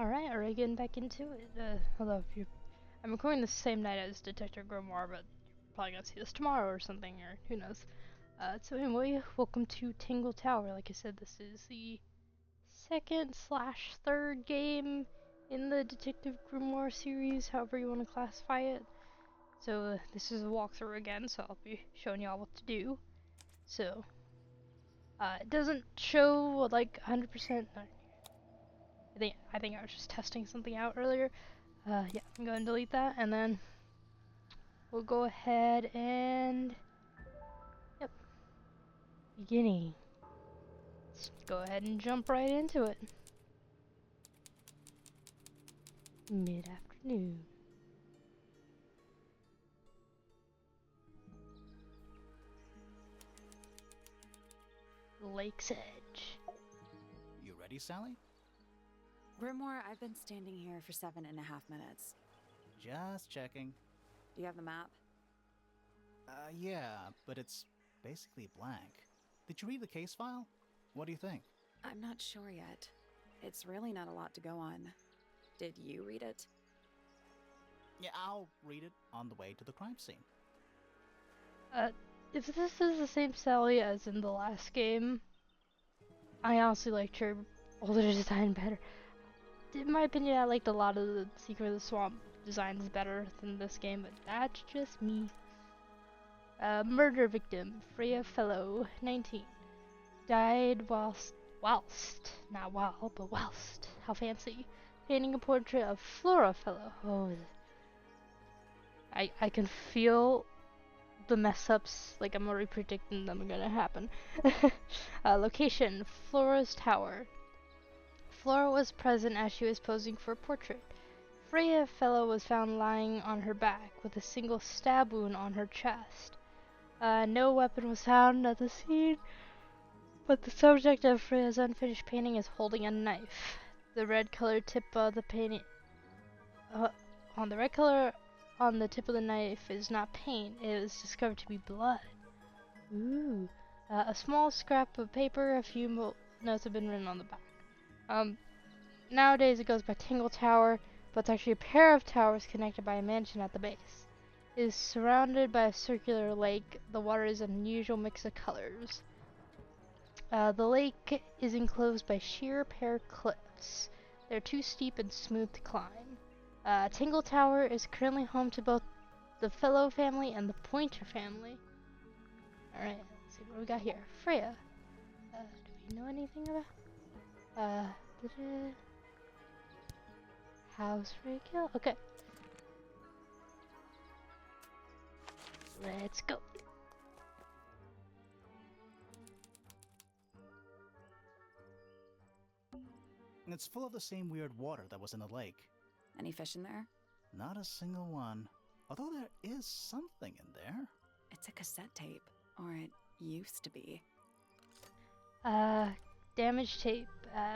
Alright, alright, getting back into it. Hello, if you I'm recording the same night as Detective Grimoire, but you're probably gonna see this tomorrow or something, or who knows. So anyway, welcome to Tangle Tower. Like I said, this is the second slash third game in the Detective Grimoire series, however you want to classify it. So this is a walkthrough again, so I'll be showing y'all what to do. So, it doesn't show like 100%. I think I was just testing something out earlier. Yeah, I'm going to delete that, and then we'll go ahead and, yep, beginning. Let's go ahead and jump right into it. Mid-afternoon. Lake's Edge. You ready, Sally? Grimoire, I've been standing here for 7.5 minutes. Just checking. Do you have the map? Yeah, but it's basically blank. Did you read the case file? What do you think? I'm not sure yet. It's really not a lot to go on. Did you read it? Yeah, I'll read it on the way to the crime scene. If this is the same Sally as in the last game, I honestly liked her older design better. In my opinion, I liked a lot of the Secret of the Swamp designs better than this game, but that's just me. Murder victim, Freya Fellow, 19. Died not while, but whilst. How fancy. Painting a portrait of Flora Fellow. Oh, I can feel the mess ups, like I'm already predicting them are gonna happen. Location, Flora's Tower. Flora was present as she was posing for a portrait. Freya Fellow was found lying on her back with a single stab wound on her chest. No weapon was found at the scene, but the subject of Freya's unfinished painting is holding a knife. The red colored tip of the painting, on the red color on the tip of the knife is not paint. It is discovered to be blood. Ooh. A small scrap of paper, a few notes have been written on the back. Nowadays it goes by Tangle Tower, but it's actually a pair of towers connected by a mansion at the base. It is surrounded by a circular lake. The water is an unusual mix of colors. The lake is enclosed by sheer pear cliffs. They're too steep and smooth to climb. Tangle Tower is currently home to both the Fellow family and the Pointer family. Alright, let's see what we got here. Freya. Do we know anything about? How's Freya killed? Okay. Let's go. It's full of the same weird water that was in the lake. Any fish in there? Not a single one. Although there is something in there. It's a cassette tape. Or it used to be. Damaged tape.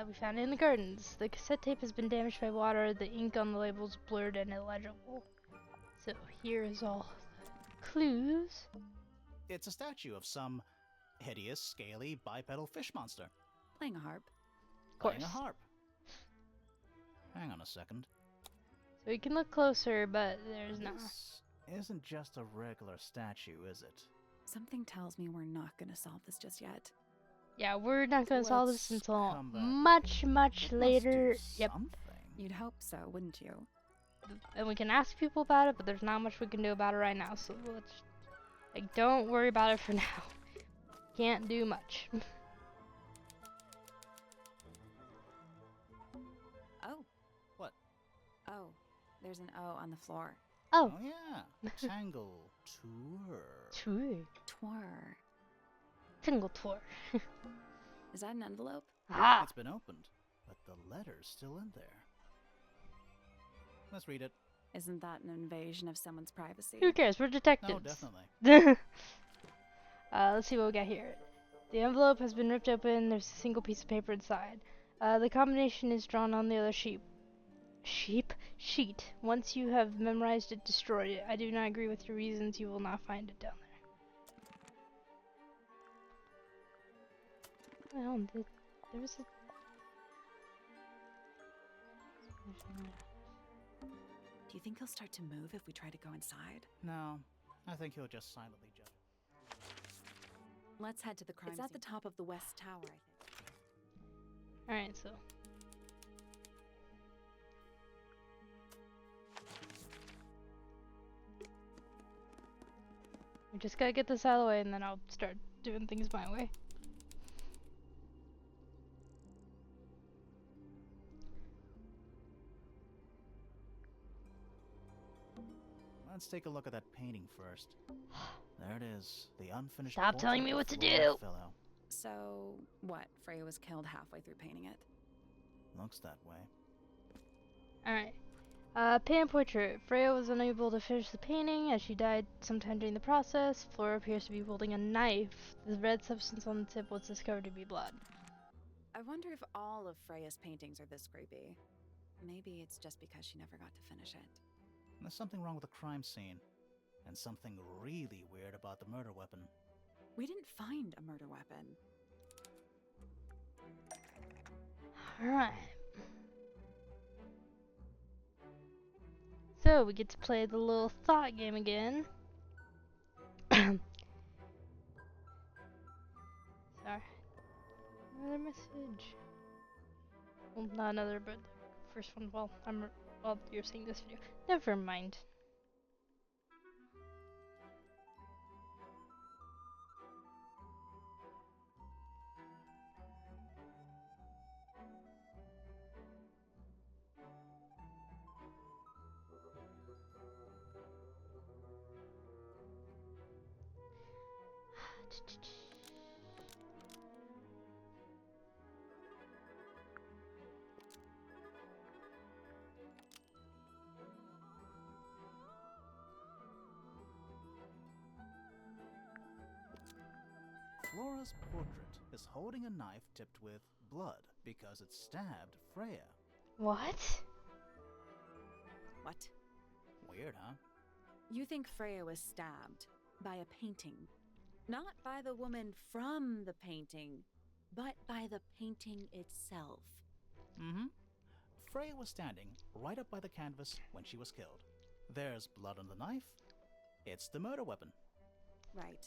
We found it in the gardens. The cassette tape has been damaged by water. The ink on the label is blurred and illegible. So here is all the clues. It's a statue of some hideous, scaly, bipedal fish monster. Playing a harp. Of course. Playing a harp. Hang on a second. So we can look closer, but there's not. This isn't just a regular statue, is it? Something tells me we're not gonna solve this just yet. Yeah, we're not gonna solve this Let's until come back. much It must later. do Yep. something. You'd hope so, wouldn't you? And we can ask people about it, but there's not much we can do about it right now. So let's, like, don't worry about it for now. Can't do much. Oh. What? Oh, there's an O on the floor. Oh, Oh yeah, Tangle Tour. tour. Twar. Tingle tour. Is that an envelope? Ah. It's been opened, but the letter's still in there. Let's read it. Isn't that an invasion of someone's privacy? Who cares? We're detectives. No, definitely. Let's see what we got here. The envelope has been ripped open. There's a single piece of paper inside. The combination is drawn on the other sheet. Sheet. Once you have memorized it, destroy it. I do not agree with your reasons. You will not find it down there. Well, there was a... Do you think he'll start to move if we try to go inside? No, I think he'll just silently judge. Let's head to the crime scene. It's at the top of the West Tower, I think. Alright, so. We just gotta get this out of the way and then I'll start doing things my way. Let's take a look at that painting first. There it is, the unfinished. Stop telling me what to do! Fellow. So, what? Freya was killed halfway through painting it? Looks that way. Alright. Paint portrait. Freya was unable to finish the painting as she died sometime during the process. Flora appears to be holding a knife. The red substance on the tip was discovered to be blood. I wonder if all of Freya's paintings are this creepy. Maybe it's just because she never got to finish it. There's something wrong with the crime scene. And something really weird about the murder weapon. We didn't find a murder weapon. Alright. So, we get to play the little thought game again. Sorry. Another message. Well, not another, but the first one. Well, you're seeing this video. Never mind. Flora's portrait is holding a knife tipped with blood because it stabbed Freya. What? What? Weird, huh? You think Freya was stabbed by a painting? Not by the woman from the painting, but by the painting itself. Mm-hmm. Freya was standing right up by the canvas when she was killed. There's blood on the knife. It's the murder weapon. Right,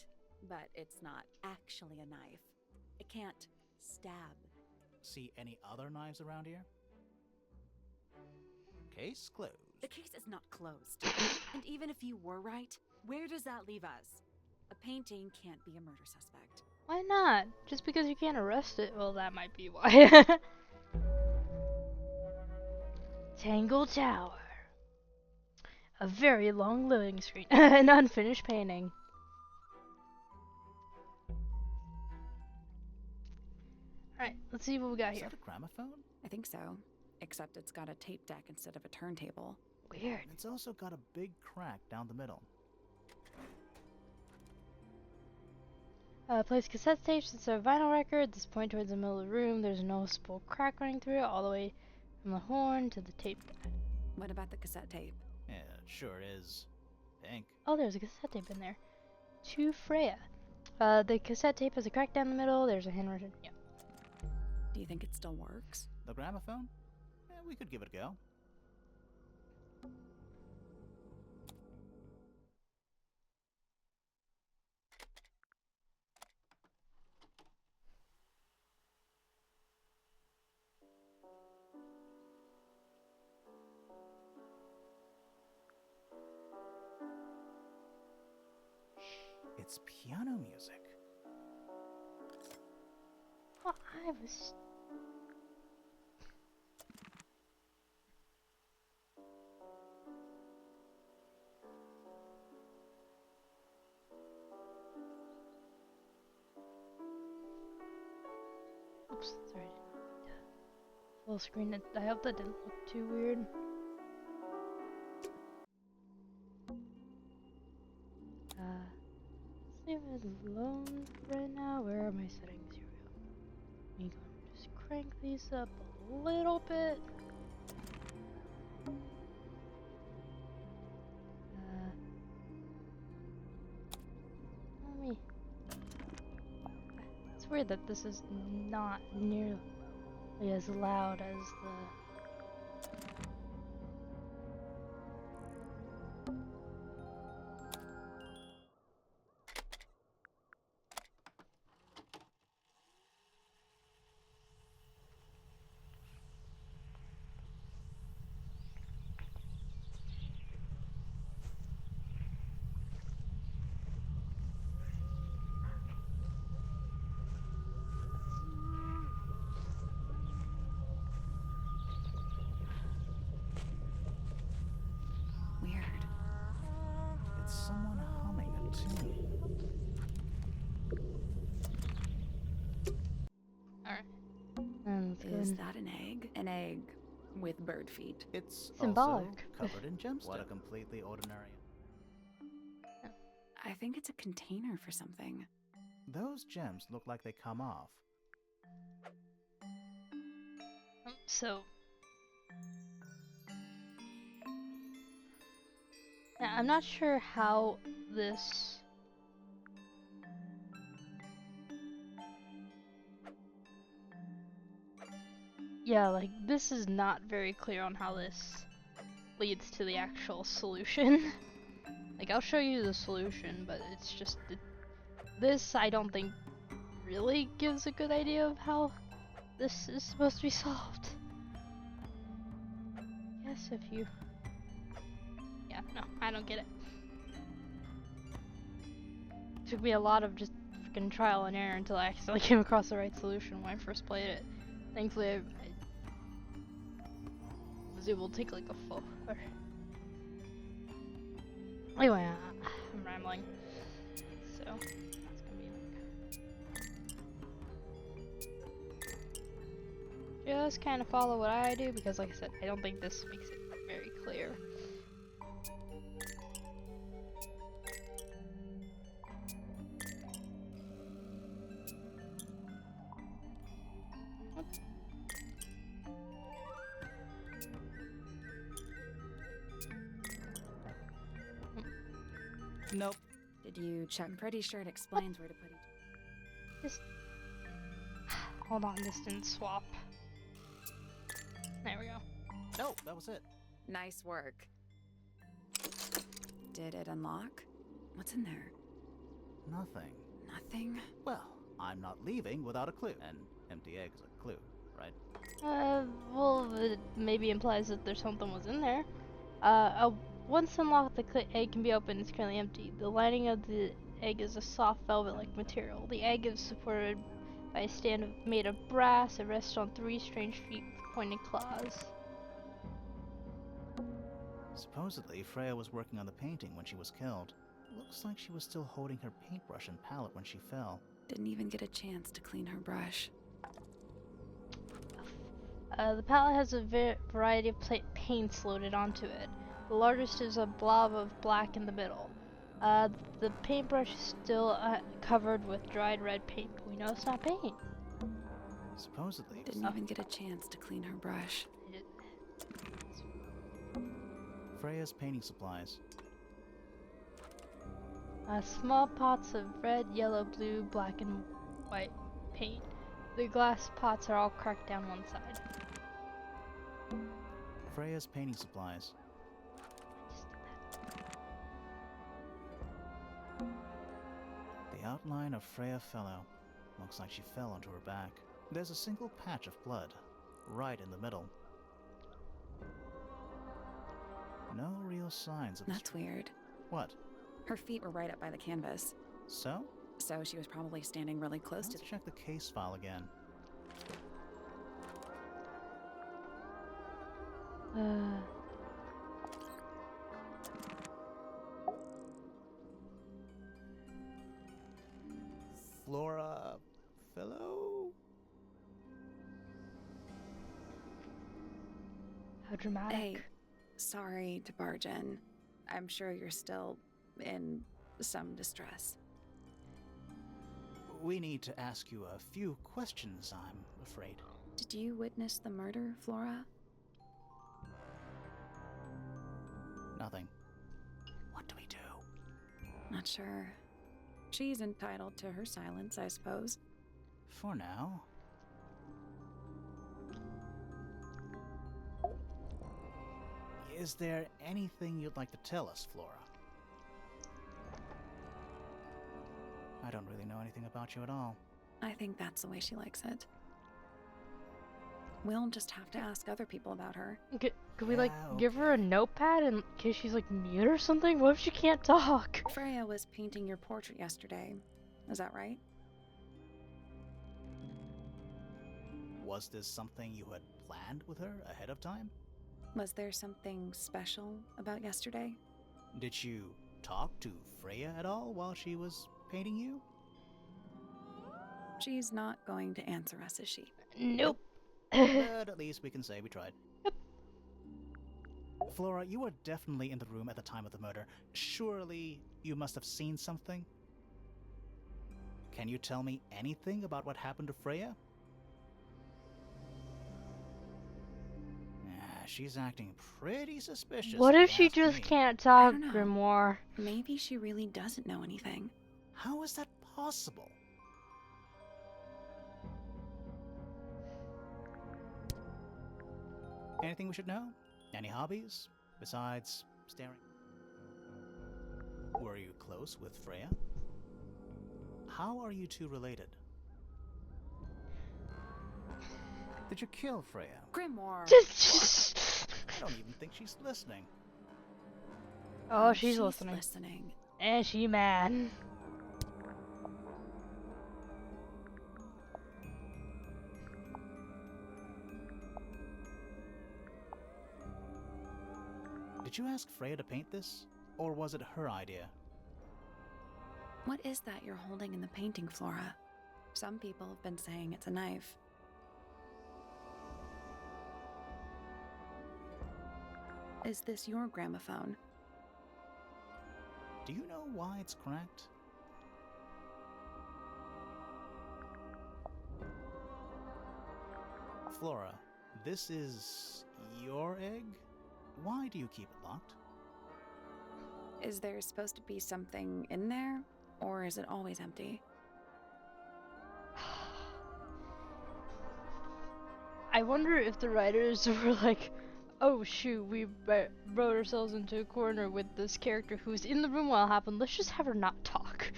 but it's not actually a knife. It can't stab. See any other knives around here? Case closed. The case is not closed. And even if you were right, where does that leave us? A painting can't be a murder suspect. Why not? Just because you can't arrest it? Well, that might be why. Tangle Tower. A very long loading screen. An unfinished painting. Alright, let's see what we got Is here. that a gramophone? I think so. Except it's got a tape deck instead of a turntable. Weird. It's also got a big crack down the middle. Place cassette tapes instead of vinyl record. This point towards the middle of the room. There's a noticeable crack running through it, all the way from the horn to the tape deck. What about the cassette tape? Yeah, it sure is. Pink. Oh, there's a cassette tape in there. To Freya. The cassette tape has a crack down the middle. There's a handwritten. Yeah. Do you think it still works? The gramophone? Yeah, we could give it a go. It's piano music. Oh, I was. Oops, sorry. Full screen. I hope that didn't look too weird. See if it's alone right now. Where are my settings? Here we go. I'm gonna just crank these up a little bit. Let me. It's weird that this is not nearly as loud as the Is that an egg? An egg with bird feet. It's Symbolic. also covered in gemstones. What a completely ordinary... I think it's a container for something. Those gems look like they come off. So, yeah, I'm not sure how this. Yeah, like, this is not very clear on how this leads to the actual solution. Like, I'll show you the solution, but it's just this I don't think really gives a good idea of how this is supposed to be solved. Yes, if you... Yeah, no, I don't get it. Took me a lot of just freaking trial and error until I actually came across the right solution when I first played it. Thankfully, I was able to take like a full... Anyway, I'm rambling. So, it's gonna be like... Just kind of follow what I do, because like I said, I don't think this makes it very clear. Nope. Did you check? I'm pretty sure it explains where to put it. Just... Hold on, this didn't swap. There we go. No, that was it. Nice work. Did it unlock? What's in there? Nothing. Nothing? Well, I'm not leaving without a clue. An empty egg is a clue, right? Well, it maybe implies that there's something was in there. Once unlocked, the egg can be opened. It's currently empty. The lining of the egg is a soft velvet-like material. The egg is supported by a stand made of brass. It rests on 3 strange feet with pointed claws. Supposedly, Freya was working on the painting when she was killed. Looks like she was still holding her paintbrush and palette when she fell. Didn't even get a chance to clean her brush. The palette has a variety of paints loaded onto it. The largest is a blob of black in the middle. The paintbrush is still covered with dried red paint. We know it's not paint. Supposedly... Didn't even get a chance to clean her brush. Freya's painting supplies. Small pots of red, yellow, blue, black, and white paint. The glass pots are all cracked down one side. Freya's painting supplies. The outline of Freya Fellow. Looks like she fell onto her back. There's a single patch of blood, right in the middle. No real signs of... That's weird. What? Her feet were right up by the canvas. So? So she was probably standing really close to... Let's check the case file again. Flora... Fellow? How dramatic. Hey, sorry to barge in. I'm sure you're still in some distress. We need to ask you a few questions, I'm afraid. Did you witness the murder, Flora? Nothing. What do we do? Not sure. She's entitled to her silence, I suppose. For now. Is there anything you'd like to tell us, Flora? I don't really know anything about you at all. I think that's the way she likes it. We'll just have to ask other people about her. Could we like Yeah, give her a notepad in case she's like mute or something? What if she can't talk? Freya was painting your portrait yesterday. Is that right? Was this something you had planned with her ahead of time? Was there something special about yesterday? Did you talk to Freya at all while she was painting you? She's not going to answer us, is she? Nope. But at least we can say we tried. Flora, you were definitely in the room at the time of the murder. Surely you must have seen something? Can you tell me anything about what happened to Freya? She's acting pretty suspicious. What if if you she ask just me. can't I talk, don't know. Grimoire? Maybe she really doesn't know anything. How is that possible? Anything we should know? Any hobbies? Besides staring? Were you close with Freya? How are you two related? Did you kill Freya? Grimoire. I don't even think she's listening. Oh, she's listening. listening. And she mad. Did you ask Freya to paint this? Or was it her idea? What is that you're holding in the painting, Flora? Some people have been saying it's a knife. Is this your gramophone? Do you know why it's cracked? Flora, this is your egg? Why do you keep it locked? Is there supposed to be something in there? Or is it always empty? I wonder if the writers were like, oh shoot, we wrote ourselves into a corner with this character who's in the room while it happened. Let's just have her not talk.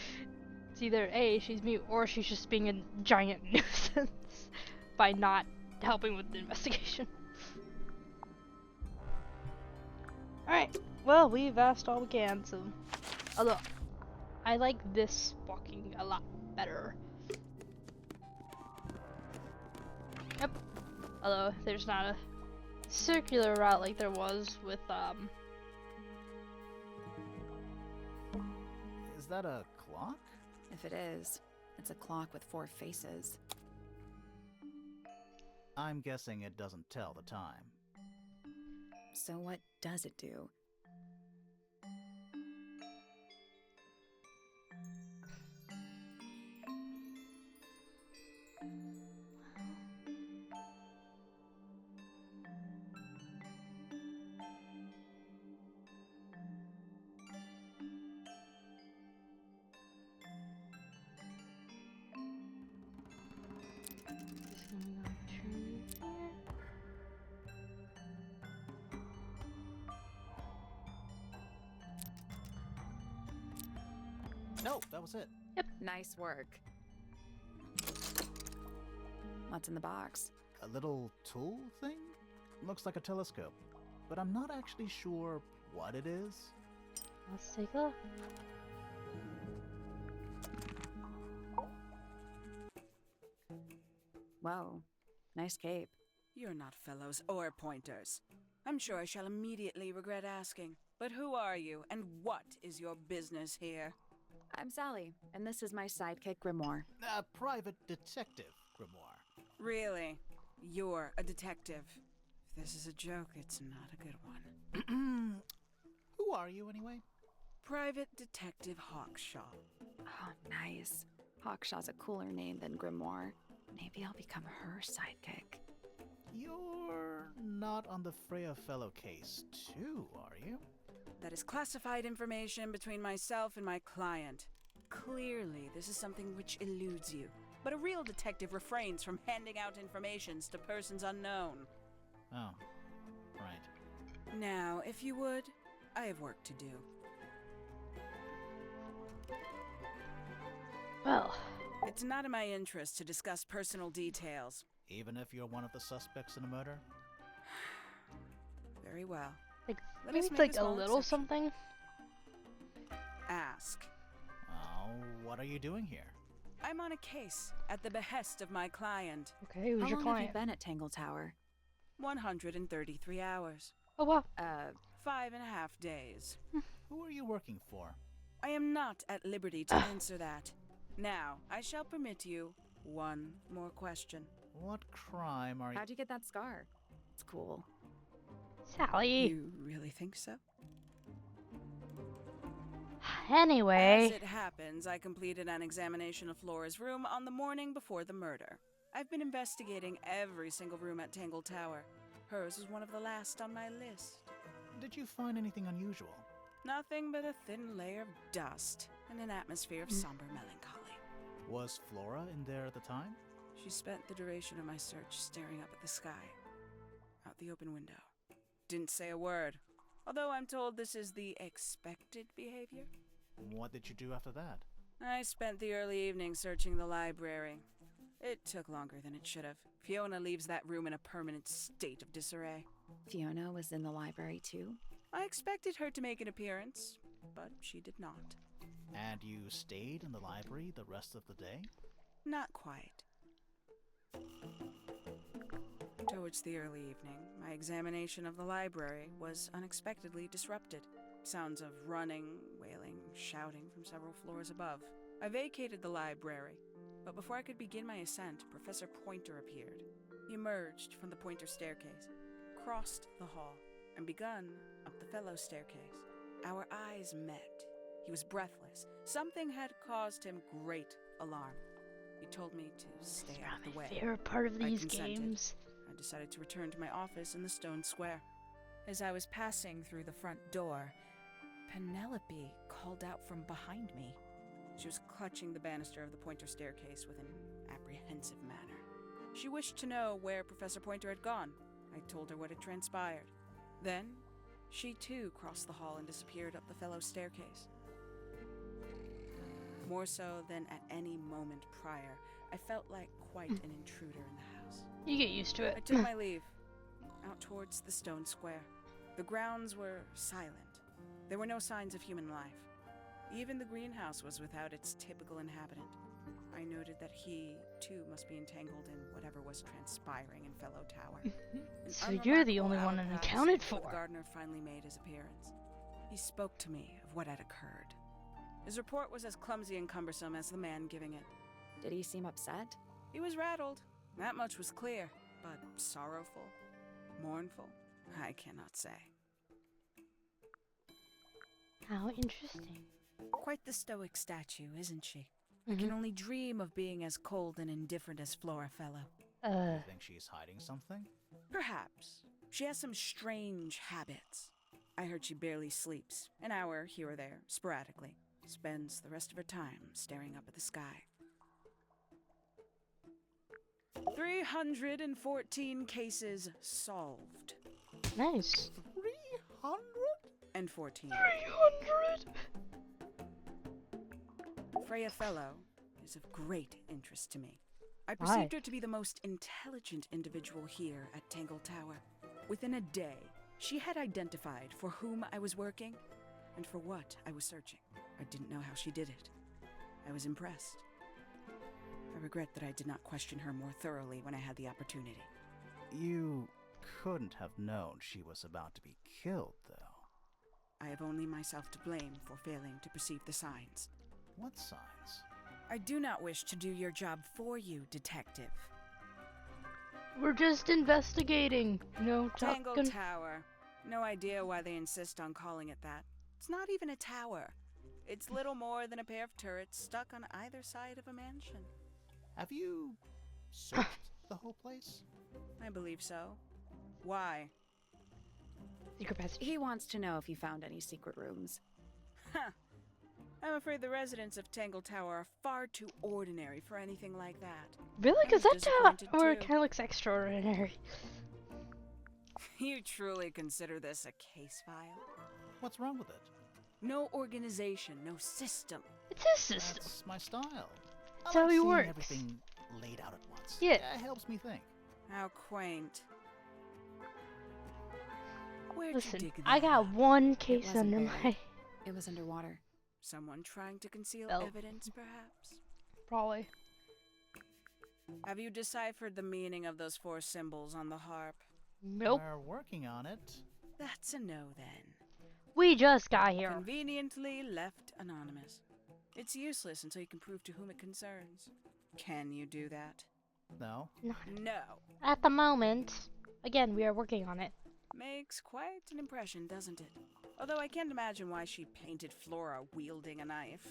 It's either A, she's mute, or she's just being a giant nuisance by not helping with the investigation. Alright, well, we've asked all we can, so... Although, I like this walking a lot better. Yep. Although, there's not a circular route like there was with, Is that a clock? If it is, it's a clock with 4 faces. I'm guessing it doesn't tell the time. So what does it do? No, that was it. Nice work. What's in the box? A little tool thing? Looks like a telescope, but I'm not actually sure what it is. let's take a look. Whoa, nice cape. You're not fellows or pointers. I'm sure I shall immediately regret asking. But who are you, and what is your business here? I'm Sally, and this is my sidekick Grimoire. A private detective, Grimoire. Really? You're a detective. If this is a joke, it's not a good one. Who are you, anyway? Private Detective Hawkshaw. Oh, nice. Hawkshaw's a cooler name than Grimoire. Maybe I'll become her sidekick. You're not on the Freya Fellow case, too, are you? That is classified information between myself and my client. Clearly, this is something which eludes you. But a real detective refrains from handing out informations to persons unknown. Oh, right. Now, if you would, I have work to do. Well, It's not in my interest to discuss personal details. Even if you're one of the suspects in a murder? Very well. like, Let maybe us it's make like a a small little exception. something. Ask. Oh, what are you doing here? I'm on a case at the behest of my client. Okay, who's How your long have client? you been at Tangle Tower? 133 hours. Oh wow. 5.5 days. Who are you working for? I am not at liberty to answer that. Now, I shall permit you one more question. What crime are you... How'd you get that scar? It's cool. Sally. You really think so? Anyway. As it happens, I completed an examination of Flora's room on the morning before the murder. I've been investigating every single room at Tangle Tower. Hers was one of the last on my list. Did you find anything unusual? Nothing but a thin layer of dust and an atmosphere of somber melancholy. Was Flora in there at the time? She spent the duration of my search staring up at the sky, out the open window. Didn't say a word, although I'm told this is the expected behavior. What did you do after that? I spent the early evening searching the library. It took longer than it should have. Fiona leaves that room in a permanent state of disarray. Fiona was in the library too? I expected her to make an appearance, but she did not. And you stayed in the library the rest of the day? Not quite. Towards the early evening, my examination of the library was unexpectedly disrupted. Sounds of running, wailing, shouting from several floors above. I vacated the library, but before I could begin my ascent, Professor Pointer appeared. He emerged from the Pointer staircase, crossed the hall, and begun up the fellow staircase. Our eyes met. He was breathless. Something had caused him great alarm. He told me to stay out of the way. My favorite part of I these consented. games. I decided to return to my office in the stone square. As I was passing through the front door, Penelope called out from behind me. She was clutching the banister of the Pointer staircase with an apprehensive manner. She wished to know where Professor Pointer had gone. I told her what had transpired. Then, she too crossed the hall and disappeared up the fellow staircase. More so than at any moment prior, I felt like quite an intruder in the house. You get used to I it. took my leave, out towards the stone square. The grounds were silent. There were no signs of human life. Even the greenhouse was without its typical inhabitant. I noted that he, too, must be entangled in whatever was transpiring in Fellow Tower. An So you're the only unremarkable one hour passed unaccounted before for. The gardener finally made his appearance. He spoke to me of what had occurred. His report was as clumsy and cumbersome as the man giving it. Did he seem upset? He was rattled. That much was clear. But sorrowful, mournful, I cannot say. How interesting. Quite the stoic statue, isn't she? I can only dream of being as cold and indifferent as Flora Fellow. You think she's hiding something? Perhaps. She has some strange habits. I heard she barely sleeps, an hour here or there, sporadically. Spends the rest of her time staring up at the sky. 314 cases solved. Nice. 314. 300? Freya Fellow is of great interest to me. I Why? perceived her to be the most intelligent individual here at Tangle Tower. Within a day, she had identified for whom I was working and for what I was searching. I didn't know how she did it. I was impressed. I regret that I did not question her more thoroughly when I had the opportunity. You couldn't have known she was about to be killed, though. I have only myself to blame for failing to perceive the signs. What signs? I do not wish to do your job for you, Detective. We're just investigating. No Tangle talking. Tower. No idea why they insist on calling it that. It's not even a tower. It's little more than a pair of turrets stuck on either side of a mansion. Have you searched the whole place? I believe so. Why? Secret passage. He wants to know if you found any secret rooms. Huh. I'm afraid the residents of Tangle Tower are far too ordinary for anything like that. Really? Because I that was disappointed tower too. kind of looks extraordinary. You truly consider this a case file? What's wrong with it? No organization, no system. It's his system. That's my style. That's I how like he seeing works. everything laid out at once. Yeah. It helps me think. How quaint. Where'd Listen, you dig I that got up? one case wasn't under buried. my... It was underwater. Someone trying to conceal Belt. evidence, perhaps? Probably. Have you deciphered the meaning of those 4 symbols on the harp? Nope. We're working on it. That's a no, then. We just got here. Conveniently left anonymous. It's useless until you can prove to whom it concerns. Can you do that? No? Not No. at the moment. Again, we are working on it. Makes quite an impression, doesn't it? Although I can't imagine why she painted Flora wielding a knife.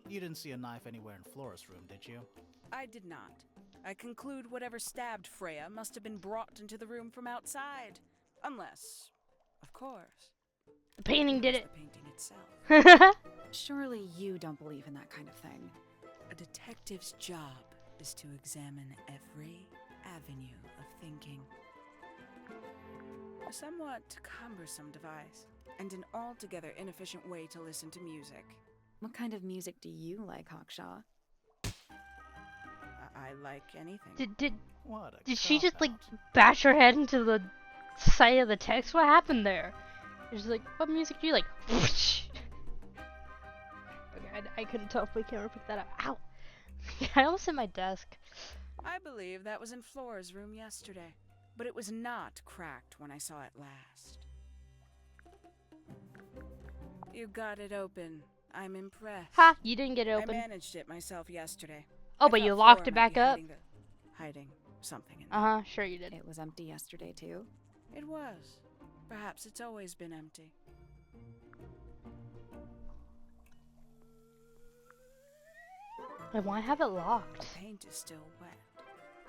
You didn't see a knife anywhere in Flora's room, did you? I did not. I conclude whatever stabbed Freya must have been brought into the room from outside. Unless, of course, The painting did was it. the painting itself. Surely you don't believe in that kind of thing. A detective's job is to examine every avenue of thinking. A somewhat cumbersome device, and an altogether inefficient way to listen to music. What kind of music do you like, Hawkshaw? I like anything. What a Did she just like cop-out. bash her head into the side of the text? What happened there? She's like, what music do you like? Okay, I couldn't tell if my camera picked that up. Ow! I almost hit my desk. I believe that was in Flora's room yesterday, but it was not cracked when I saw it last. You got it open. I'm impressed. Ha! You didn't get it I open. managed it myself yesterday. Oh, I but thought you locked Flora it might back be up? hiding something in Uh there. huh, sure you did. It was empty yesterday, too. It was. Perhaps it's always been empty. And why have it locked? The paint is still wet.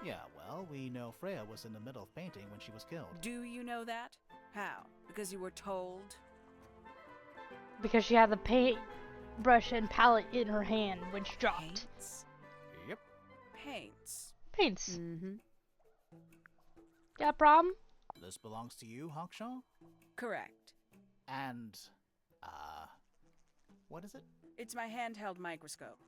Yeah, well, we know Freya was in the middle of painting when she was killed. Do you know that? How? Because you were told? Because she had the paint brush and palette in her hand when she dropped. Paints? Yep. Paints. Paints. Mm-hmm. Got a problem? This belongs to you, Hawkshaw? Correct. And, what is it? It's my handheld microscope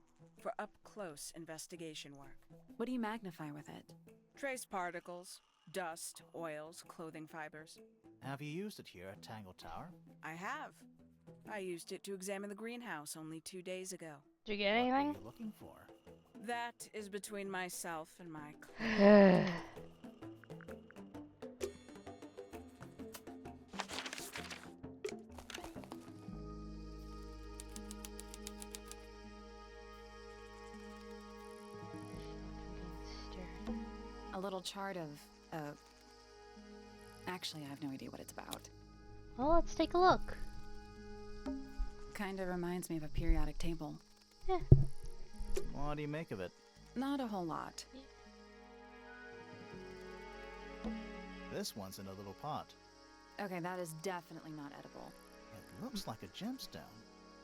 for up-close investigation work. What do you magnify with it? Trace particles, dust, oils, clothing fibers. Have you used it here at Tangle Tower? I have. I used it to examine the greenhouse only 2 days ago. Did you get What were anything? you looking for? That is between myself and my client. A little chart of, Actually, I have no idea what it's about. Well, let's take a look. Kinda reminds me of a periodic table. Yeah. What do you make of it? Not a whole lot. This one's in a little pot. Okay, that is definitely not edible. It looks like a gemstone,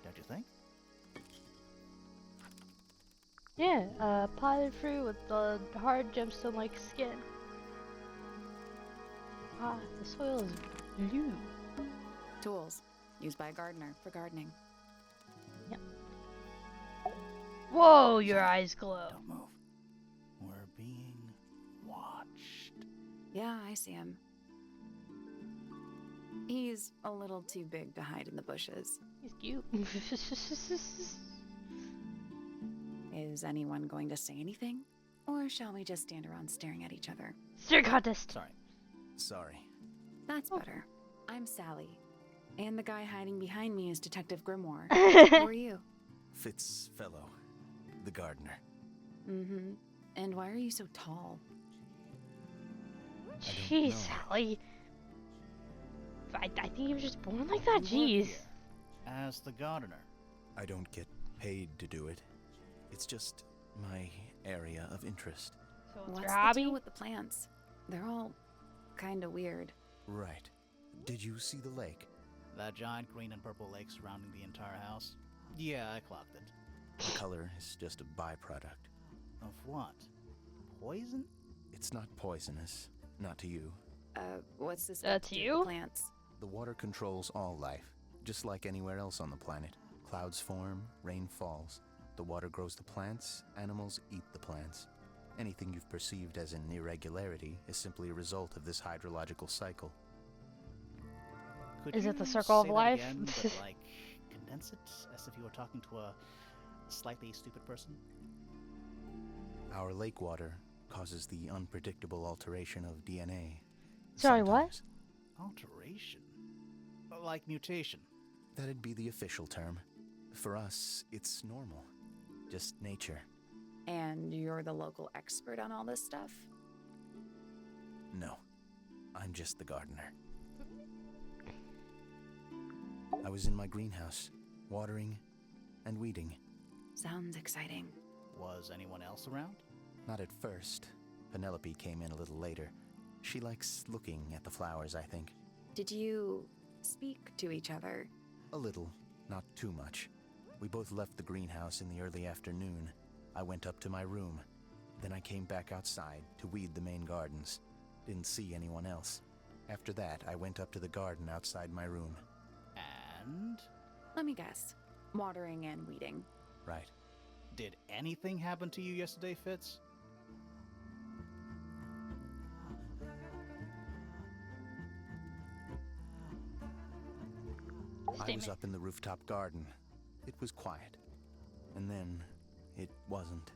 don't you think? Yeah, potted fruit with the hard gemstone-like skin. Ah, the soil is blue. Tools. Used by a gardener for gardening. Whoa, your eyes glow. Don't move. We're being watched. Yeah, I see him. He's a little too big to hide in the bushes. He's cute. Is anyone going to say anything? Or shall we just stand around staring at each other? Stare contest. Sorry. That's better. I'm Sally. And the guy hiding behind me is Detective Grimoire. Who are you? Fitzfellow, the gardener. Mm-hmm. And why are you so tall? Jeez, Sally. I think he was just born like that. Jeez. As the gardener. I don't get paid to do it. It's just my area of interest. So what's What's your the hobby? deal with the plants? They're all kinda weird. Right. Did you see the lake? That giant green and purple lake surrounding the entire house? Yeah, I clocked it. The color is just a byproduct. Of what? Poison? It's not poisonous. Not to you. What's this To got to do with you? the plants? The water controls all life, just like anywhere else on the planet. Clouds form, rain falls. The water grows the plants, animals eat the plants. Anything you've perceived as an irregularity is simply a result of this hydrological cycle. Could Is you it the circle of say that life? Again, but, like, condense it as if you were talking to a slightly stupid person? Our lake water causes the unpredictable alteration of DNA. Sorry, what? sometimes. Alteration? Like mutation? That'd be the official term. For us, it's normal. Just nature. And you're the local expert on all this stuff? No, I'm just the gardener. I was in my greenhouse, watering and weeding. Sounds exciting. Was anyone else around? Not at first. Penelope came in a little later. She likes looking at the flowers, I think. Did you speak to each other? A little, not too much. We both left the greenhouse in the early afternoon. I went up to my room. Then I came back outside to weed the main gardens. Didn't see anyone else. After that, I went up to the garden outside my room. And? Let me guess. Watering and weeding. Right. Did anything happen to you yesterday, Fitz? I was up in the rooftop garden. It was quiet. And then, it wasn't.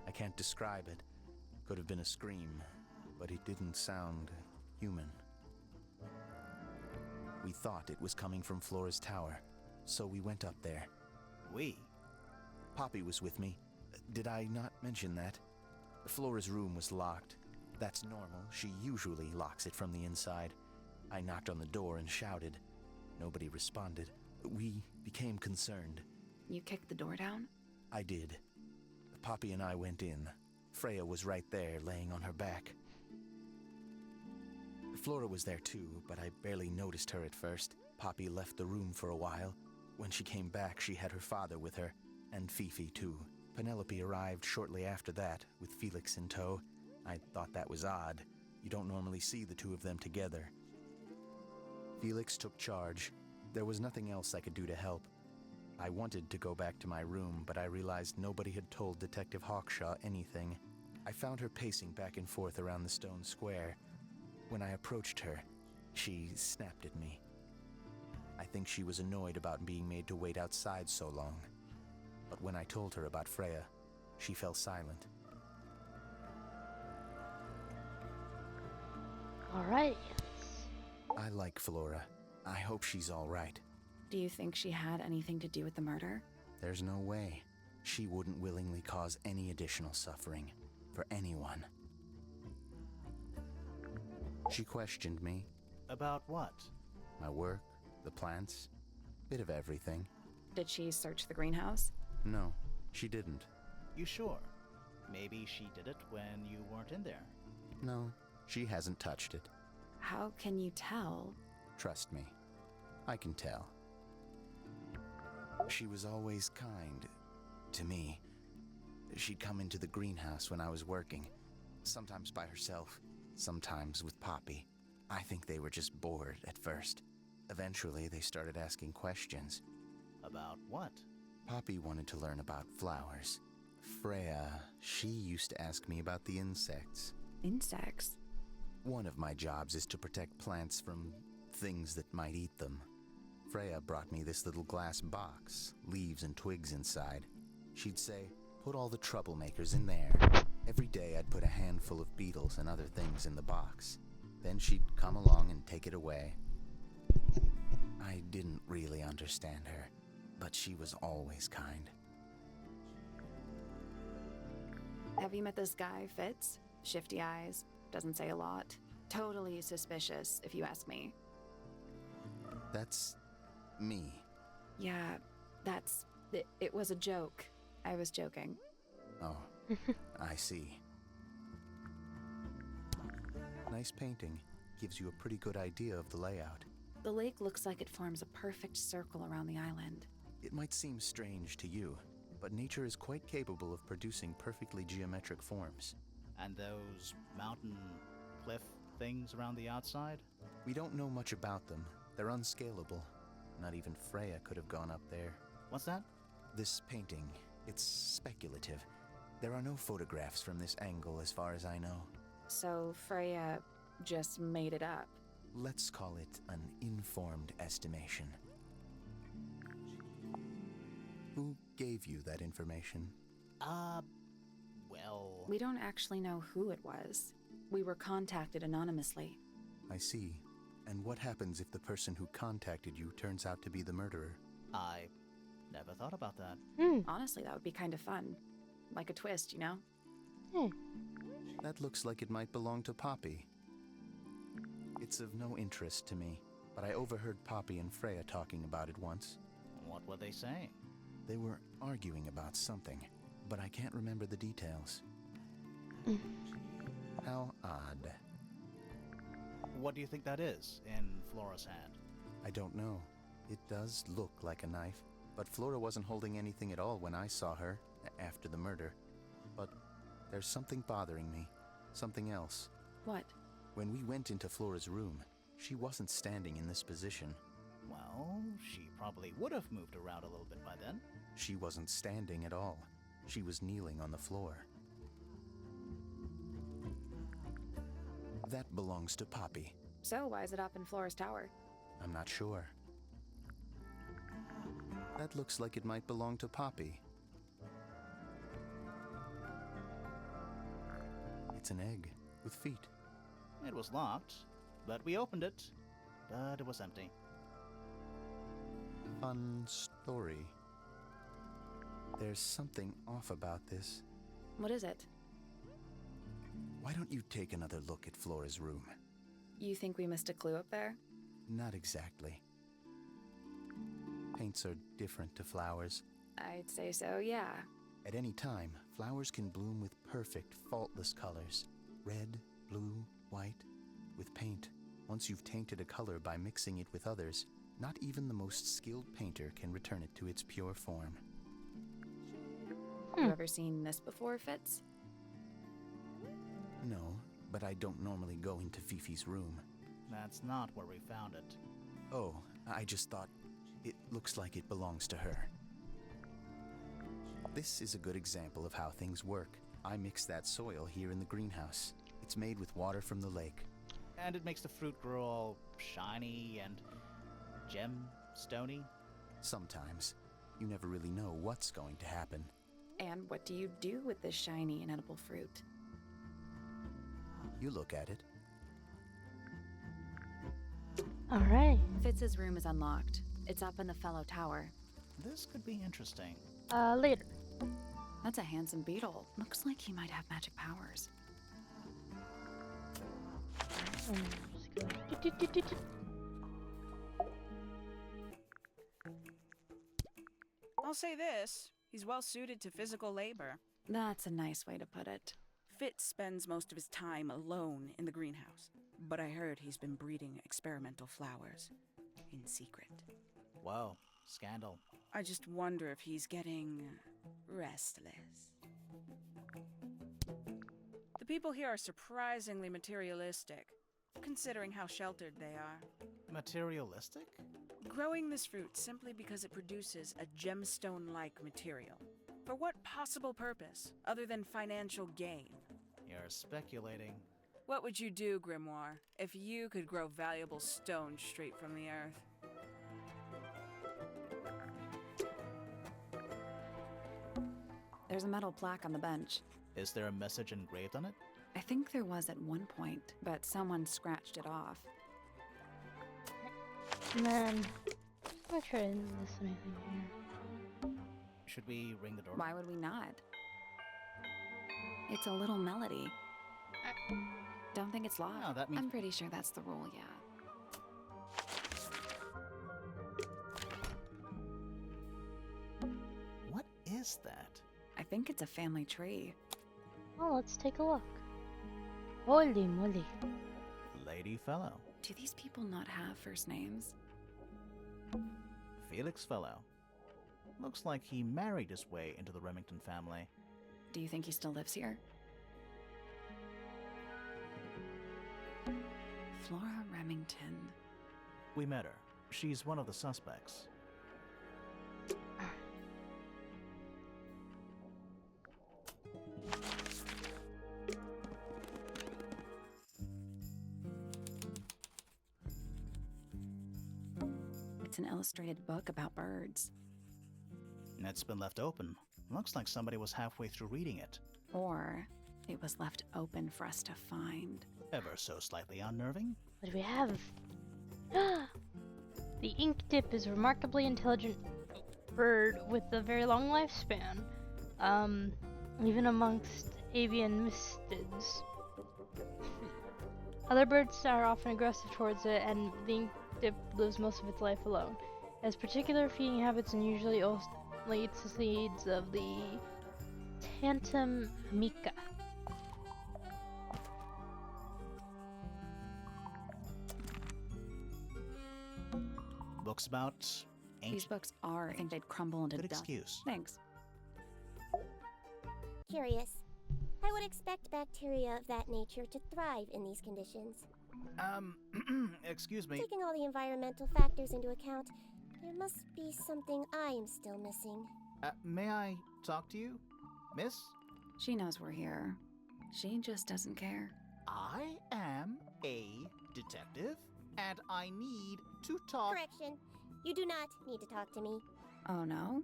I can't describe it. Could have been a scream, but it didn't sound human. We thought it was coming from Flora's tower, so we went up there. We? Poppy was with me. Did I not mention that? Flora's room was locked. That's normal. She usually locks it from the inside. I knocked on the door and shouted. Nobody responded. We became concerned. You kicked the door down? I did. Poppy and I went in. Freya was right there, laying on her back. Flora was there too, but I barely noticed her at first. Poppy left the room for a while. When she came back, she had her father with her, and Fifi too. Penelope arrived shortly after that, with Felix in tow. I thought that was odd. You don't normally see the two of them together. Felix took charge. There was nothing else I could do to help. I wanted to go back to my room, but I realized nobody had told Detective Hawkshaw anything. I found her pacing back and forth around the stone square. When I approached her, she snapped at me. I think she was annoyed about being made to wait outside so long. But when I told her about Freya, she fell silent. All right. I like Flora. I hope she's all right. Do you think she had anything to do with the murder? There's no way. She wouldn't willingly cause any additional suffering for anyone. She questioned me. About what? My work, the plants, bit of everything. Did she search the greenhouse? No, she didn't. You sure? Maybe she did it when you weren't in there. No, she hasn't touched it. How can you tell? Trust me, I can tell. She was always kind to me. She'd come into the greenhouse when I was working, sometimes by herself, sometimes with Poppy. I think they were just bored at first. Eventually, they started asking questions. About what? Poppy wanted to learn about flowers. Freya, she used to ask me about the insects. Insects? One of my jobs is to protect plants from things that might eat them. Freya brought me this little glass box, leaves and twigs inside. She'd say, put all the troublemakers in there. Every day I'd put a handful of beetles and other things in the box. Then she'd come along and take it away. I didn't really understand her, but she was always kind. Have you met this guy, Fitz? Shifty eyes, doesn't say a lot. Totally suspicious, if you ask me. That's me. Yeah, it was a joke. I was joking. Oh, I see. Nice painting. Gives you a pretty good idea of the layout. The lake looks like it forms a perfect circle around the island. It might seem strange to you, but nature is quite capable of producing perfectly geometric forms. And those mountain cliff things around the outside? We don't know much about them. They're unscalable. Not even Freya could have gone up there. What's that? This painting, it's speculative. There are no photographs from this angle as far as I know. So Freya just made it up. Let's call it an informed estimation. Who gave you that information? Well... We don't actually know who it was. We were contacted anonymously. I see. And what happens if the person who contacted you turns out to be the murderer? I never thought about that. Honestly, that would be kind of fun. like a twist, you know? Hmm. That looks like it might belong to Poppy. It's of no interest to me, but I overheard Poppy and Freya talking about it once. What were they saying? They were arguing about something, but I can't remember the details. How odd. What do you think that is in Flora's hand? I don't know. It does look like a knife, but Flora wasn't holding anything at all when I saw her after the murder. But there's something bothering me. Something else. What? When we went into Flora's room, she wasn't standing in this position. Well, she probably would have moved around a little bit by then. She wasn't standing at all. She was kneeling on the floor. That belongs to Poppy. So why is it up in Flora's tower? I'm not sure. That looks like it might belong to Poppy. It's an egg with feet. It was locked, but we opened it, but it was empty. Fun story. There's something off about this. What is it? Why don't you take another look at Flora's room? You think we missed a clue up there? Not exactly. Paints are different to flowers. I'd say so, yeah. At any time, flowers can bloom with perfect, faultless colors. Red, blue, white. With paint, once you've tainted a color by mixing it with others, not even the most skilled painter can return it to its pure form. You ever seen this before, Fitz? No, but I don't normally go into Fifi's room. That's not where we found it. Oh, I just thought it looks like it belongs to her. This is a good example of how things work. I mixed that soil here in the greenhouse. It's made with water from the lake. And it makes the fruit grow all shiny and gem-stony. Sometimes. You never really know what's going to happen. And what do you do with this shiny, inedible fruit? You look at it. Alright. Fitz's room is unlocked. It's up in the fellow tower. This could be interesting. Later. That's a handsome beetle. Looks like he might have magic powers. I'll say this, he's well suited to physical labor. That's a nice way to put it. Fitz spends most of his time alone in the greenhouse, but I heard he's been breeding experimental flowers in secret. Whoa, scandal. I just wonder if he's getting restless. The people here are surprisingly materialistic, considering how sheltered they are. Materialistic? Growing this fruit simply because it produces a gemstone-like material. For what possible purpose, other than financial gain? You're speculating. What would you do, Grimoire, if you could grow valuable stones straight from the earth? There's a metal plaque on the bench. Is there a message engraved on it? I think there was at one point, but someone scratched it off. And then, I'm not sure I didn't miss anything here. Should we ring the door? Why would we not? It's a little melody. Don't think it's locked. No, that means... I'm pretty sure that's the rule, yeah. What is that? I think it's a family tree. Well, let's take a look. Holy moly. Lady Fellow. Do these people not have first names? Felix Fellow. Looks like he married his way into the Remington family. Do you think he still lives here? Flora Remington. We met her. She's one of the suspects. It's an illustrated book about birds. It's been left open. Looks like somebody was halfway through reading it. Or it was left open for us to find. Ever so slightly unnerving. What do we have? The ink dip is a remarkably intelligent bird with a very long lifespan. even amongst avian mystids. Other birds are often aggressive towards it, and the ink dip lives most of its life alone. It has particular feeding habits and usually only eats the seeds of the Tantum mica. Books about These ancient. books are. I think they'd crumble into Good dust. excuse. Thanks. Curious. I would expect bacteria of that nature to thrive in these conditions. Excuse me. Taking all the environmental factors into account, there must be something I am still missing. May I talk to you, miss? She knows we're here. She just doesn't care. I am a detective, and I need to talk. Correction. You do not need to talk to me, Oh no?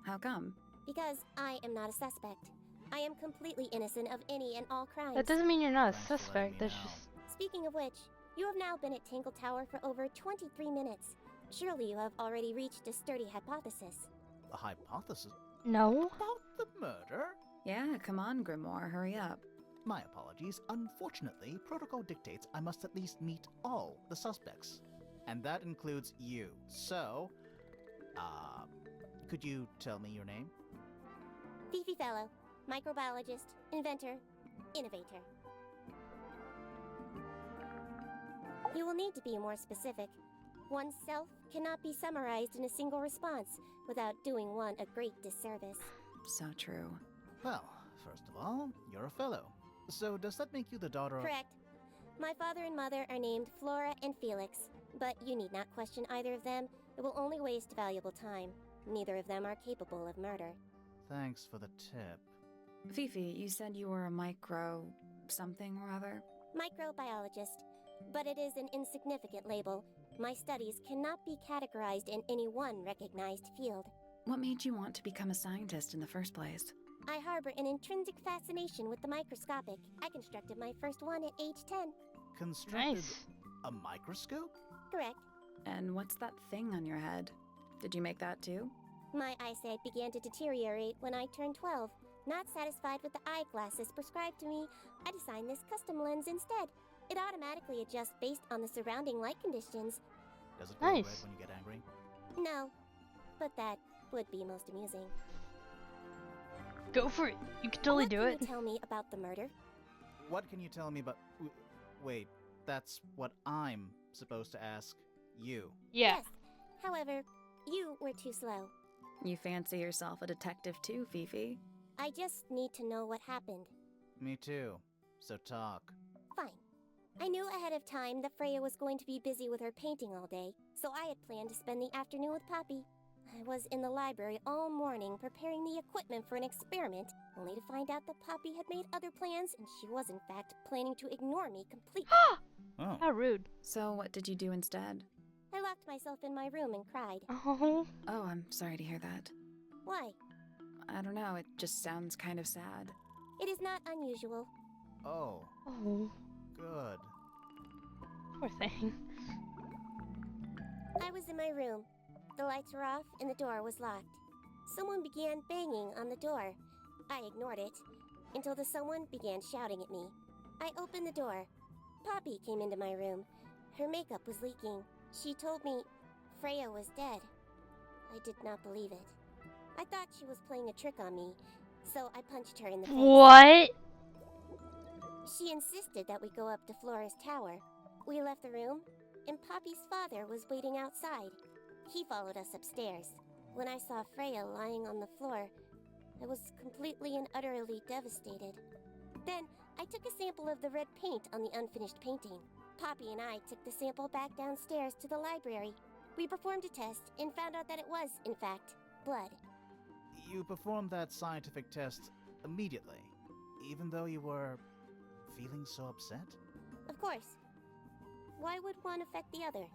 How come? because I am not a suspect. I am completely innocent of any and all crimes. That doesn't mean you're not a Thanks for letting suspect. me That's know. just Speaking of which, you have now been at Tangle Tower for over 23 minutes. Surely you have already reached a sturdy hypothesis. A hypothesis no. about the murder? Yeah, come on, Grimoire, hurry up. My apologies. Unfortunately, protocol dictates I must at least meet all the suspects. And that includes you. So, could you tell me your name? Fifi Fellow, microbiologist, inventor, innovator. You will need to be more specific. Oneself cannot be summarized in a single response without doing one a great disservice. So true. Well, first of all, you're a fellow. So does that make you the daughter of... Correct. My father and mother are named Flora and Felix, but you need not question either of them. It will only waste valuable time. Neither of them are capable of murder. Thanks for the tip. Fifi, you said you were a micro... something or other? Microbiologist, but it is an insignificant label. My studies cannot be categorized in any one recognized field. What made you want to become a scientist in the first place? I harbor an intrinsic fascination with the microscopic. I constructed my first one at age 10. Constructed Nice. a microscope? Correct. And what's that thing on your head? Did you make that too? My eyesight began to deteriorate when I turned 12. Not satisfied with the eyeglasses prescribed to me, I designed this custom lens instead. It automatically adjusts based on the surrounding light conditions. Does it glow red Nice. when you get angry? No, but that would be most amusing. Go for it. You can totally What do can it. you tell me about the murder? What can you tell me about... Wait, that's what I'm supposed to ask you. Yeah. Yes. However, you were too slow. You fancy yourself a detective too, Fifi? I just need to know what happened. Me too. So talk. Fine. I knew ahead of time that Freya was going to be busy with her painting all day, so I had planned to spend the afternoon with Poppy. I was in the library all morning preparing the equipment for an experiment, only to find out that Poppy had made other plans and she was in fact planning to ignore me completely. Oh. How rude. So what did you do instead? I locked myself in my room and cried. Oh. Oh, I'm sorry to hear that. Why? I don't know, it just sounds kind of sad. It is not unusual. Oh, Oh. good. Poor thing. I was in my room. The lights were off and the door was locked. Someone began banging on the door. I ignored it until the someone began shouting at me. I opened the door. Poppy came into my room. Her makeup was leaking. She told me Freya was dead. I did not believe it. I thought she was playing a trick on me, so I punched her in the face. What? She insisted that we go up to Flora's tower. We left the room, and Poppy's father was waiting outside. He followed us upstairs. When I saw Freya lying on the floor, I was completely and utterly devastated. Then, I took a sample of the red paint on the unfinished painting. Poppy and I took the sample back downstairs to the library. We performed a test and found out that it was, in fact, blood. You performed that scientific test immediately, even though you were feeling so upset? Of course. Why would one affect the other?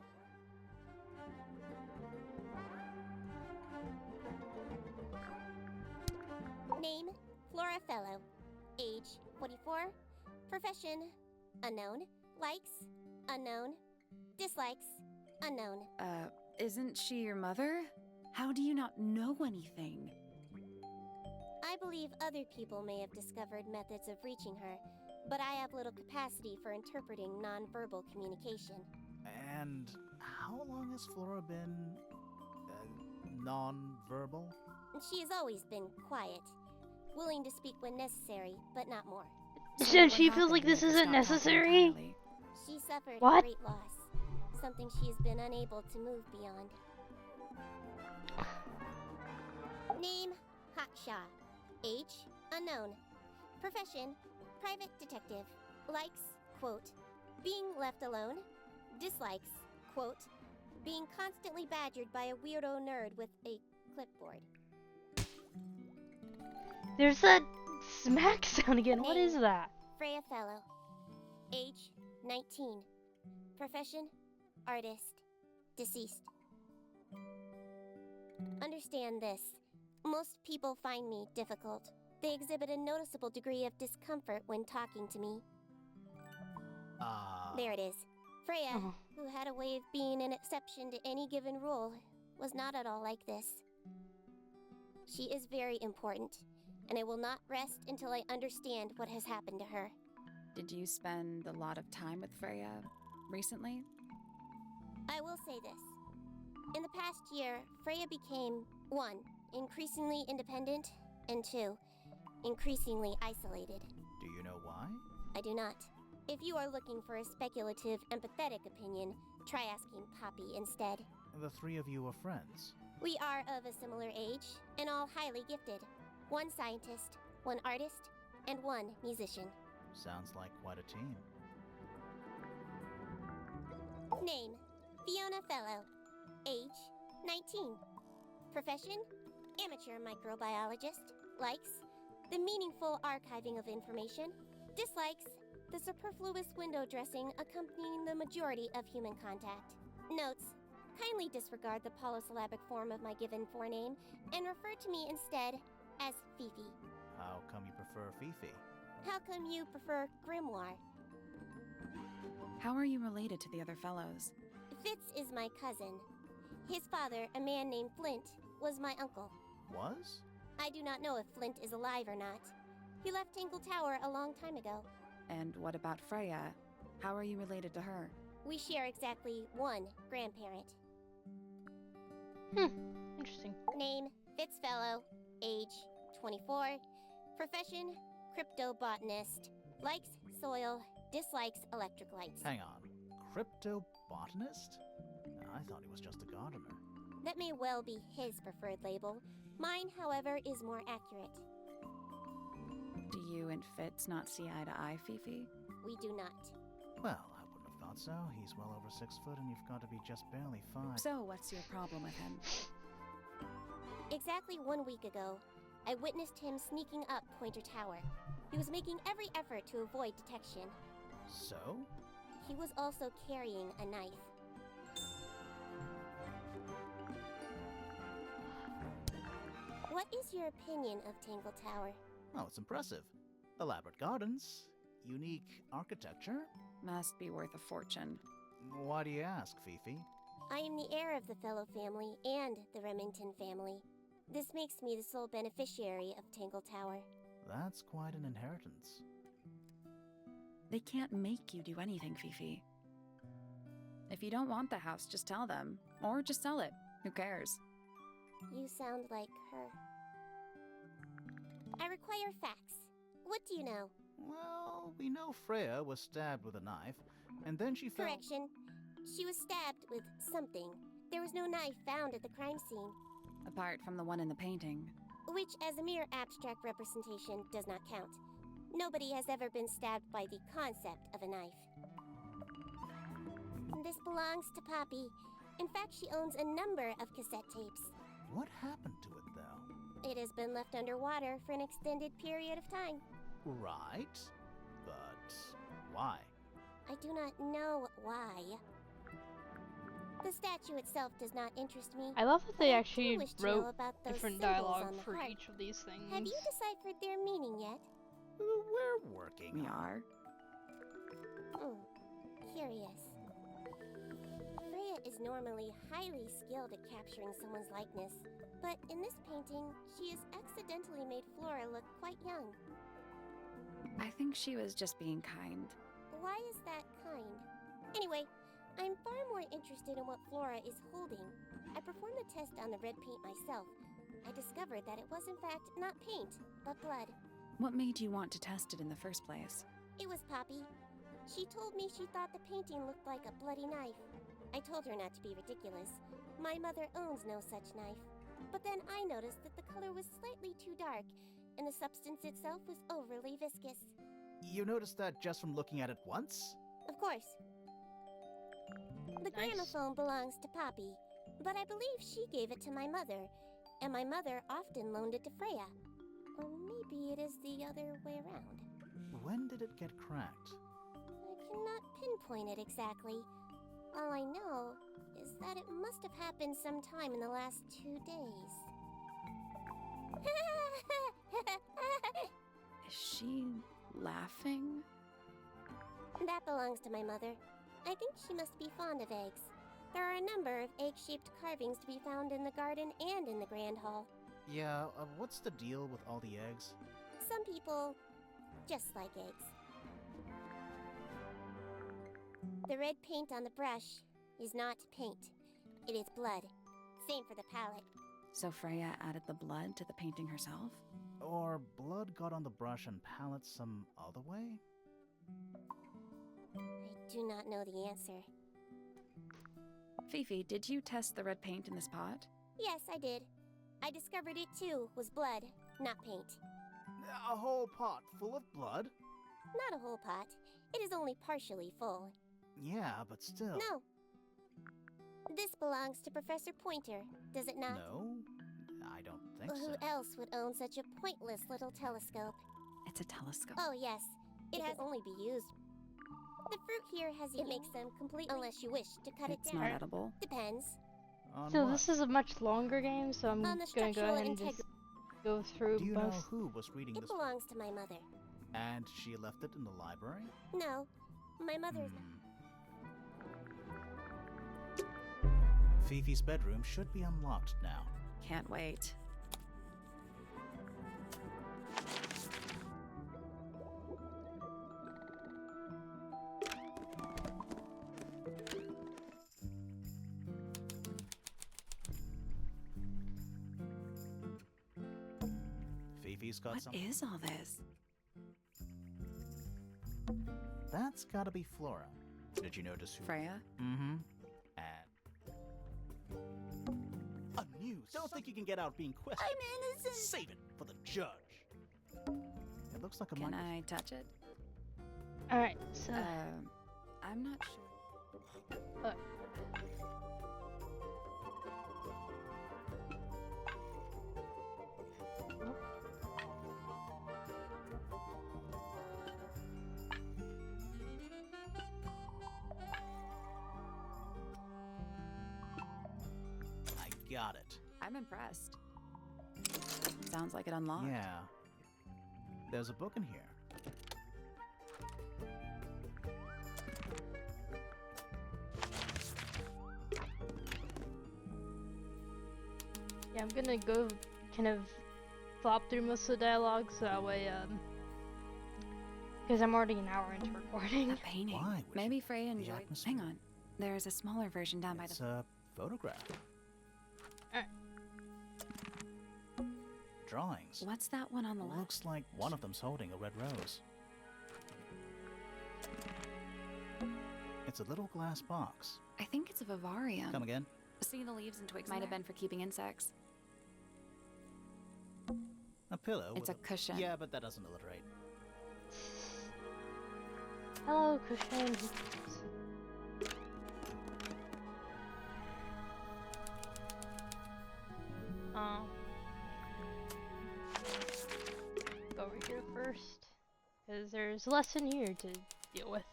Name, Flora Fellow. Age, 44. Profession, unknown. Likes, unknown. Dislikes, unknown. Isn't she your mother? How do you not know anything? I believe other people may have discovered methods of reaching her, but I have little capacity for interpreting nonverbal communication. And how long has Flora been non-verbal? She has always been quiet, willing to speak when necessary, but not more. So And what she feels happened like to make this her isn't stop talking necessary. entirely? She suffered What? a great loss, something she has been unable to move beyond. Name, Hawkshaw. Age, unknown. Profession, private detective. Likes, quote, being left alone. Dislikes, quote, being constantly badgered by a weirdo nerd with a clipboard. There's that smack sound again. What is that? Freya Fellow. Age, 19. Profession, artist. Deceased. Understand this. Most people find me difficult. They exhibit a noticeable degree of discomfort when talking to me. There it is. Freya, Oh. who had a way of being an exception to any given rule, was not at all like this. She is very important, and I will not rest until I understand what has happened to her. Did you spend a lot of time with Freya recently? I will say this. In the past year, Freya became, 1, increasingly independent, and 2, increasingly isolated. Do you know why? I do not. If you are looking for a speculative, empathetic opinion, try asking Poppy instead. The three of you are friends. We are of a similar age, and all highly gifted. 1 scientist, 1 artist, and 1 musician. Sounds like quite a team. Name, Fiona Fellow. Age, 19. Profession, amateur microbiologist. Likes, the meaningful archiving of information. Dislikes, the superfluous window dressing accompanying the majority of human contact. Notes, kindly disregard the polysyllabic form of my given forename and refer to me instead as Fifi. How come you prefer Fifi? How come you prefer Grimoire? How are you related to the other fellows? Fitz is my cousin. His father, a man named Flint, was my uncle. Was? I do not know if Flint is alive or not. He left Tangle Tower a long time ago. And what about Freya? How are you related to her? We share exactly 1 grandparent. Interesting. Name, Fitzfellow. Age, 24. Profession, cryptobotanist. Likes soil, dislikes electric lights. Hang on. Cryptobotanist? I thought he was just a gardener. That may well be his preferred label. Mine, however, is more accurate. Do you and Fitz not see eye to eye, Fifi? We do not. Well, I wouldn't have thought so. He's well over 6 foot and you've got to be just barely 5. So what's your problem with him? Exactly 1 week ago, I witnessed him sneaking up Pointer Tower. He was making every effort to avoid detection. So? He was also carrying a knife. What is your opinion of Tangle Tower? Oh, it's impressive. Elaborate gardens, unique architecture. Must be worth a fortune. Why do you ask, Fifi? I am the heir of the Fellow family and the Remington family. This makes me the sole beneficiary of Tangle Tower. That's quite an inheritance. They can't make you do anything, Fifi. If you don't want the house, just tell them. Or just sell it. Who cares? You sound like her. I require facts. What do you know? Well, we know Freya was stabbed with a knife, and then she fell— Correction. She was stabbed with something. There was no knife found at the crime scene, Apart from the one in the painting. which as a mere abstract representation does not count. Nobody has ever been stabbed by the concept of a knife. This belongs to Poppy. In fact, she owns a number of cassette tapes. What happened to it, though? It has been left underwater for an extended period of time. Right, but why? I do not know why. The statue itself does not interest me. I love that they but I do actually wish to know wrote about those different symbols dialogue on the for heart. each of these things. Have you deciphered their meaning yet? We're working We on it. are. Curious. Freya is normally highly skilled at capturing someone's likeness, but in this painting, she has accidentally made Flora look quite young. I think she was just being kind. Why is that kind? Anyway, I'm far more interested in what Flora is holding. I performed the test on the red paint myself. I discovered that it was in fact not paint, but blood. What made you want to test it in the first place? It was Poppy. She told me she thought the painting looked like a bloody knife. I told her not to be ridiculous. My mother owns no such knife. But then I noticed that the color was slightly too dark, and the substance itself was overly viscous. You noticed that just from looking at it once? Of course. The gramophone belongs to Poppy, but I believe she gave it to my mother, and my mother often loaned it to Freya. Or maybe it is the other way around. When did it get cracked? I cannot pinpoint it exactly. All I know is that it must have happened sometime in the last 2 days. Is she laughing? That belongs to my mother. I think she must be fond of eggs. There are a number of egg-shaped carvings to be found in the garden and in the Grand Hall. Yeah, what's the deal with all the eggs? Some people just like eggs. The red paint on the brush is not paint. It is blood. Same for the palette. So Freya added the blood to the painting herself? Or blood got on the brush and palette some other way? I do not know the answer. Fifi, did you test the red paint in this pot? Yes, I did. I discovered it too was blood, not paint. A whole pot full of blood? Not a whole pot. It is only partially full. Yeah, but still. No. This belongs to Professor Pointer, does it not? No, I don't think Who so. else would own such a pointless little telescope? It's a telescope. Oh, yes. It has only be used. The fruit here has it makes them complete unless you wish to cut It's it down. not edible. Depends. On So what? this is a much longer game, so I'm On the gonna go structural ahead and just integrity. go through Do you know most. who was reading It this? belongs to my mother. And she left it in the library? No, my mother's. Fifi's bedroom should be unlocked now. Can't wait. Fifi's got What some. is all this? That's gotta be Flora. Did you notice who? Freya? Mm-hmm. And a news. Don't think you can get out being questioned. I'm innocent. Save it for the judge. It looks like a Can microphone. I touch it? Alright, so I'm not sure. I got it. I'm impressed. Sounds like it unlocked. Yeah. There's a book in here. yeah, I'm gonna go kind of flop through most of the dialogue so that way, because I'm already an hour into recording. A painting. Why would Maybe you? Freya The enjoyed. atmosphere. Hang on. There's a smaller version down by It's the. a photograph. Alright. Drawings. What's that one on the left? Looks like one of them's holding a red rose. It's a little glass box. I think it's a vivarium. Come again? See the leaves and twigs. Might have been for keeping insects. A pillow. It's with a cushion. Yeah, but that doesn't alliterate. Hello, cushion. Go over here first, because there's a lesson here to deal with.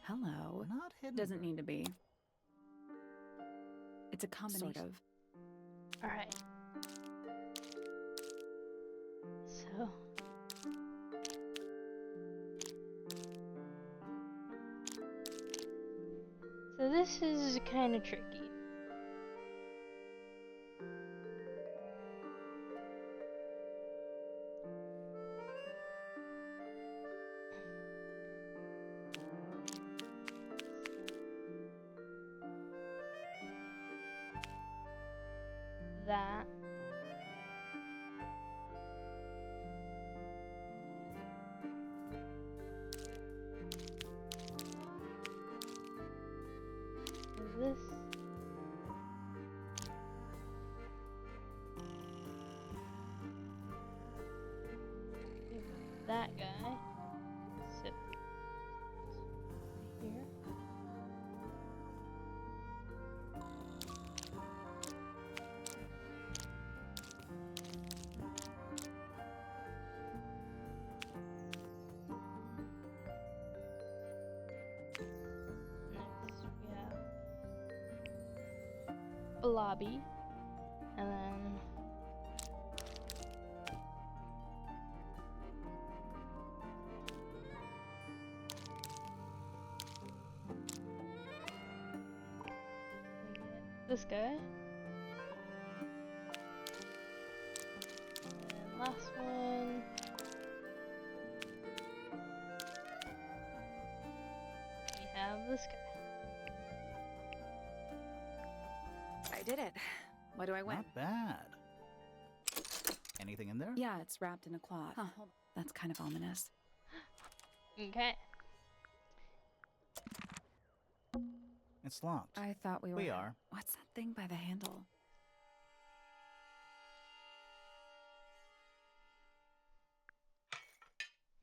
Hello. Not hidden. Doesn't need to be. It's a combination Sort of. Alright. So. So this is kind of tricky. That. This. That guy. Sit here. Next we have a lobby, and then this guy, and last one. We have this guy. I did it. What do I win? Not bad. Anything in there? Yeah, it's wrapped in a cloth. Huh, hold on. That's kind of ominous. Okay. It's locked. I thought we were. We are. What's that thing by the handle?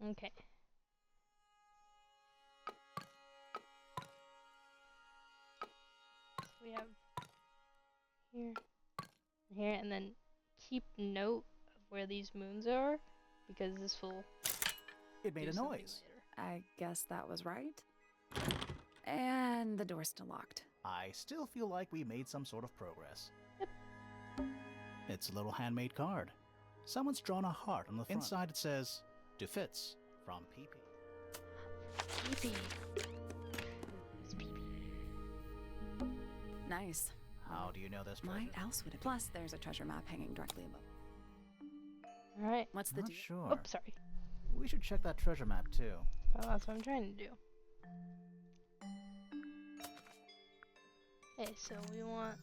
Okay. So we have here, and then keep note of where these moons are, because this will It made do a something noise. later. I guess that was right. And the door's still locked. I still feel like we made some sort of progress. It's a little handmade card. Someone's drawn a heart on the front. Inside it says, "To Fitz from PP." PP. It's PP. Nice. How do you know this? Why treasure? else would it be? Plus, there's a treasure map hanging directly above. Alright. What's the Not deal? sure. Oh, sorry. We should check that treasure map too. Well, that's what I'm trying to do. Okay, so we want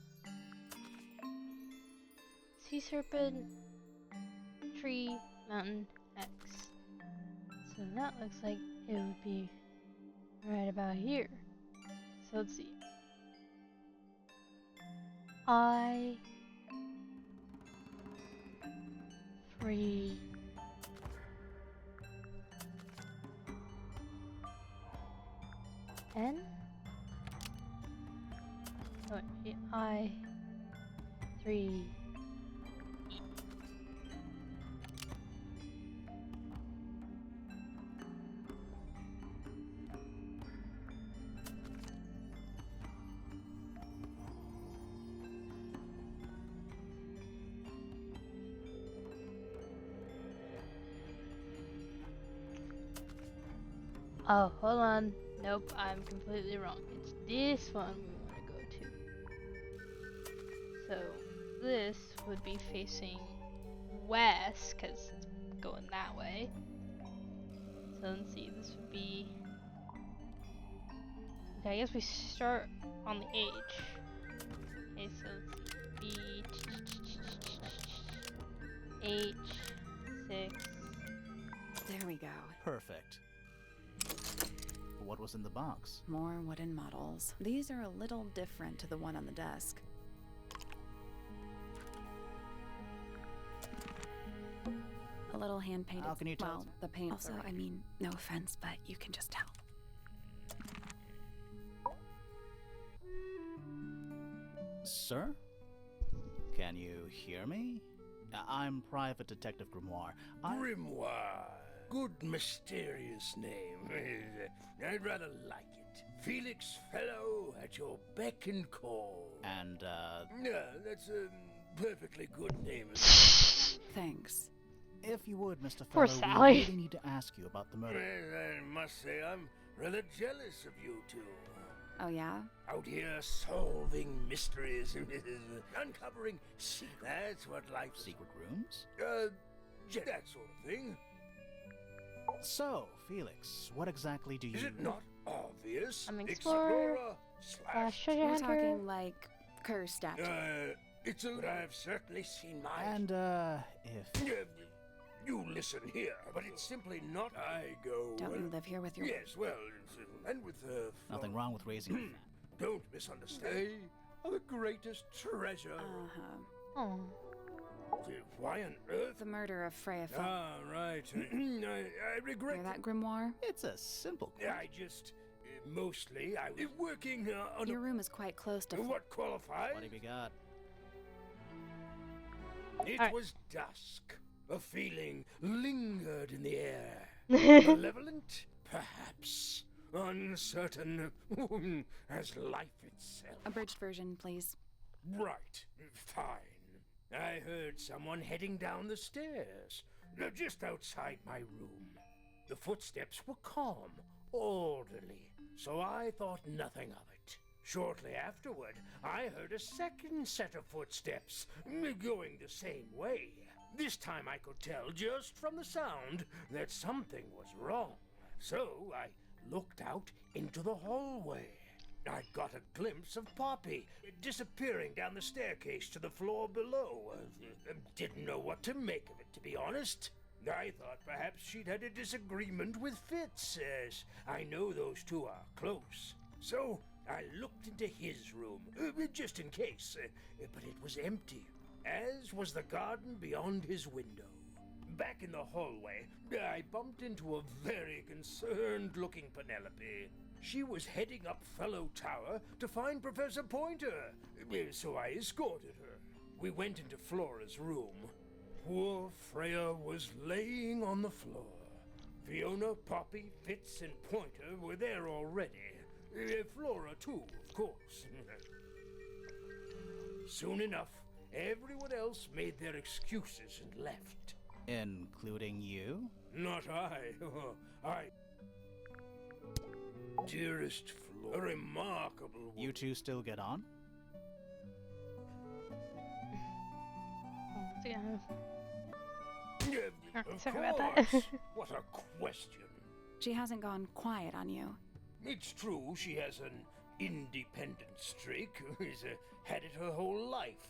sea serpent, tree, mountain, X. So that looks like it would be right about here. So let's see. I 3 N. Oh, wait, I 3 E. Oh, hold on. Nope, I'm completely wrong. It's this one we want to go to. So this would be facing west, because it's going that way. So let's see, this would be... Okay, I guess we start on the H. Okay, so let's see. B... H... 6... There we go. Perfect. What was in the box? More wooden models. These are a little different to the one on the desk. A little hand painted. How can you tell Well, it's- the paint. Also, I mean, no offense, but you can just tell. Sir? Can you hear me? I'm Private Detective Grimoire. Grimoire. Good mysterious name. I'd rather like it. Felix Fellow at your beck and call. And, Yeah, that's a perfectly good name. Thanks. if you would, Mr. Poor Fellow, Sally. we really need to ask you about the murder. Well, I must say I'm rather jealous of you two. Oh, yeah? Out here solving mysteries, uncovering secrets. That's what life is. Secret rooms? Yeah, that sort of thing. So, Felix, what exactly do you... Is it not obvious? I'm an explorer. Slash. Treasure You're hunter. talking like curse statue. It's a... I've certainly seen my... And, if... You listen here, but it's simply not... I go... Don't you live here with your... Yes, well, and with Nothing wrong with raising a fan. Don't misunderstand. They are the greatest treasure. Uh-huh. Oh. Why on earth? The murder of Freya. Ah, right. I regret... Hear that, Grimoire? It's a simple... I just... mostly, I was working on... Your room is quite close to... What qualifies? What have you got? It Alright. was dusk. A feeling lingered in the air. Malevolent, perhaps. Uncertain, as life itself. Abridged version, please. Right, fine. I heard someone heading down the stairs, just outside my room. The footsteps were calm, orderly, so I thought nothing of it. Shortly afterward, I heard a second set of footsteps, going the same way. This time I could tell just from the sound that something was wrong. So I looked out into the hallway. I got a glimpse of Poppy disappearing down the staircase to the floor below. Didn't know what to make of it, to be honest. I thought perhaps she'd had a disagreement with Fitz, as I know those two are close. So I looked into his room, just in case, but it was empty, as was the garden beyond his window. Back in the hallway, I bumped into a very concerned-looking Penelope. She was heading up Fellow Tower to find Professor Pointer, so I escorted her. We went into Flora's room. Poor Freya was laying on the floor. Fiona, Poppy, Fitz, and Pointer were there already. Flora, too, of course. Soon enough, everyone else made their excuses and left. Including you? Not I. Dearest Flora, a remarkable woman. You two still get on? Oh, yeah. Of Sorry about that. course. What a question. She hasn't gone quiet on you. It's true she has an independent streak. She's had it her whole life.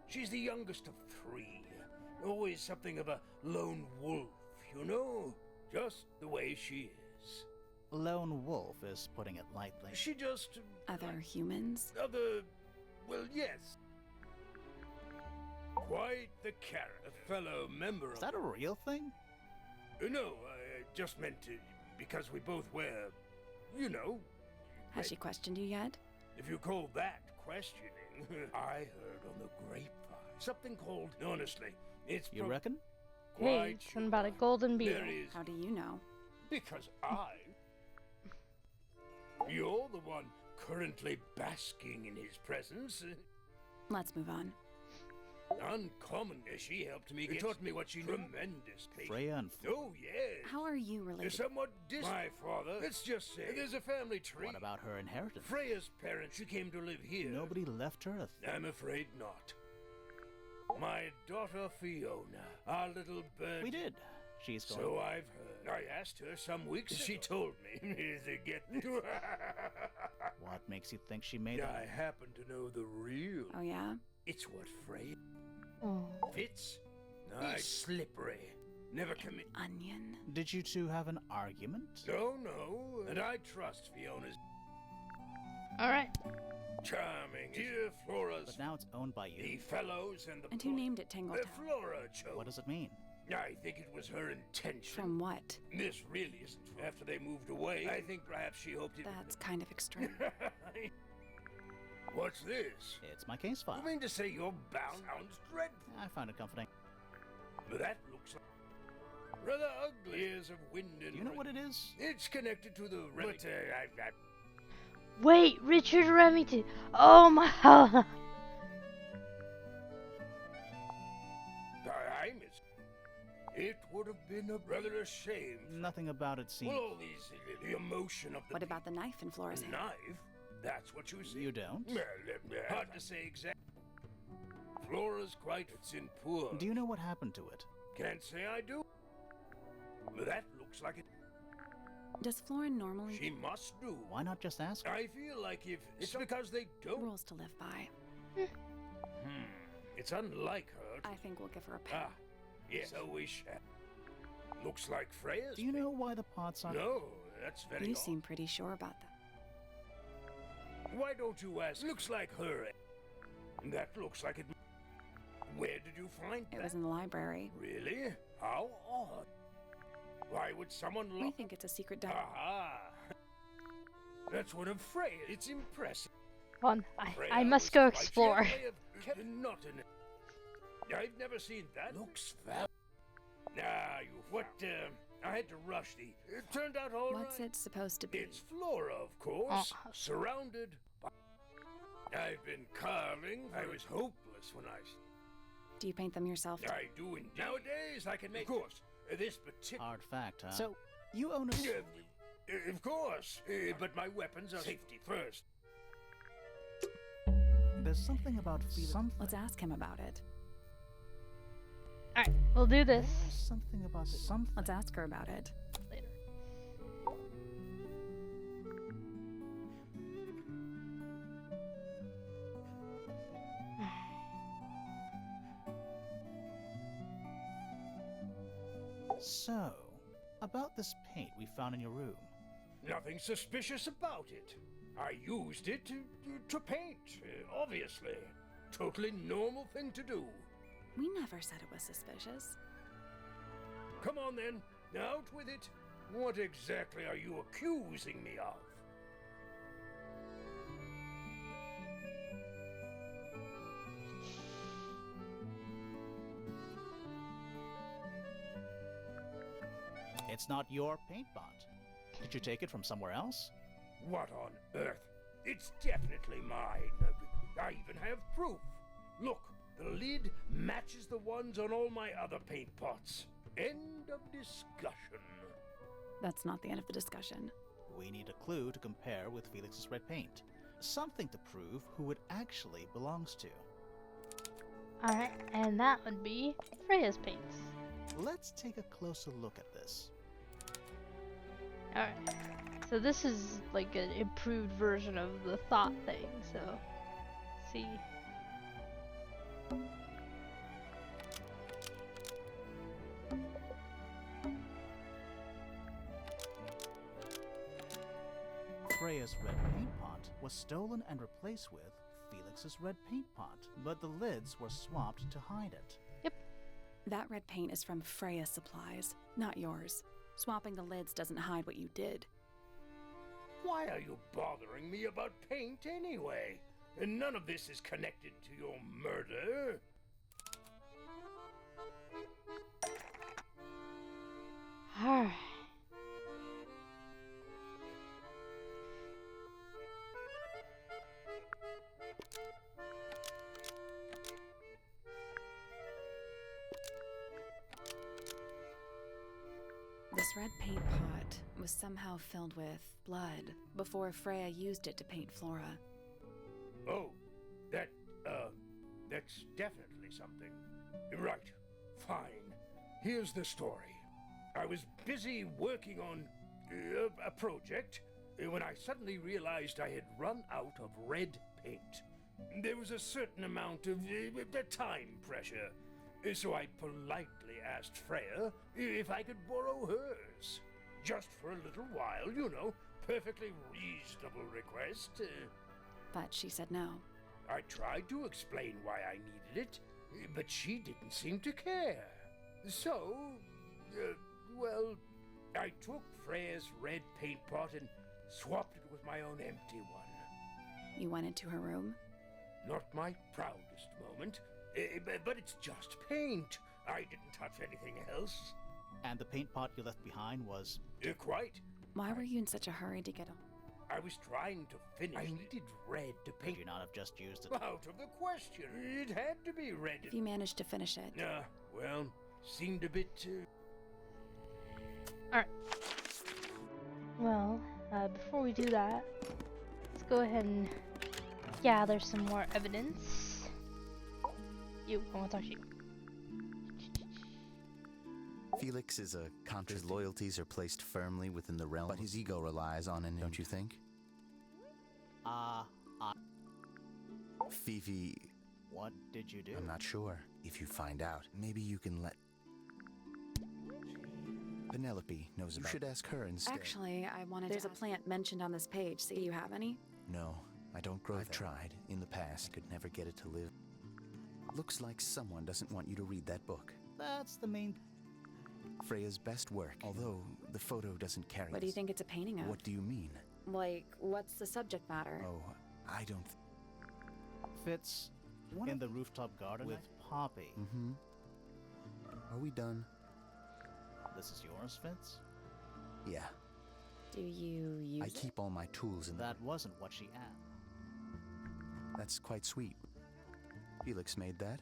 She's the youngest of three. Always something of a lone wolf, you know? Just the way she is. Lone wolf is putting it lightly. She just... Other humans? Well, yes. Quite the carrot. A fellow member Is of... that a real thing? No, I just meant to... Because we both wear... You know... Has she questioned you yet? If you call that questioning, I heard on the grapevine something called... Honestly, it's... You reckon? Hey, Quite something about a sure. golden beetle. There is... How do you know? Because You're the one currently basking in his presence. Let's move on. Uncommon. She helped me get... taught me what she knew. Tremendous patience. Freya and Oh, yes. How are you They're related? somewhat distant. My father. Let's just say there's a family tree. What about her inheritance? Freya's parents, she came to live here. Nobody left Earth. I'm afraid not. My daughter Fiona, our little bird. We did. She's going... So I've heard. I asked her some weeks ago. She told me. What makes you think she made I that? happen to know the real. Oh, yeah? It's what Freya Oh. Fitz. He's slippery. Never commit. Onion? Did you two have an argument? No. And I trust Fiona's Alright. charming. Dear Flora's. But now it's owned by The you. fellows and the... And who named it Tangle Town? Flora chose. What does it mean? I think it was her intention. From what? This really isn't. After they moved away, I think perhaps she hoped it... That's kind of extreme. What's this? It's my case file. You mean to say you're bound? Sounds dreadful. I find it comforting. That looks like rather ugly. Years of wind and... Do you know what it is? It's connected to the... But, Wait, Richard Remington. Oh my god. I miss... It would have been rather a shame. Nothing about it seems... Well, all these... the emotion of the... What about the knife in Flora's hand? knife? That's what you see. You don't? Hard to say exactly. Flora's quite. It's in poor. Do you know what happened to it? Can't say I do. That looks like it. Does Flora normally She must do. Why not just ask? I feel like if it's because they don't. rules to live by? It's unlike her. I think we'll give her a pass. Ah, yes. So we shall. Looks like Freya's. Do you know why the pots are... No, that's very You odd. seem pretty sure about that. Why don't you ask? Looks like her. That looks like it. Where did you find It that? was in the library. Really? How odd. Why would someone We lock... think it's a secret diary. Aha! That's one of Freya. It's impressive. Hold on, I Freya must was go quite- she had a explore. way of kept not in it. I've never seen that. Looks fab. Nah, you. What? I had to rush the. It turned out all right. What's it supposed to be? It's Flora, of course, Oh. surrounded by. I've been carving. I was hopeless when I. Do you paint them yourself? I do indeed. Nowadays, I can make. Of course, this particular. Hard fact, huh? So, you own a... Of course, but my weapons are safety first. There's something about feeling... Let's ask him about it. Alright, we'll do this There's something about something. Let's ask her about it. later. So, about this paint we found in your room. Nothing suspicious about it. I used it to paint, obviously. Totally normal thing to do. We never said it was suspicious. Come on then, out with it. What exactly are you accusing me of? It's not your paint pot. Did you take it from somewhere else? What on earth? It's definitely mine. I even have proof. Look, the lid matches the ones on all my other paint pots. End of discussion. That's not the end of the discussion. We need a clue to compare with Felix's red paint. Something to prove who it actually belongs to. Alright, and that would be Freya's paints. Let's take a closer look at this. Alright, so this is like an improved version of the thought thing, so let's see. Freya's red paint pot was stolen and replaced with Felix's red paint pot, but the lids were swapped to hide it. That red paint is from Freya Supplies, not yours. Swapping the lids doesn't hide what you did. Why are you bothering me about paint anyway? And none of this is connected to your murder. Alright. This red paint pot was somehow filled with blood before Freya used it to paint Flora. Oh, that's definitely something. Right, fine. Here's the story. I was busy working on a project when I suddenly realized I had run out of red paint. There was a certain amount of time pressure, so I politely asked Freya if I could borrow hers. Just for a little while, you know. Perfectly reasonable request. But she said no. I tried to explain why I needed it, but she didn't seem to care. So, well, I took Freya's red paint pot and swapped it with my own empty one. You went into her room? Not my proudest moment, but it's just paint. I didn't touch anything else. And the paint pot you left behind was... Quite. Why were you in such a hurry to get on? I was trying to finish. I needed red to Could paint. you not have just used it? Out of the question. It had to be red. If you managed to finish it. Well, seemed a bit... Alright. Well, before we do that, let's go ahead and gather some more evidence. You, I want to talk to you. Felix is a his loyalties are placed firmly within the realm, but his ego relies on an, don't you think? Fifi... What did you do? I'm not sure. If you find out, maybe you can let... Penelope knows about... You should ask her instead. Actually, I wanted There's a plant mentioned on this page. See, you have any? No, I don't grow. I've tried. In the past, could never get it to live. Looks like someone doesn't want you to read that book. That's the main... Freya's best work, although the photo doesn't carry... What do you think it's a painting of? What do you mean? Like, what's the subject matter? Oh, I don't... Fits in the rooftop garden with Poppy. Mm-hmm. Are we done? This is yours, Fitz? Yeah. Do you use I keep all my tools in That wasn't what she asked. That's quite sweet. Felix made that.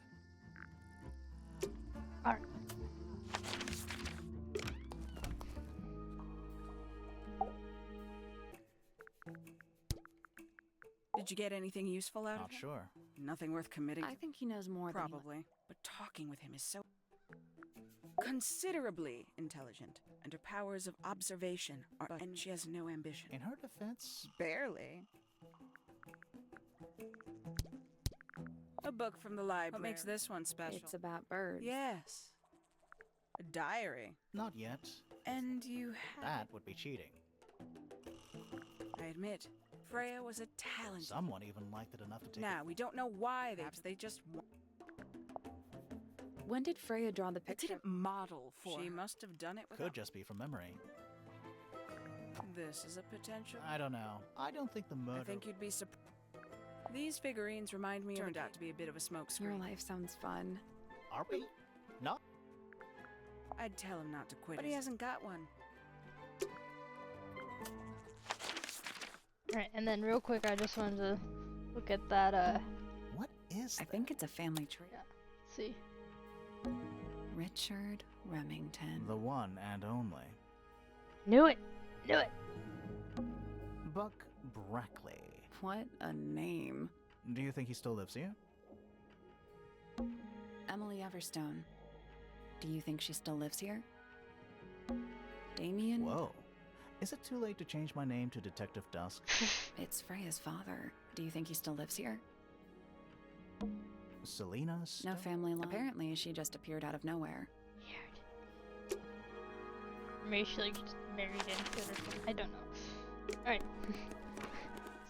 Alright. Did you get anything useful out Not of him? sure. Nothing worth committing I think he knows more Probably. But talking with him is so considerably intelligent, and her powers of observation are... And she has no ambition. In her defense, Barely. A book from the library. What makes this one than special? It's about birds. Yes. A diary. not yet. And you have... That would be cheating. I admit, Freya was a talented... Someone even liked it enough to take Now, we don't know why they just... When did Freya draw the It picture? didn't model for She her. Must have done it it. without... Could just be from memory. This is a potential... I don't know. I don't think the murder... I think you'd be surprised. These figurines remind me turned out to be a bit of a Your smokescreen. life sounds fun. Are we? No. I'd tell him not to quit, but he hasn't got one. Alright, and then real quick, I just wanted to look at that, What is I that? think it's a family tree. let's see. Richard Remington. The one and only. Knew it! Knew it! Buck Brackley. What a name. Do you think he still lives here? Emily Everstone. Do you think she still lives here? Damien? Whoa. Is it too late to change my name to Detective Dusk? It's Freya's father. Do you think he still lives here? Selena? No family line. Apparently, she just appeared out of nowhere. Weird. Maybe she like just married into it or something. I don't know. Alright.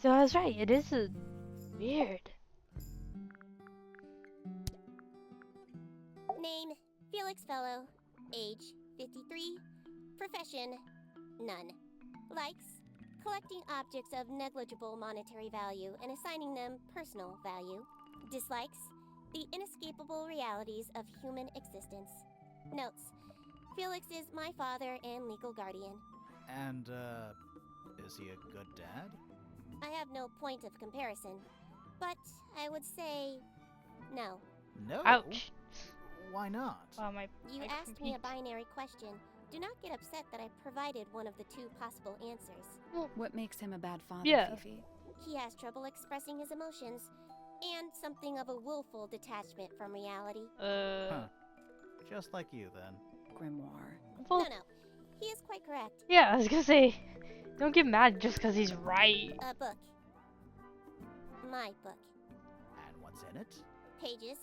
So I was right, it is a weird. Name, Felix Fellow. Age, 53. Profession, none. Likes, collecting objects of negligible monetary value and assigning them personal value. Dislikes, the inescapable realities of human existence. Notes, Felix is my father and legal guardian. And, is he a good dad? I have no point of comparison, but I would say no. No. Ouch. Why not? Wow, my You mic asked me a compete. binary question. Do not get upset that I provided one of the two possible answers. What makes him a bad father, Yeah. Fifi? He has trouble expressing his emotions, and something of a willful detachment from reality. Huh. Just like you, then. Grimoire. Well, No, he is quite correct. yeah, I was gonna say, don't get mad just because he's right. A book. My book. And what's in it? Pages.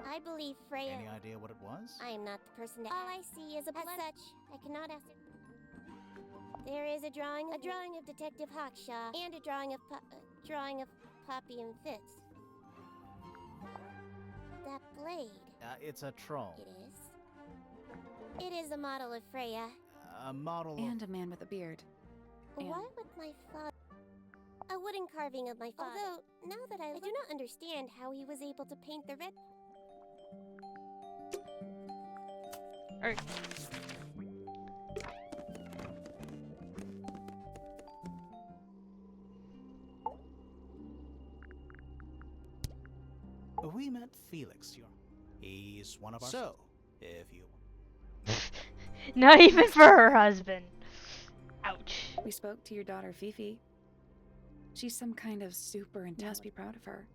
I believe Freya... Any idea what it was? I am not the person to... All I see is a... As such, I cannot ask... There is a drawing of Detective Hawkshaw, and a drawing of Poppy and Fitz. That blade. It's a troll. It is. It is a model of Freya. A model And a man with a beard. And- Why would my father... A wooden carving of my father. Although, now that I do not understand how he was able to paint the red... Alright. We met Felix. He's one of our... So, if you... Not even for her husband. Ouch. We spoke to your daughter, Fifi. She's some kind of super and must be proud of her.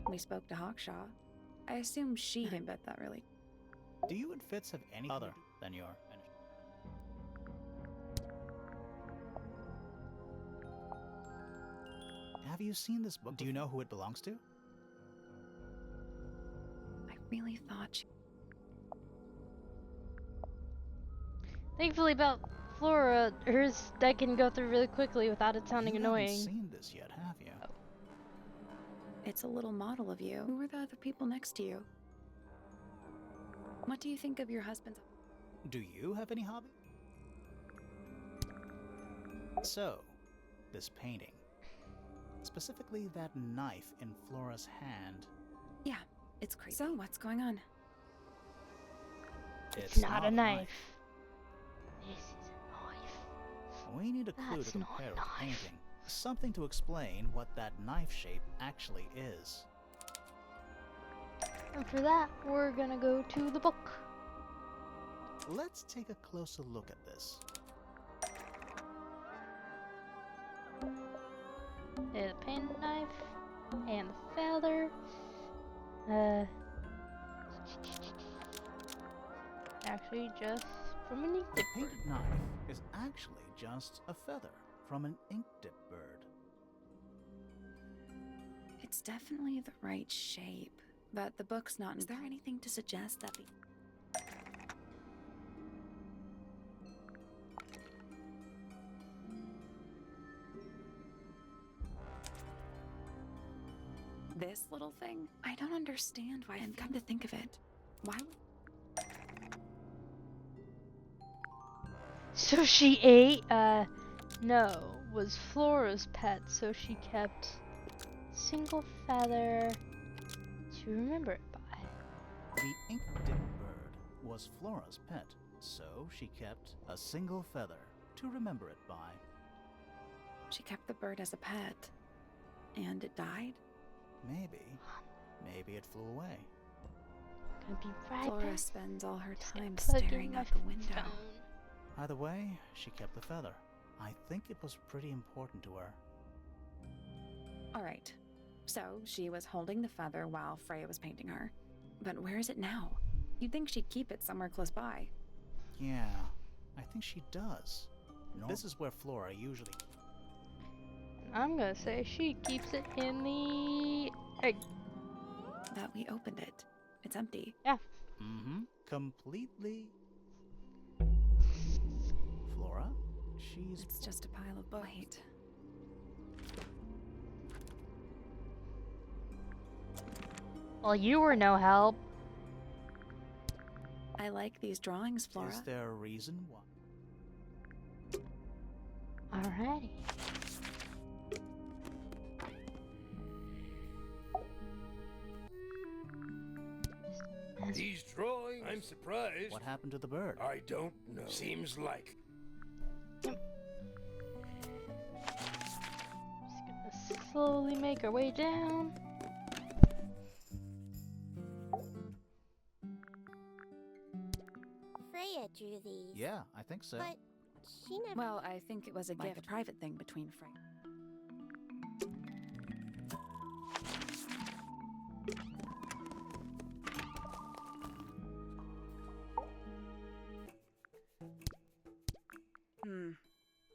We spoke to Hawkshaw. I assume she didn't bet that really. Do you and Fitz have any other than your... Have you seen this book? Do you know who it belongs to? I really thought she... Thankfully about Flora, hers that can go through really quickly without it sounding You annoying. haven't seen this yet, have you? Oh. It's a little model of you. Who were the other people next to you? What do you think of your husband's... Do you have any hobby? So, this painting. Specifically that knife in Flora's hand. Yeah, it's crazy. So, what's going on? It's not a knife. This is a knife. We need a clue That's to compare not with a the knife. painting. Something to explain what that knife shape actually is. And for that, we're gonna go to the book. Let's take a closer look at this. The pen knife and the feather. Actually, just from an ink The dip painted bird. knife is actually just a feather from an ink dip bird. It's definitely the right shape, but the book's not... Is there anything to suggest that the... This little thing? I don't understand why, and come to think of it, why would... So she ate, no, was Flora's pet, so she kept single feather to remember it by. The ink dip bird was Flora's pet, so she kept a single feather to remember it by. She kept the bird as a pet, and it died? Maybe. Maybe it flew away. Gonna be right Flora back. spends all her time Plugging staring my out the window. phone. Either way, she kept the feather. I think it was pretty important to her. All right. So, she was holding the feather while Freya was painting her. But where is it now? You'd think she'd keep it somewhere close by. Yeah, I think she does. This is where Flora usually... I'm gonna say she keeps it in the egg. That we opened it. It's empty. Yeah. Mm-hmm. Completely... Flora? She's... It's just a pile of books. Wait. Well, you were no help. I like these drawings, Flora. Is there a reason why? Alrighty. These drawings. I'm surprised. What happened to the bird? I don't know. Seems like Just gonna slowly make our way down. Freya drew these. Yeah, I think so. But she never... Well, I think it was a gift. A private thing between Freya.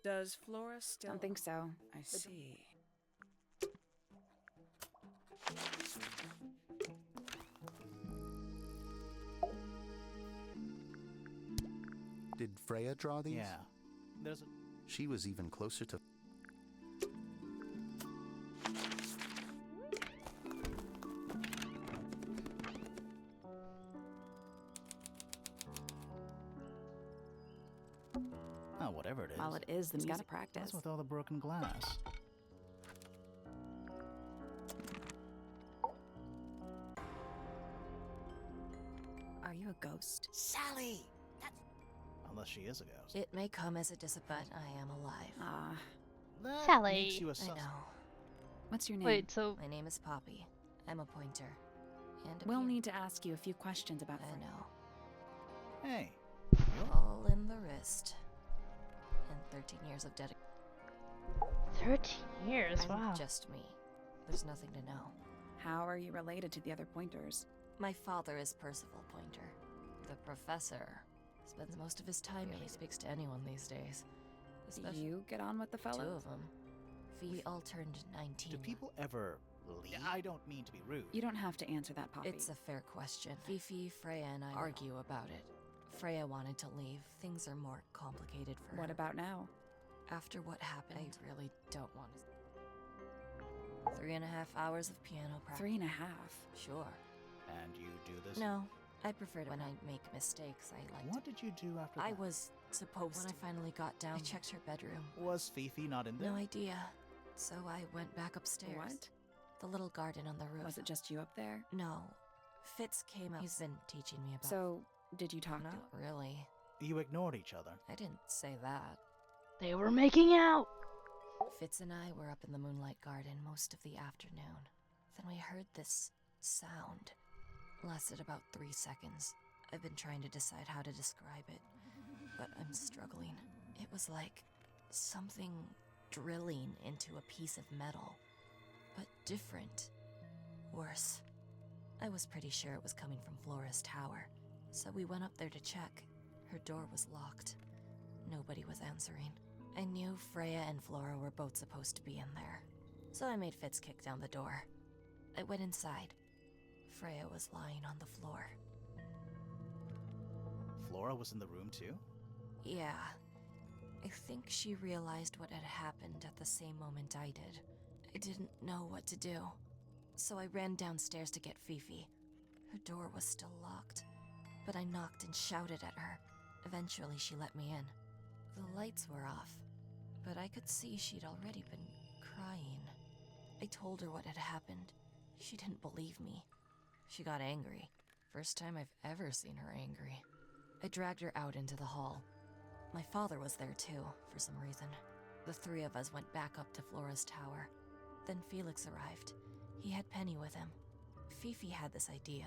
Does Flora still... Don't think so. I see. Did Freya draw these? Yeah. There's a... She was even closer to... Oh, whatever it is. Well, it is the music. Gotta What's practice. with all the broken glass? Are you a ghost? Sally! Unless she is a ghost. It may come as a disappointment, but I am alive. That Sally. makes you a I sus- know. What's your name? Wait, so My name is Poppy. I'm a pointer. And a We'll pin. need to ask you a few questions about I Freya. know. Hey. All in the wrist. And 13 years of dedication. 13 years, I'm wow. just me. There's nothing to know. How are you related to the other pointers? My father is Percival Pointer. The professor spends most of his time really speaks to anyone these days. Do you get on with the fellow? Two of them. We all turned 19. Do people ever leave? I don't mean to be rude. You don't have to answer that, Poppy. It's a fair question. Fifi, Freya, and I argue about it. Freya wanted to leave. Things are more complicated for her. What about now? After what happened, I really don't want to. 3.5 hours of piano practice. 3.5. Sure. And you do this? No, I prefer to when I make mistakes. I like What did you do after that? I was supposed when I finally got down, I checked her bedroom. Was Fifi not in there? No idea. So I went back upstairs. What? The little garden on the roof. Was it just you up there? No. Fitz came up. He's been teaching me about. So, did you talk Not to really. You ignored each other. I didn't say that. They were making out! Fitz and I were up in the moonlight garden most of the afternoon. Then we heard this sound. Lasted about 3 seconds. I've been trying to decide how to describe it, but I'm struggling. It was like something drilling into a piece of metal, but different. Worse. I was pretty sure it was coming from Flora's tower, so we went up there to check. Her door was locked. Nobody was answering. I knew Freya and Flora were both supposed to be in there, so I made Fitz kick down the door. I went inside. Freya was lying on the floor. Flora was in the room too? Yeah. I think she realized what had happened at the same moment I did. I didn't know what to do, so I ran downstairs to get Fifi. Her door was still locked, but I knocked and shouted at her. Eventually, she let me in. The lights were off, but I could see she'd already been crying. I told her what had happened. She didn't believe me. She got angry. First time I've ever seen her angry. I dragged her out into the hall. My father was there too, for some reason. The three of us went back up to Flora's tower. Then Felix arrived. He had Penny with him. Fifi had this idea.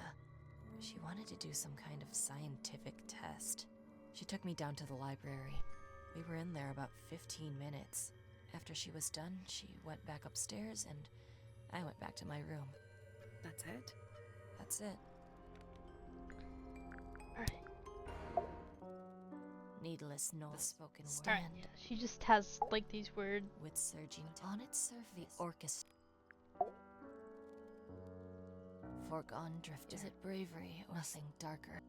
She wanted to do some kind of scientific test. She took me down to the library. We were in there about 15 minutes. After she was done, she went back upstairs and I went back to my room. That's it? That's it. Alright. Needless, no spoken word. Alright, yeah, she just has, like, these weird... With surging on its surface, the orchestra. Foregone drift. Is it bravery or nothing darker?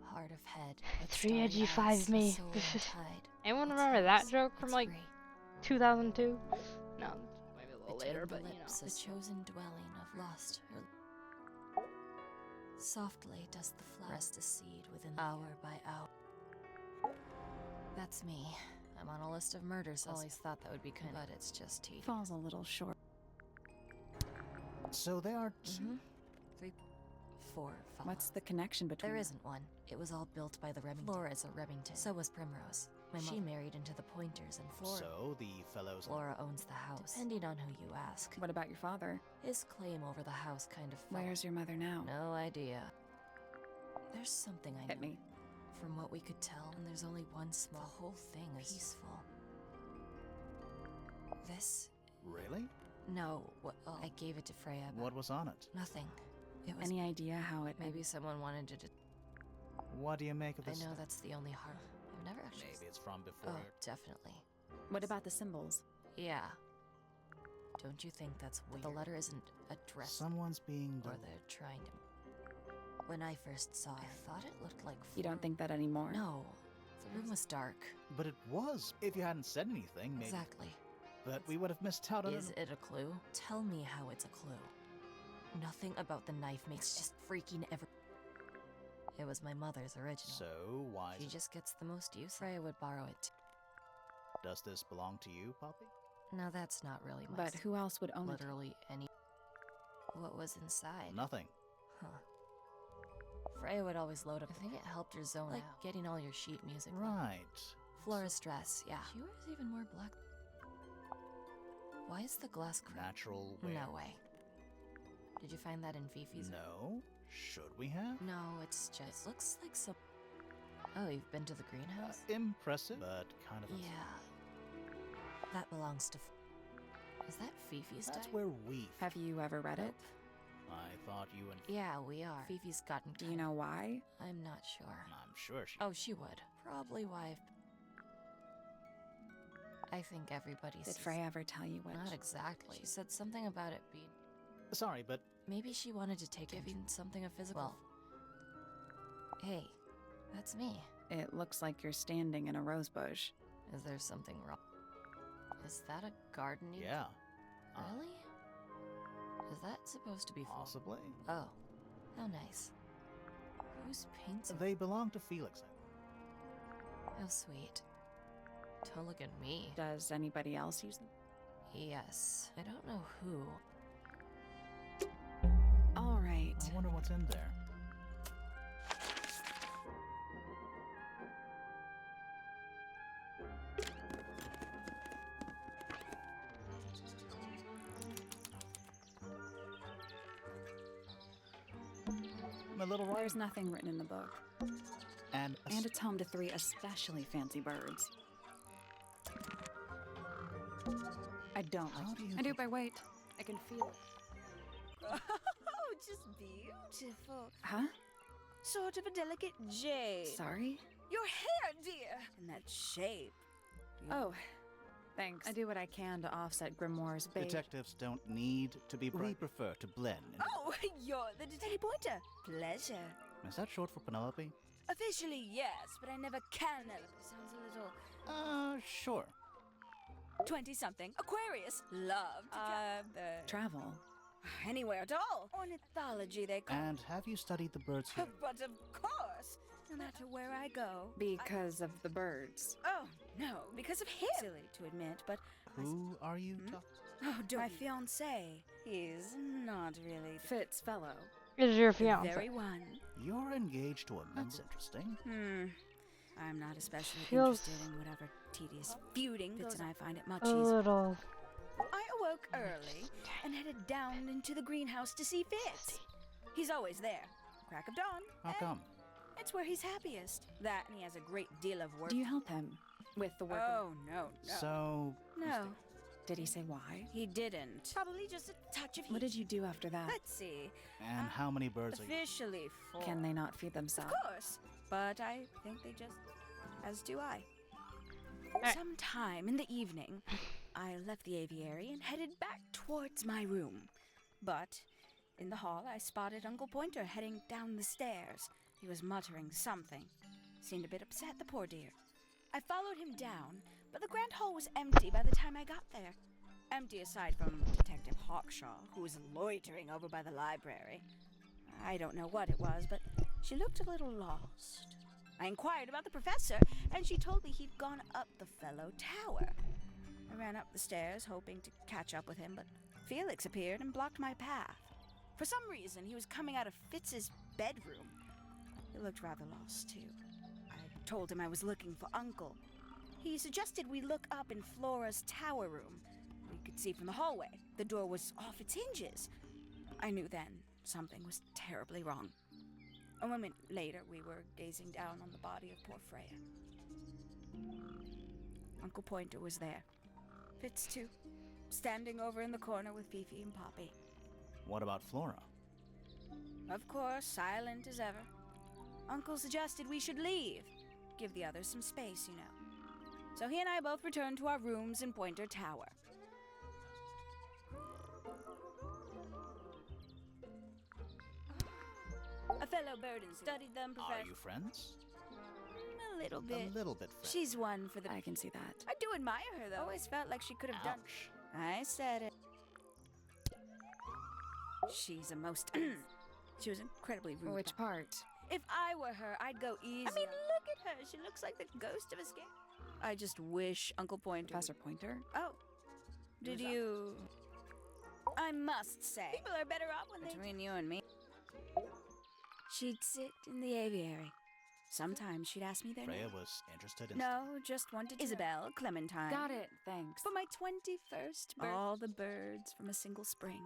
Heart of head. with 3 edgy starry 5 eyes, me. a soul untied. Anyone Its remember that hopes, joke from, its like, free. 2002? No, maybe a little later, Between but, the you know. lips, the chosen dwelling of lost her. Softly does the flower rest a seed within hour by hour. That's me. I'm on a list of murders. Always thought that would be kind of, but it's just teeth. Falls a little short. So there are two. 3, 4, 5. What's the connection between There them? isn't one. It was all built by the Remington. Flora is a Remington. So was Primrose. She married into the Pointers, and Flora. So the fellows. Flora owns the house. Depending on who you ask. What about your father? His claim over the house kind of fell. Where's your mother now? No idea. There's something I know. Hit me. From what we could tell, and there's only one small. The whole thing is peaceful. This? Really? No. What? Oh, I gave it to Freya. But What was on it? nothing. It was Any idea how it... maybe someone wanted to. What do you make of I this? know that's the only harm. I've never actually. Maybe it's from before. Oh, definitely. What about the symbols? Yeah. Don't you think that's weird? The letter isn't addressed, Someone's being. or they're trying to. When I first saw it, I thought it looked like. You don't think that anymore? No. The room was dark. But it was. If you hadn't said anything, maybe. Exactly. But we would have missed out on Is it a clue? Tell me how it's a clue. Nothing about the knife makes just freaking ever. It was my mother's original. So why? She just gets the most use. Freya would borrow it. Does this belong to you, Poppy? No, that's not really my. But who else would own it? Literally any. What was inside? Nothing. Huh. Freya would always load up. I think it helped her zone like out. Getting all your sheet music. Right. Flora's dress, yeah. She wears even more black. Why is the glass cracked? Natural wear. No way. Did you find that in Fifi's? No. Should we have? No, it's just. It looks like some. Oh, you've been to the greenhouse? Impressive, but kind of Yeah. That belongs to... Is that Fifi's That's diary? where we... Have you ever read it? I thought you and... Yeah, we are. Fifi's gotten... Do you know why? I'm not sure. I'm sure she... Oh, she would. Probably why I think everybody Did sees... Freya ever tell you what? Not exactly. She said something about it being... Sorry, but... Maybe she wanted to take giving something a physical... Well... Hey, that's me. It looks like you're standing in a rose bush. Is there something wrong? Is that a garden? Yeah. Really? Is that supposed to be full? Possibly. Oh, how nice. Whose paints? They belong to Felix. How sweet. Don't look at me. Does anybody else use them? Yes. I don't know who. All right. I wonder what's in there. My little right. There's nothing written in the book. And And it's home to 3 especially fancy birds. I don't How like do you I do think- by weight. I can feel it. Oh, just beautiful. Huh? Sort of a delicate jade. Sorry? Your hair, dear! And that shape. Oh, thanks. I do what I can to offset Grimoire's beige. Detectives don't need to be bright. We prefer to blend. Oh, you're the detective pointer. Pleasure. Is that short for Penelope? Officially, yes, but I never can. Sounds a little Sure. 20-something. Aquarius. Love to Travel. anywhere at all. Ornithology, they call And have you studied the birds here? But of course, no matter where I go. Because of the birds. Oh, no, because of him. Silly to admit, but Who are you talking? oh, don't my fiancé. He's not really Fitzfellow. Is your the fiance? very one. You're engaged to a man. That's interesting. I'm not especially Feels- interested in whatever tedious feuding Fitz and I find it much A easier. little. I awoke early and headed down into the greenhouse to see Fitz. He's always there. Crack of dawn. How and come? It's where he's happiest. That and he has a great deal of work. Do you help him with the work? Oh, no. So... No, Did he say why? he didn't. Probably just a touch of heat. What did you do after that? Let's see. And how many birds are you... Officially 4. Can they not feed Of themselves? course. But I think they just... As do I. Alright. Sometime in the evening, I left the aviary and headed back towards my room. But in the hall, I spotted Uncle Pointer heading down the stairs. He was muttering something. Seemed a bit upset, the poor dear. I followed him down, but the grand hall was empty by the time I got there. Empty aside from Detective Hawkshaw, who was loitering over by the library. I don't know what it was, but she looked a little lost. I inquired about the professor, and she told me he'd gone up the fellow tower. I ran up the stairs, hoping to catch up with him, but Felix appeared and blocked my path. For some reason, he was coming out of Fitz's bedroom. He looked rather lost, too. I told him I was looking for Uncle. He suggested we look up in Flora's tower room. We could see from the hallway. The door was off its hinges. I knew then something was terribly wrong. A moment later, we were gazing down on the body of poor Freya. Uncle Pointer was there. Fitz, too, standing over in the corner with Fifi and Poppy. What about Flora? Of course, silent as ever. Uncle suggested we should leave. Give the others some space, you know. So he and I both returned to our rooms in Pointer Tower. A fellow bird and studied them, Are Professor. you friends? A little bit. A little bit friends. She's one for the... I can see that. I do admire her, though. Always felt like she could have done... Ouch. I said it. She's a most... She was incredibly rude. Which part? If I were her, I'd go easy. I mean, look at her. She looks like the ghost of a scare. I just wish Uncle Pointer... Professor Pointer? Oh. Did you... I must say... People are better off when between you and me. She'd sit in the aviary. Sometimes she'd ask me their Freya name. was interested in... No, just wanted to Isabel Clementine. Got it, thanks. For my 21st birthday. All the birds from a single spring.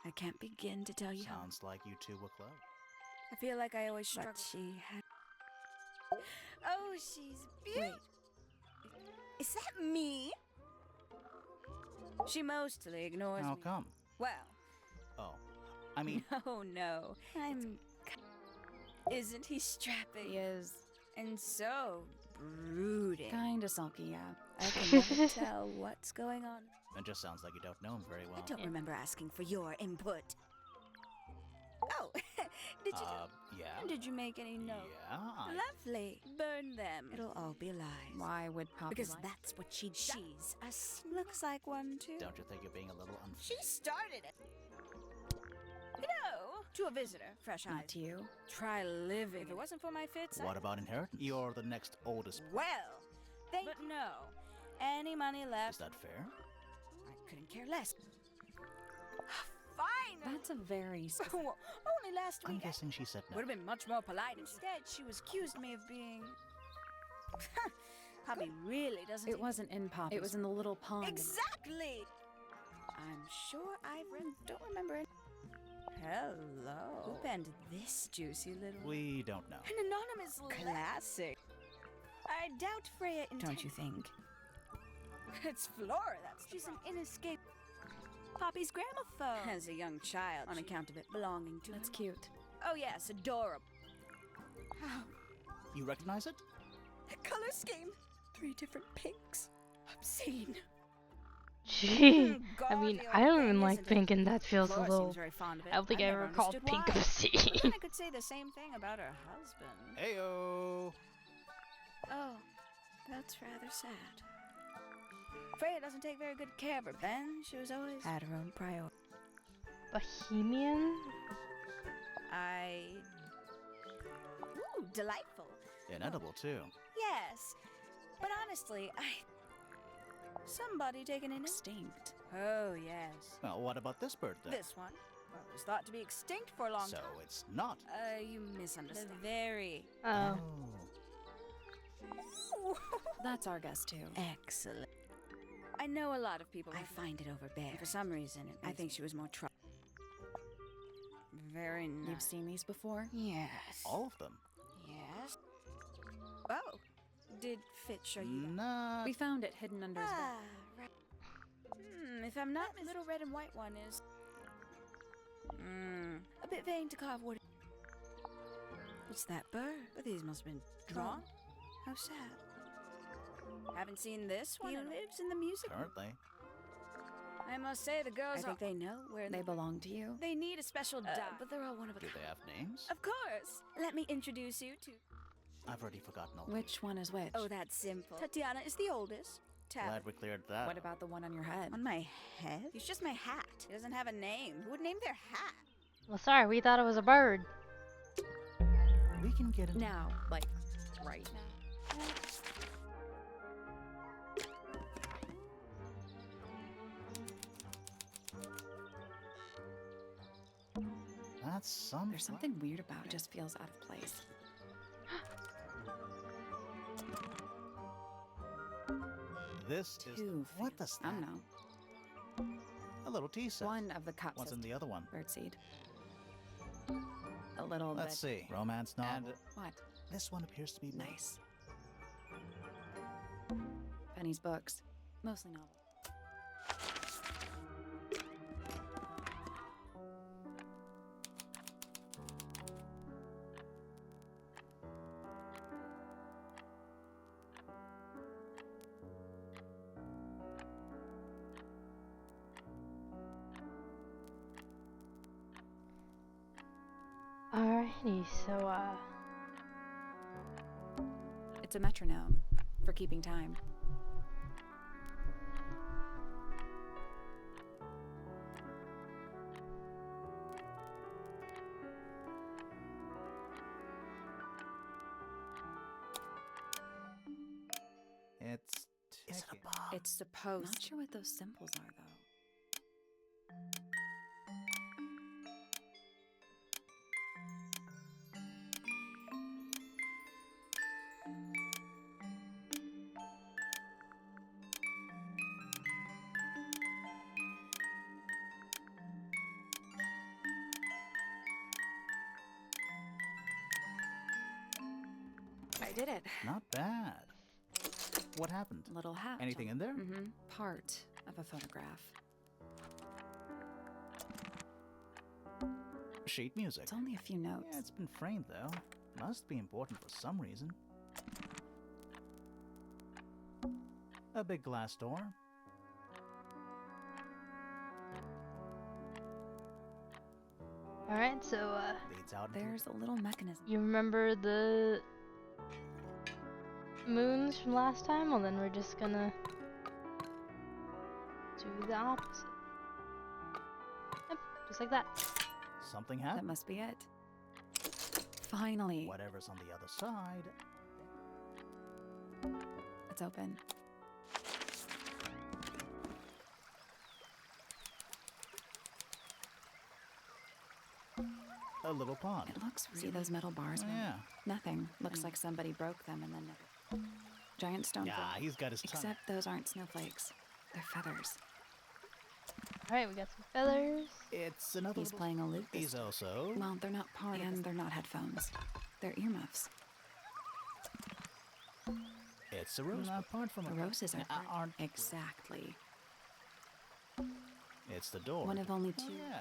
I can't begin to tell you how. Sounds like you two were close. I feel like I always struggled. But she had... Oh, she's beautiful. Wait. Is that me? She mostly ignores How me. come? Well, Oh, I mean, no. Isn't he strapping? He is And so brooding. kinda sulky, yeah. I can never tell what's going on. it just sounds like you don't know him very well. I don't remember asking for your input. Oh, did you? Yeah. Did you make any notes? Yeah. Lovely. Burn them. It'll all be lies. Why would Poppy Because lie? that's what she's a looks like one too. Don't you think you're being a little unfair? She started it. To a visitor, fresh eyes. Not to you. Try living. If it wasn't for my fits, What about inheritance? You're the next oldest. Well, but no. Any money Is left? that fair? I couldn't care less. Fine. That's a very Only last I'm week. guessing she said no. Would have been much more polite. Instead, she was accused me of being. Poppy really doesn't. It wasn't in Poppy. It was in the little pond. Exactly. I'm sure I've read. Don't remember it. Hello. Who penned this juicy little? We don't know. An anonymous classic. I doubt Freya. Don't you think? It's Flora. She's an inescapable. Poppy's gramophone. As a young child, on account of it belonging to. That's her. cute. Oh yes, adorable. How? You recognize it? The color scheme. 3 different pinks. Obscene. Gee, I mean, Gaudy I don't even thing, like isn't it? pink, and that feels a Flora little. seems very fond of it. I don't think I never ever called understood pink why. obscene. Then I could say the same thing about her husband. Heyo. Oh, that's rather sad. Freya doesn't take very good care of her. Then she was always had her own priority. Bohemian? Ooh, delightful. Inedible too. Yes, but honestly, somebody taken an Extinct. Oh yes, Well, what about this bird then? this one. Well, it was thought to be extinct for a long So time. it's not. You misunderstand. Very. Oh. That's our guess too. Excellent. I know a lot of people. I find it overbearing. For some reason, I think she was more trouble. Very nice. You've seen these before? Yes. All of them. Yes. Oh, did Fitz show you that? Nah. We found it hidden under his bed. Right. If I'm not, little red and white one is. A bit vain to carve wood. What's that bird? But these must have been drawn. How sad. Haven't seen this one. He lives in the music. Currently. I must say the girls. I think they know where They belong to you? They need a special dye, but they're all one of a Do kind. they have names? Of course. Let me introduce you to. I've already forgotten all. Which one is which? Oh, that's simple. Tatiana is the oldest. Glad we cleared that. What about the one on your head? On my head? He's just my hat. He doesn't have a name. Who would name their hat? Well, sorry, we thought it was a bird. We can get it. Now, like, right now. That's some. There's something weird about it. It just feels out of place. This is. Two What does I that? don't know. A little tea set. One of the cups What's is in the other one? birdseed. A little Let's bit. see. Romance novel. What? This one appears to be Nice. Penny's books. Mostly novels. Alrighty, so, It's a metronome for keeping time. It's. Is it a ticking. bomb? It's supposed. Not sure what those symbols are, though. did it. Not bad. What happened? Little hat. Anything in there? Mm-hmm. Part of a photograph. Sheet music. It's only a few notes. Yeah, it's been framed though. Must be important for some reason. A big glass door. Alright, so, Leads out into There's a little mechanism. you remember the moons from last time? Well, then we're just gonna do the opposite. Yep, just like that. something That happened. must be it. Finally. Whatever's on the other side. It's open. A little pond. It looks See those metal bars? Yeah. Nothing. Looks like somebody broke them and then never. Giant stone. Yeah, floor. he's got his tongue. Except those aren't snowflakes. They're feathers. Alright, we got some feathers. It's another He's little... playing a lute. He's also... Well, they're not part and they're not headphones. They're earmuffs. It's a rose. Not part from The a... roses aren't... Exactly. It's the door. One of only Oh, two. yeah.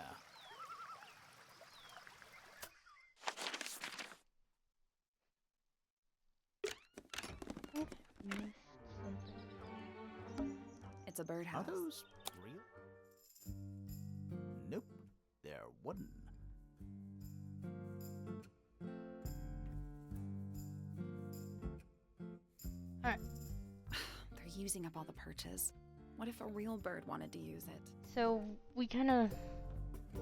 It's a Are birdhouse. those real? Nope. They're wooden. Alright, They're using up all the perches. What if a real bird wanted to use it? so we kinda... So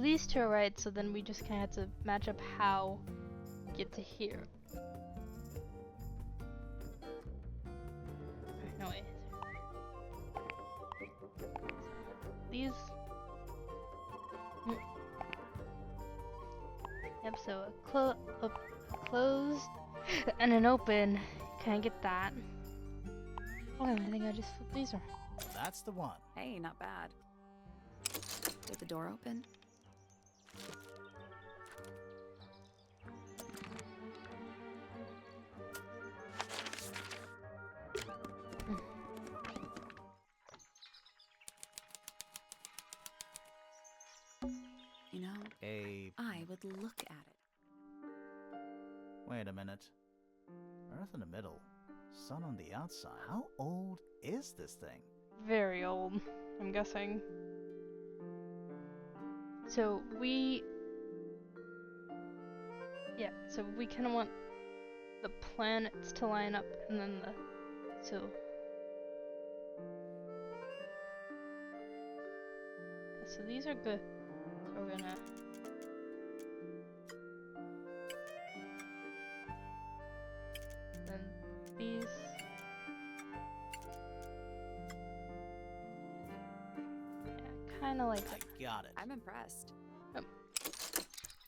these two are right, so then we just kinda have to match up how we get to here. Alright, no way. These... Mm. Yep, so a closed and an open. Can I get that? Oh, I think I just flipped these around. That's the one. Hey, not bad. Did the door open? You know, I would look at it. Wait a minute. Earth in the middle. Sun on the outside. How old is this thing? Very old, I'm guessing. So we... Yeah, so we kind of want the planets to line up and then the... So... So these are good. So we're gonna... Then these... Kind of like I got it. I'm impressed. Yep.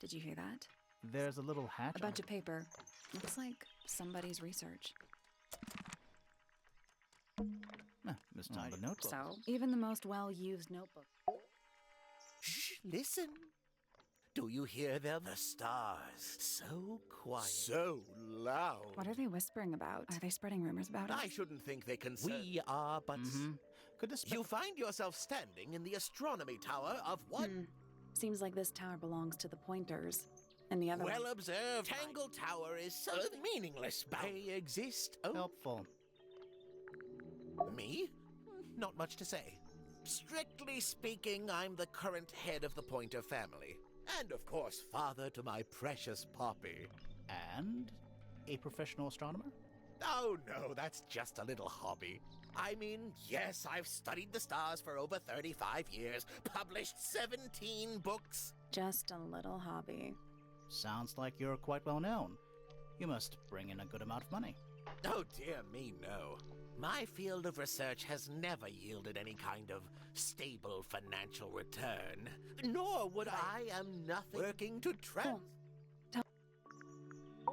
Did you hear that? There's a little hatch. A bunch of paper. Looks like somebody's research. Miss Tiny notebook. So, even the most well-used notebook. Shh, listen. Do you hear them? The stars. So quiet. So loud. What are they whispering about? Are they spreading rumors about us? I shouldn't think they concern. We are, but Could this you find yourself standing in the astronomy tower of what? Seems like this tower belongs to the Pointers. And the other Well one... observed. Tangle Tower is so meaningless. They exist. Oh, helpful? me? Not much to say. Strictly speaking, I'm the current head of the Pointer family. And of course, father to my precious Poppy. And a professional astronomer? Oh no, that's just a little hobby. I mean, yes, I've studied the stars for over 35 years, published 17 books. Just a little hobby. Sounds like you're quite well known. You must bring in a good amount of money. Oh dear me, no. My field of research has never yielded any kind of stable financial return. Nor would I am nothing working to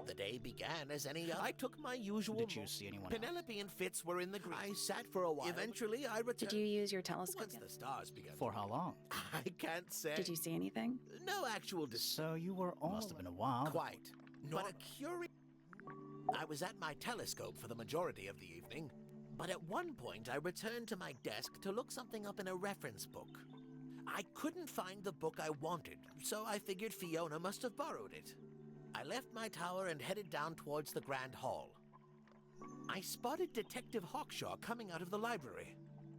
The day began as any other. I took my usual. Did you see anyone Penelope and Fitz were in the group. I sat for a while. Eventually, I returned. Did you use your telescope Once yet? the stars began. For how long? I can't say. Did you see anything? No actual So you were all... Must have been a while. Quite. Not a curious. I was at my telescope for the majority of the evening, but at one point I returned to my desk to look something up in a reference book. I couldn't find the book I wanted, so I figured Fiona must have borrowed it. I left my tower and headed down towards the Grand Hall. I spotted Detective Hawkshaw coming out of the library.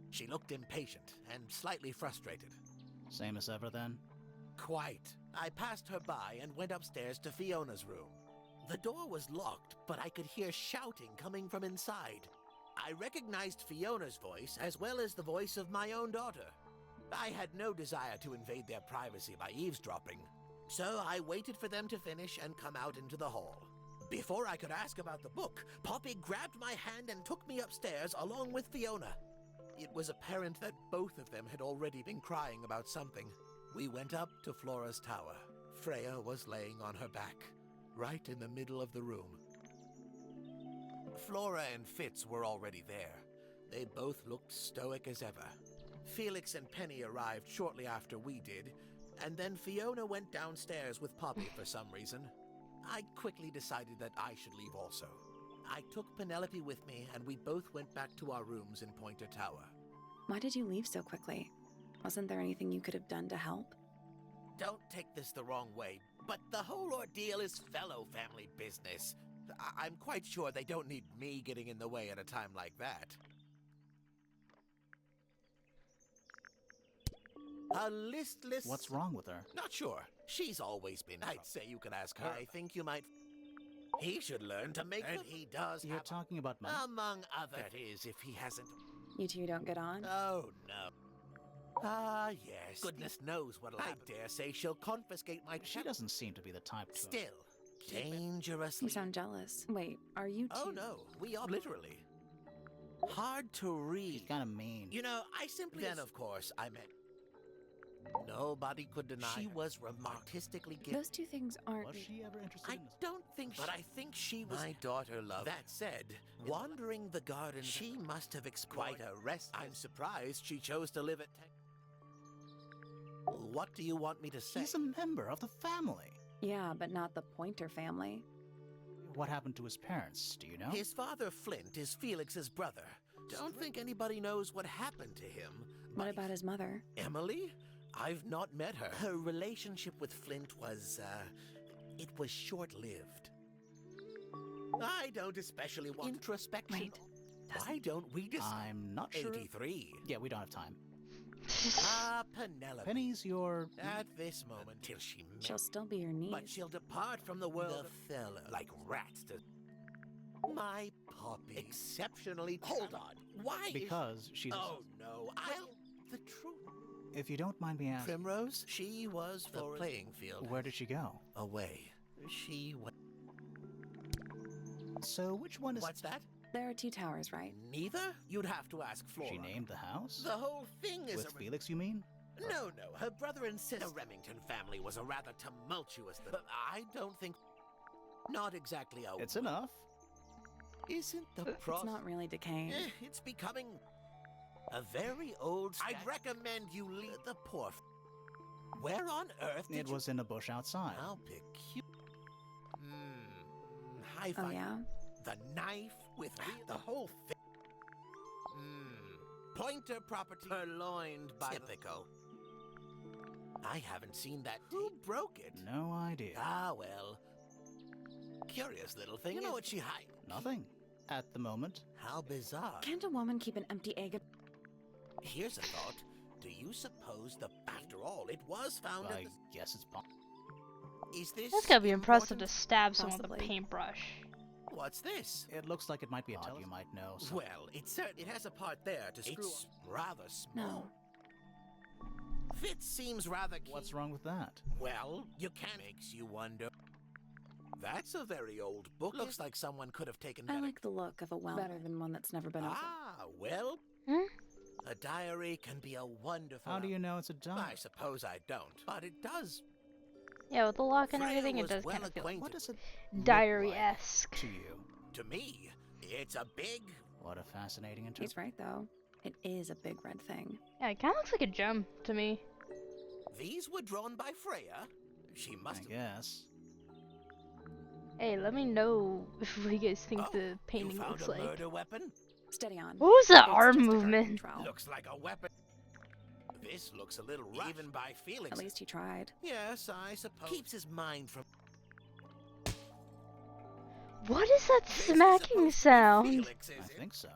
She looked impatient and slightly frustrated. Same as ever, then? Quite. I passed her by and went upstairs to Fiona's room. The door was locked, but I could hear shouting coming from inside. I recognized Fiona's voice as well as the voice of my own daughter. I had no desire to invade their privacy by eavesdropping, so I waited for them to finish and come out into the hall. Before I could ask about the book, Poppy grabbed my hand and took me upstairs along with Fiona. It was apparent that both of them had already been crying about something. We went up to Flora's tower. Freya was laying on her back, right in the middle of the room. Flora and Fitz were already there. They both looked stoic as ever. Felix and Penny arrived shortly after we did, and then Fiona went downstairs with Poppy for some reason. I quickly decided that I should leave also. I took Penelope with me, and we both went back to our rooms in Pointer Tower. Why did you leave so quickly? Wasn't there anything you could have done to help? Don't take this the wrong way, but the whole ordeal is fellow family business. I'm quite sure they don't need me getting in the way at a time like that. A listless... What's wrong with her? Not sure. She's always been... I'd say you could ask her. I think you might... He should learn to make... And he does. You're talking about money? Among other... That is, if he hasn't... You two don't get on? Oh, no. Ah, yes. Goodness knows what'll happen. I dare say she'll confiscate my... She doesn't seem to be the type to... Still, dangerously... You sound jealous. Wait, are you two... Oh, no. We are literally... Hard to read. She's kind of mean. You know, I simply... Then, of course, I meant... Nobody could deny she was artistically gifted. Those two things aren't... Was she ever interested in this? Don't think but I think she was... My daughter loved... That said, wandering the garden, she must have quite a rest. I'm surprised she chose to live at... What do you want me to say? He's a member of the family. Yeah, but not the Pointer family. What happened to his parents, do you know? His father, Flint, is Felix's brother. Don't think anybody knows what happened to him. What about his mother? Emily? I've not met her. Her relationship with Flint was, it was short-lived. I don't especially want... Introspection. Wait. Why don't we just... I'm not sure. 83. Yeah, we don't have time. Ah, Penelope. Penny's your... At this moment, till she... She'll still be your niece. But she'll depart from the world the fellow, like rats to... My Poppy. Exceptionally... Hold on. Why Because she's... Oh, no. The truth... If you don't mind me asking... Primrose? She was the playing field. Where did she go? Away. She went... So which one is... What's that? There are two towers, right? Neither? You'd have to ask Flora. She named the house? The whole thing is... With Felix, you mean? No. Her brother and sister... The Remington family was a rather tumultuous... But I don't think... Not exactly a... It's enough. Isn't the It's not really decaying. It's becoming... A very old... I'd recommend you leave the poor... Where on earth did It was in a bush outside. How peculiar... I Oh, find... yeah? The knife with the whole thing. Pointer property purloined by... Typical. I haven't seen that. Who broke it? No idea. Ah, well. Curious little thing. You know what she hid? Nothing. At the moment. How bizarre. Can't a woman keep an empty egg? Here's a thought. Do you suppose that, after all, it was found I guess it's possible. Is this... That's gotta be impressive to important? stab someone with a Possibly. paintbrush. What's this? It looks like it might be a tell you might know. So. Well, it has a part there to screw. It's rather small. No. Fitz seems rather keen. What's wrong with that? Well, you can. Makes you wonder. That's a very old book. Looks like someone could have taken I better. like the look of a well better than one that's never been opened. Ah, well, Hmm? a diary can be a wonderful... How do you know it's a diary? I suppose I don't, but it does. Yeah, with the lock and Freya everything, it was does well kind of feel acquainted. What does it look diary-esque. like to you? To me, it's a big... What a fascinating He's interpretation. right, though. It is a big red thing. Yeah, it kind of looks like a gem to me. These were drawn by Freya. She must I have... guess. Hey, let me know what you guys think Oh, the painting you found looks a like. murder weapon? Steady on. What was that It's arm just a guard movement? control. Looks like a weapon. This looks a little rough. Even by Felix. At least he tried. Yes, I suppose. Keeps his mind from. What is that This is smacking supposed to be sound? Felix, is I it? think so.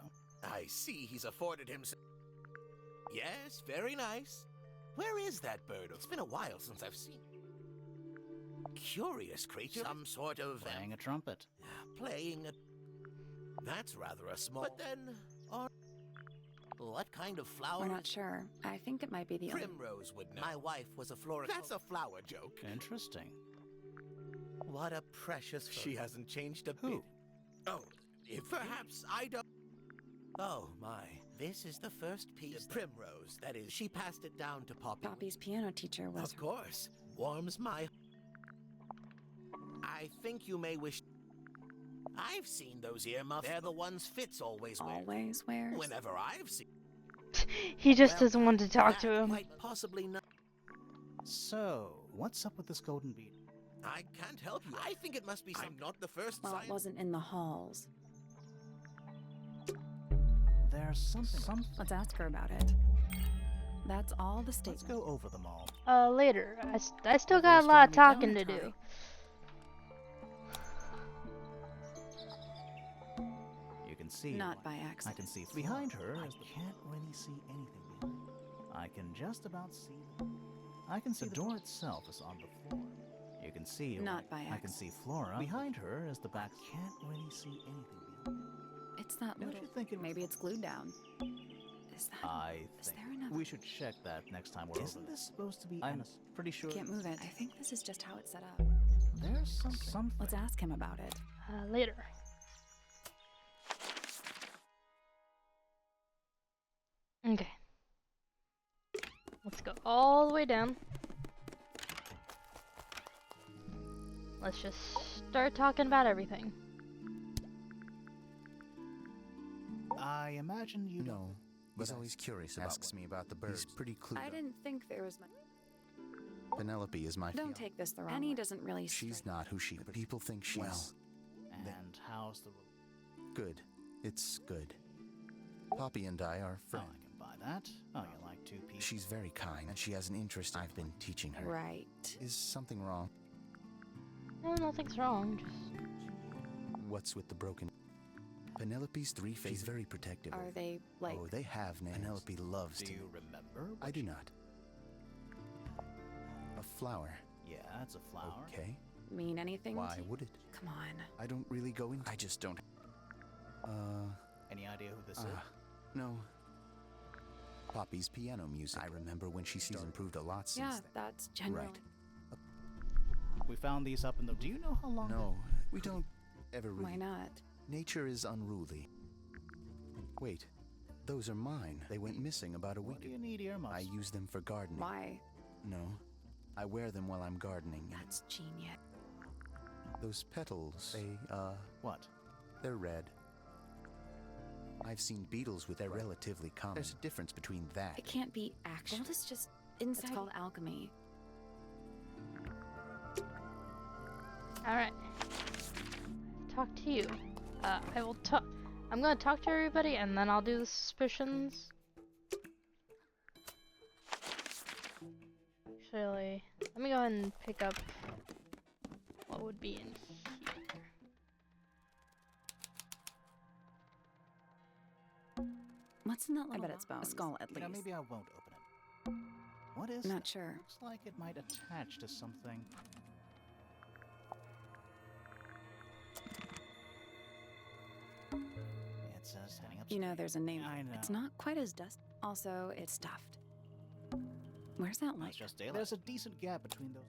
I see he's afforded himself. Yes, very nice. Where is that bird? It's been a while since I've seen. Curious creature. Some sort of Playing a trumpet. playing a. That's rather a small. But then, what kind of flower? We're not sure. I think it might be the Primrose would know. My wife was a florist. That's a flower joke. Interesting. What a precious. She hasn't changed a Who? bit. Oh, if perhaps I don't. Oh my! This is the first piece. Primrose. That is, she passed it down to Poppy. Poppy's piano teacher was. Of course, warms my. I think you may wish. I've seen those earmuffs. They're the ones Fitz always wears. Always wears. Whenever I've seen. He just Well, doesn't want to talk that to him. Might possibly not. So, what's up with this golden beetle? I can't help you. I think it must be. I'm not the first. Well, it wasn't in the halls. There's something. Let's ask her about it. That's all the Let's statement. go over them all. Later. I still got a lot of talking to Don't do. You can see. Not by I accident. can see behind her. I can't really see anything behind. I can just about see. I can see the door itself is on the floor. You can see. Not by I can see Flora behind her as the back. Can't really see anything behind. It's not Don't lit. you think it? Maybe it's glued down. Is that? I Is think there another? we should check that next time we're Isn't over. this supposed to be? I'm pretty sure. Can't move it. I think this is just how it's set up. There's something. Let's ask him about it. Later. Okay. Let's go all the way down. Let's just start talking about everything. I imagine you No. He's but always curious about asks me about the bird. He's pretty clued I up. didn't think there was much. Penelope is my Don't fiancée. take this the wrong way. Annie doesn't really. She's strike- not who she. But people think she's And how's the? good. It's good. Poppy and I are Oh, friends. I can buy that. Oh, you like two people? She's very kind, and she has an interest I've been teaching her. Right. Is something wrong? No, nothing's wrong. Just What's with the broken? Penelope's three faces. She's very protective. Are they like? Oh, they have names. Penelope loves Do to. you remember? I do not. A flower. Yeah, it's a flower. Okay. Mean anything? Why to you? would it? Come on. I don't really go into. I just don't. Any idea who this is? No. Poppy's piano music. I remember when she's improved a lot since Yeah, then. that's generally. Right. We found these up in the. Do you know how long? No, we don't ever really. Why not? Nature is unruly. Wait, those are mine. They went missing about a What week do you ago. need earmuffs? I use them for gardening. Why? No, I wear them while I'm gardening. That's genius. Those petals, What? they're red. I've seen beetles with. They're relatively common. There's a difference between that. It can't be action. Gold is just inside. It's called alchemy. alright. Talk to you. I will talk. I'm gonna talk to everybody and then I'll do the suspicions. Actually, let me go ahead and pick up what would be in here. What's in that little? I bet it's bones. A skull, at You know, least. maybe I won't open it. What is? Not that? sure. Looks like it might attach to something. It says heading up. You know, there's a name. I know. It's not quite as dust. Also, it's stuffed. Where's that light? It's just daylight. There's a decent gap between those.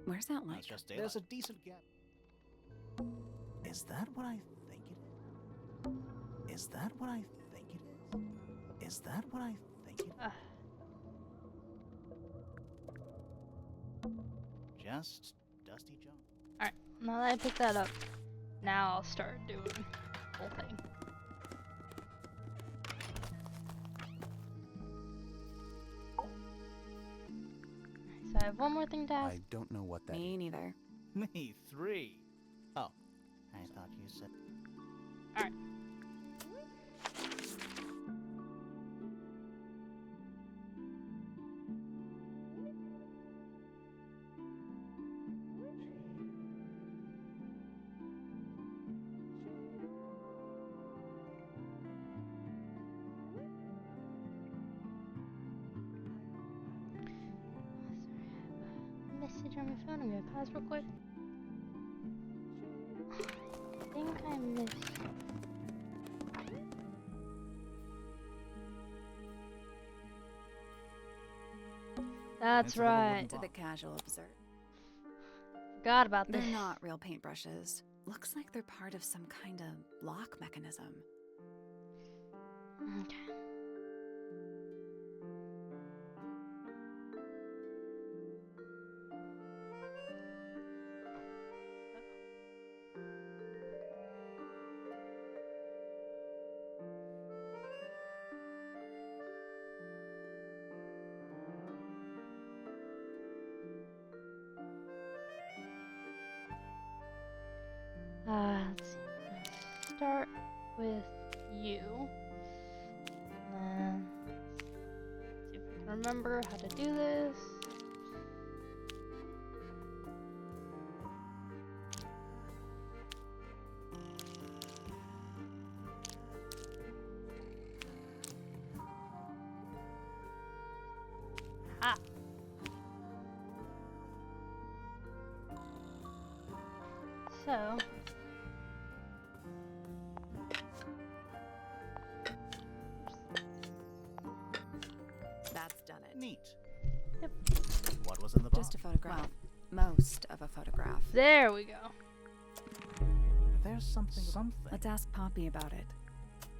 Where's that light? It's just daylight. There's a decent gap. Is that what I think it is? Is that what I think it is? Is that what I think it is? Just dusty junk. Alright, now that I picked that up, now I'll start doing the whole thing. I have one more thing to ask. I don't know what that is. Me neither. Me, 3. Oh, I thought you said. Alright. Message on my phone. I'm gonna pause real quick. I think I missed. That's It's a little right. wooden To the box. casual observer. Forgot about this. They're not real paintbrushes. Looks like they're part of some kind of lock mechanism. Okay. Let's see. Let's start with you. And see if we can remember how to do this. Ah. So. That's done it. Neat. Yep. What was in the box? Just a photograph. Well, most of a photograph. There we go. There's something. Let's ask Poppy about it.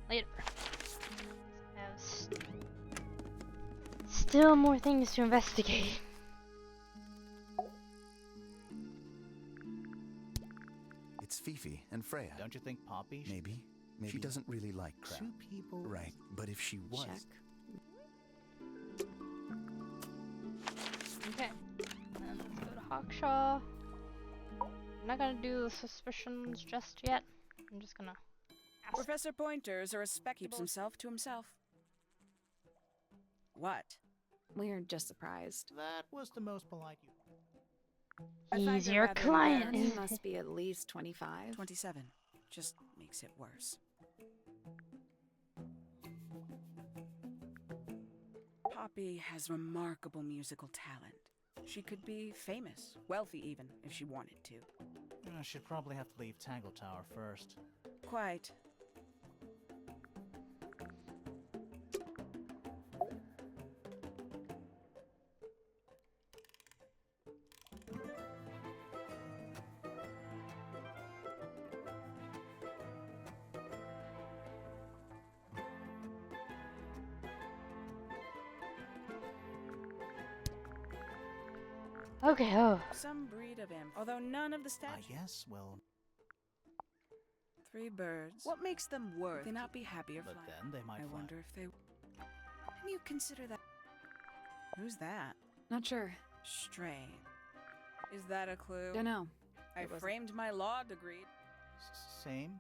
Later. I have still more things to investigate. It's Fifi and Freya. Don't you think Poppy? Maybe. She doesn't really like crowd. 2 people. Right, but if she was. Check. Okay. And let's go to Hawkshaw. I'm not gonna do the suspicions just yet. I'm just gonna ask. Professor Pointer's a respectable keeps himself to himself. What? We're just surprised. That was the most polite you. I find He's her your rather client. And he embarrassing. must be at least 25. 27. Just makes it worse. Poppy has remarkable musical talent. She could be famous, wealthy even, if she wanted to. She'd probably have to leave Tangle Tower first. Quite. Okay, oh. Some breed of although none of the I statues. guess, well, 3 birds. What makes them worth? They not be happy or but flying. then they might I fly. wonder if they. Can you consider that? Who's that? Not sure. Strange. Is that a clue? Don't know. I It wasn't- framed my law degree. Same?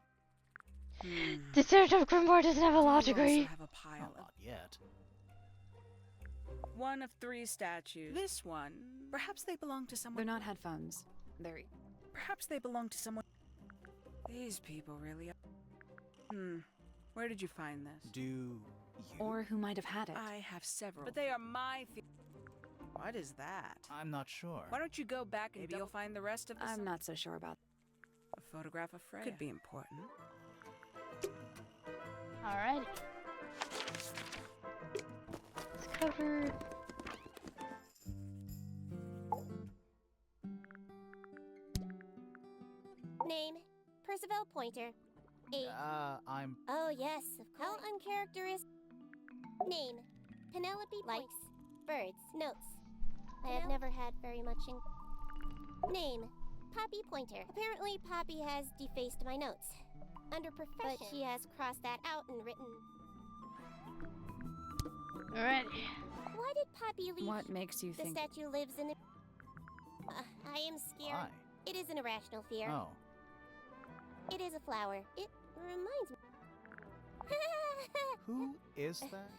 Detective Grimoire doesn't have a law You degree. also have a pile Well, of not yet. one of 3 statues. This one. Perhaps they belong to someone. They're not headphones. They're. Perhaps they belong to someone. These people really. Where did you find this? Do you? Or who might have had it. I have several, but they are my. What is that? I'm not sure. Why don't you go back and maybe you'll find the rest of the. I'm not so sure about. A photograph of Freya could be important. Alrighty. It's covered. Name, Percival Pointer. Age. I'm. Oh yes, of course. How uncharacteristic. Name, Penelope. Likes, birds, notes. I have never had very much in. Name, Poppy Pointer. Apparently Poppy has defaced my notes. Under profession, but she has crossed that out and written. Alrighty. Why did Poppy leave? What makes you The think? statue lives in the. I am scared. Why? It is an irrational fear. Oh. It is a flower. It reminds me. Who is that?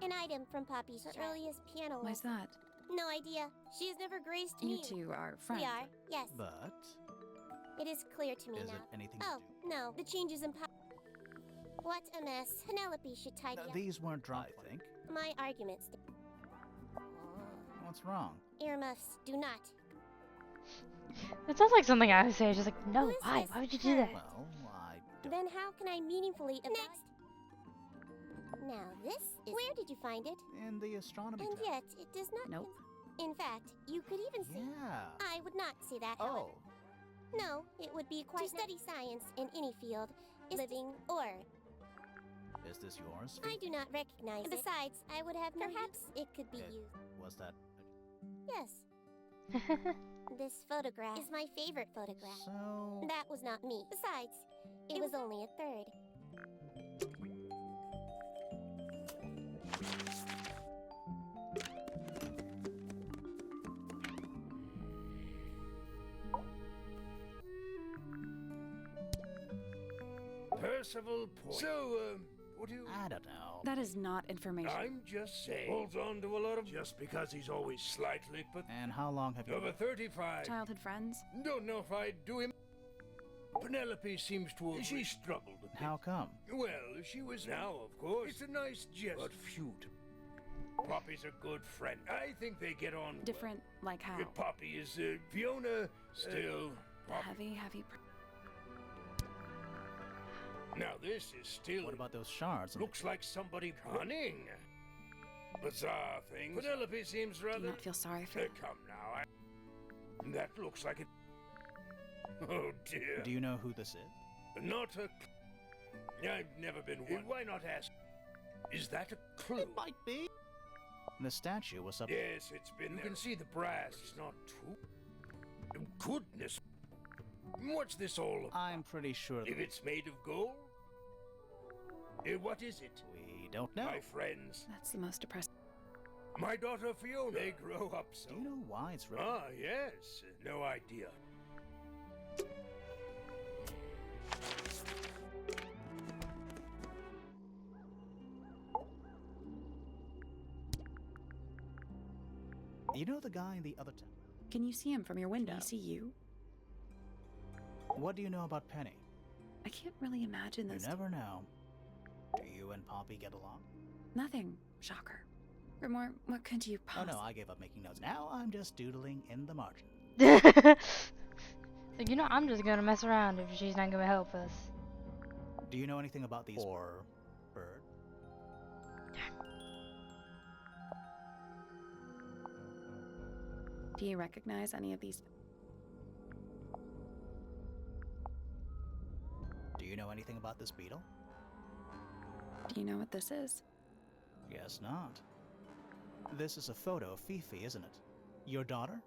An item from Poppy's earliest piano Why's lesson. that? No idea. She has never graced You me. two are friends. We are, yes. But It is clear to me is now. it anything Oh, to do? no. The changes in What a mess. Penelope should tidy up. These weren't dry, I think. My arguments. What's wrong? Earmuffs do not. It sounds like something I would say. Just like, Who no, is why? this Why would you do that? Well, I don't. Then how can I meaningfully next? Now this is. Where did you find it? In the astronomy And tab. yet it does not. Nope. In fact, you could even see. Yeah. I would not say that. Oh. However. No, it would be quite. To study science in any field, is living or. Is this yours? I do not recognize it. Besides, I would have. Perhaps it could be It- used. Was that Yes. This photograph is my favorite photograph. so? That was not me. Besides, it was only a third. Percival Point. So, what do you... I don't know. That is not information. I'm just saying. Holds on to a lot of... Just because he's always slightly, but... And how long have you? Over 35. Childhood friends? Don't know if I'd do him. Penelope seems to have... She struggled a bit. How come? Well, she was... Now, of course. It's a nice jest. But few to... Poppy's a good friend. I think they get on well. Different, like how? Poppy is, Fiona, still... Poppy. Heavy. Now this is still... What about those shards? Looks like somebody cunning. Bizarre things. Penelope seems Do you rather... not feel sorry for them? Come now, That looks like it... Oh dear. Do you know who this is? Not a... I've never been one. Why not ask? Is that a clue? It might be. The statue was up. Yes, it's been there. You can see the brass. It's not true. Goodness. What's this all about? I'm pretty sure. If it's made of gold? What is it? We don't know. My friends. That's the most depressing. My daughter Fiona. They grow up so. Do you know why it's red? Ah, yes. No idea. You know the guy in the other town? Can you see him from your window? Can he see you? What do you know about Penny? I can't really imagine You this. never know. Do you and Poppy get along? Nothing. Shocker. Grimoire, what could you Oh possibly... no, I gave up making notes. Now I'm just doodling in the margin. So, you know, I'm just gonna mess around if she's not gonna help us. Do you know anything about these or bird? Do you recognize any of these? Do you know anything about this beetle? Do you know what this is? Guess not. This is a photo of Fifi, isn't it? Your daughter?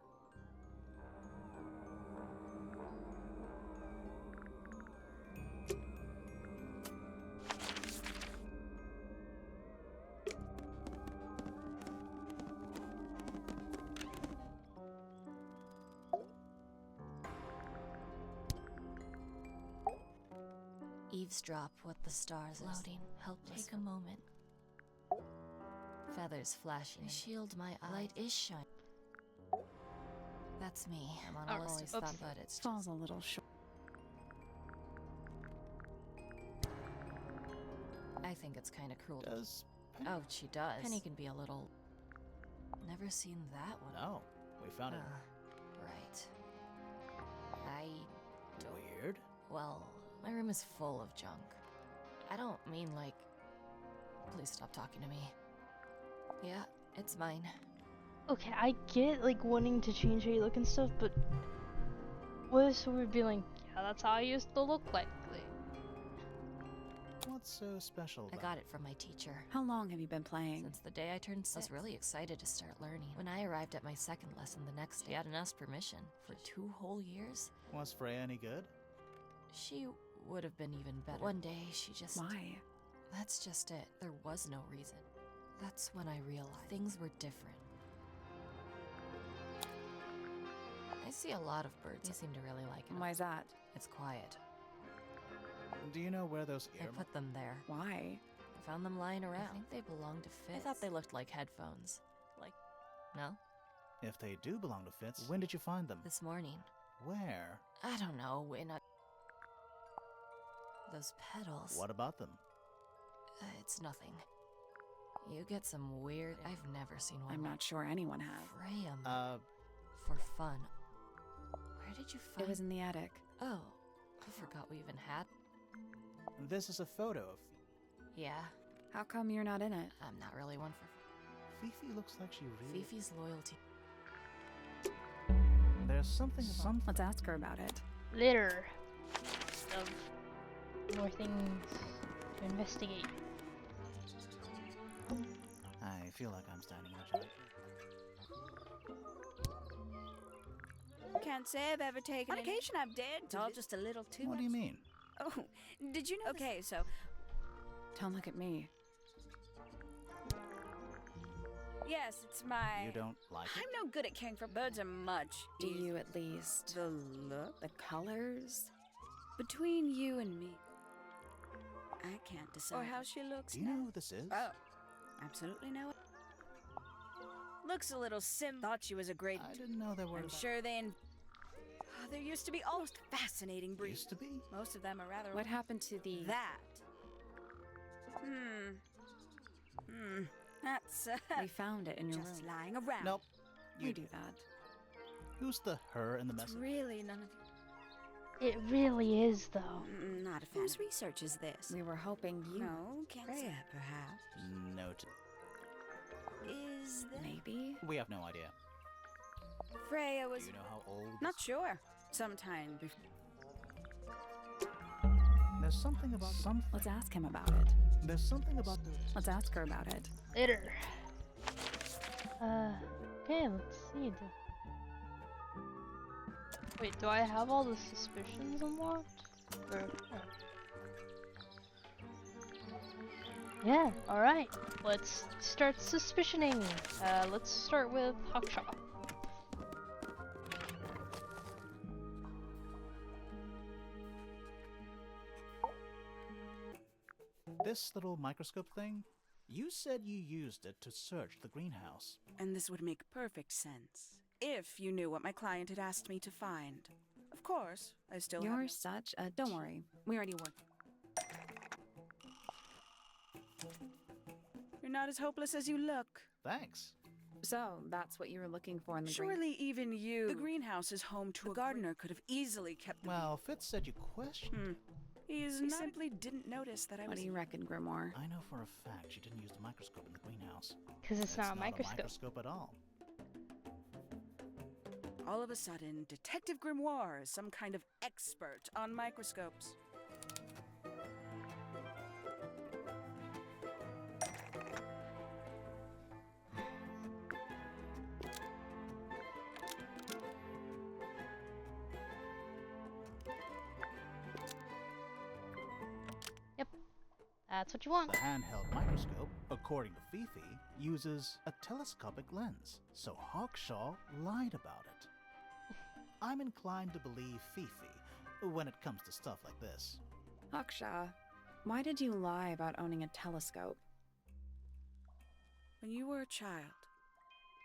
Eavesdrop what the stars are floating, helpless. Take a moment. Feathers flashing. I shield my eye. Light is shining. That's me. I'm on a list of oops. thought, but it's Falls a little short. I think it's kind of cruel. Does Penny? Oh, she does. Penny can be a little... Never seen that one. No, we found it. Right. I don't... Weird. Well, my room is full of junk. I don't mean like... Please stop talking to me. Yeah, it's mine. Okay, I get like wanting to change how you look and stuff, but what if we'd be like, yeah, that's how I used to look like. What's so special I about got it from my teacher. How long have you been playing? Since the day I turned 6. I was really excited to start learning. When I arrived at my second lesson the next day, I hadn't asked permission. For 2 whole years? Was Freya any good? She would have been even better. One day, she just... Why? That's just it. There was no reason. That's when I realized things were different. see a lot of birds. They seem to really like it. Why's that? It's quiet. Do you know where those I ear... put them there. Why? I found them lying around. I think they belong to Fitz. I thought they looked like headphones. Like, no? If they do belong to Fitz, when did you find them? This morning. Where? I don't know, in a... Those petals. What about them? It's nothing. You get some weird... I've never seen one. I'm not sure anyone has. Freyam. For fun. Where did you find... It was in the attic. Oh, I forgot we even had... This is a photo of... Yeah, How come you're not in it? I'm not really one for... Fifi looks like she really... Fifi's loyalty. There's something about... Let's ask her about it. Later. Of more things to investigate. I feel like I'm standing in a giant... Can't say I've ever taken On occasion, I've dared. It's all just a little too What much. do you mean? Oh, did you know? Okay, so Don't look at me. yes, it's my. You don't like it? I'm no good at caring for birds. Birds are much. Do you at least? The look The colors? between you and me, I can't decide. Or how she looks. Do you know who this is? Oh, absolutely no. Looks a little Thought she was a great. I didn't know there were... I'm sure they. There used to be almost fascinating breeds. Used to be? Most of them are rather. What happened to the... That. That's We found it in your just room. lying around. Nope. We do that. Who's the her in the It's message? really none of It really is, though. you. Not a fan. Whose research is this? We were hoping you... No, can't say. Freya, Perhaps. Noted. Is that Maybe? We have no idea. Freya was Do you know how old... not sure. Sometime before. There's something about... Let's ask him about it. There's something about the... Let's ask her about it. Later. Okay, let's see. Wait, do I have all the suspicions unlocked? Or... Yeah, alright. Let's start suspicioning. Let's start with Hawkshaw. This little microscope thing? You said you used it to search the greenhouse. And this would make perfect sense if you knew what my client had asked me to find. Of course, I still have. You're such a... Don't worry. We already worked. You're not as hopeless as you look. Thanks. So, that's what you were looking for in the Surely even you. The greenhouse is home to a gardener could have easily kept the Well, Fitz said you questioned. He simply didn't notice that I What was. do you reckon, Grimoire? I know for a fact she didn't use the microscope in the greenhouse. Because it's not a microscope. microscope at all. All of a sudden, Detective Grimoire is some kind of expert on microscopes. That's what you want. The handheld microscope, according to Fifi, uses a telescopic lens, so Hawkshaw lied about it. I'm inclined to believe Fifi when it comes to stuff like this. Hawkshaw, why did you lie about owning a telescope? When you were a child,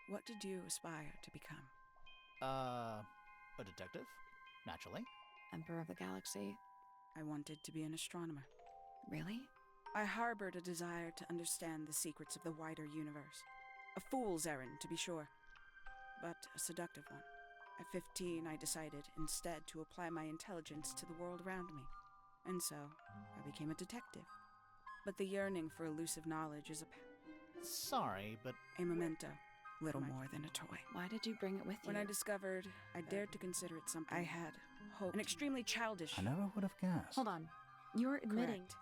what did you aspire to become? A detective? Naturally. Emperor of the Galaxy? I wanted to be an astronomer. Really? I harbored a desire to understand the secrets of the wider universe. A fool's errand, to be sure, but a seductive one. At 15, I decided instead to apply my intelligence to the world around me. And so, I became a detective. But the yearning for elusive knowledge is Sorry, but a memento, little more than a toy. Why did you bring it with you? When I discovered I dared to consider it something I had hope, an extremely childish. I never would have guessed. Hold on. You're admitting... Correct.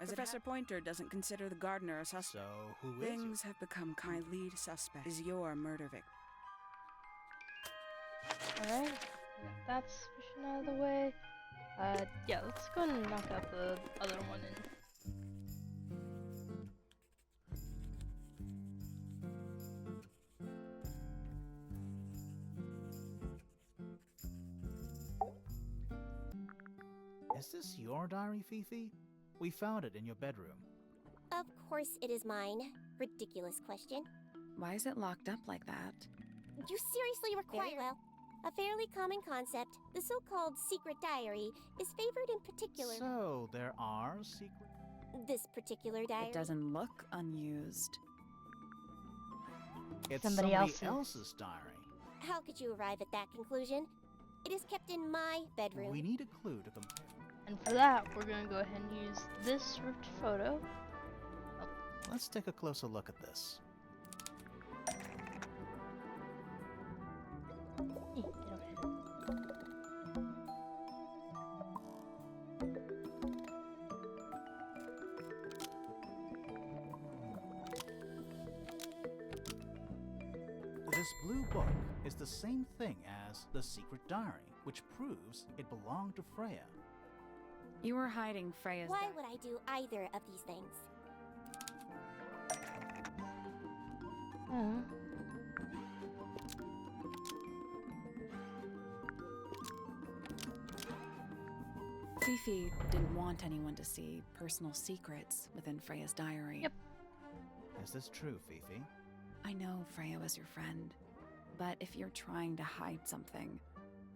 As Professor Pointer doesn't consider the gardener a suspect. So, who is Things have become my lead suspect is your murder victim. Alright, got that suspicion out of the way. Yeah, let's go and knock out the other one in. Is this your diary, Fifi? We found it in your bedroom. Of course it is mine. Ridiculous question. Why is it locked up like that? You seriously require— Very well. A fairly common concept, the so-called secret diary, is favored in particular— So, there are secret... This particular diary— It doesn't look unused. It's Somebody else's diary. How could you arrive at that conclusion? It is kept in my bedroom. We need a clue to compare. And for that, we're going to go ahead and use this ripped photo. Let's take a closer look at this. Get over here. This blue book is the same thing as the secret diary, which proves it belonged to Freya. You were hiding Freya's Why diary. would I do either of these things? Fifi didn't want anyone to see personal secrets within Freya's diary. Yep. Is this true, Fifi? I know Freya was your friend, but if you're trying to hide something,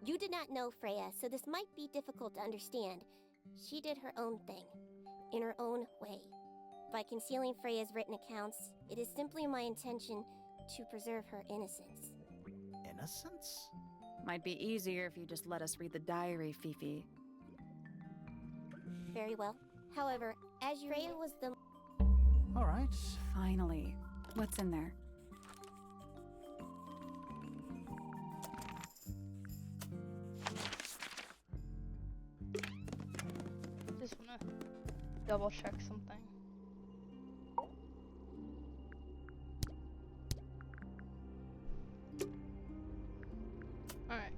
You did not know Freya, so this might be difficult to understand. She did her own thing, in her own way. By concealing Freya's written accounts, it is simply my intention to preserve her innocence. Innocence? might be easier if you just let us read the diary, Fifi. Very well. However, as you— Freya was the— All right. Finally. What's in there? Just wanna double check something. Alright.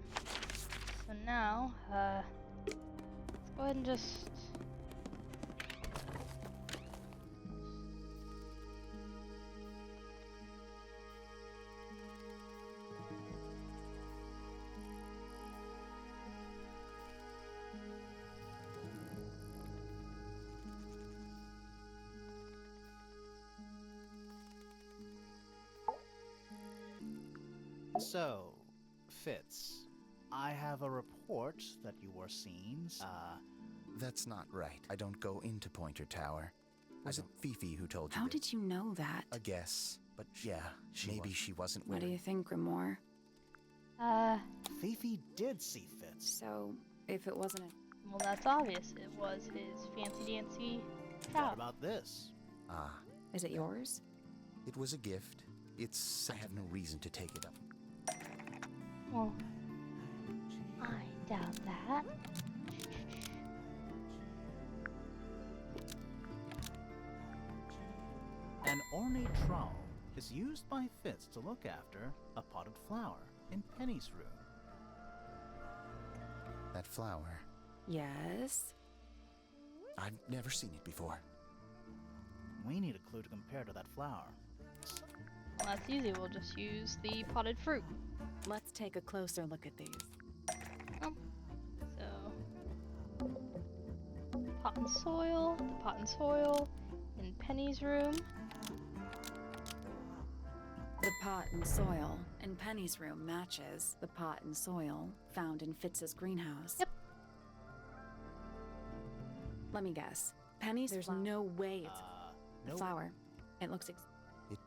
So now, let's go ahead and just So, Fitz, I have a report that you were seen, That's not right. I don't go into Pointer Tower. Was it Fifi who told you How this? did you know that? A guess. But yeah, maybe she wasn't What do wearing... you think, Grimoire? Fifi did see Fitz. So, if it wasn't well, that's obvious. It was his fancy dancy What shop. about this? Ah, Is it yours? it was a gift. I have no reason to take it up. Well, I doubt that. An ornate trowel is used by Fitz to look after a potted flower in Penny's room. That flower, Yes. I've never seen it before. We need a clue to compare to that flower. Well, that's easy. We'll just use the potted fruit. Let's take a closer look at these. So, pot and soil, the pot and soil in Penny's room. The pot and soil in Penny's room matches the pot and soil found in Fitz's greenhouse. Yep. Let me guess. Penny's, there's no way it's a No. flower. It looks It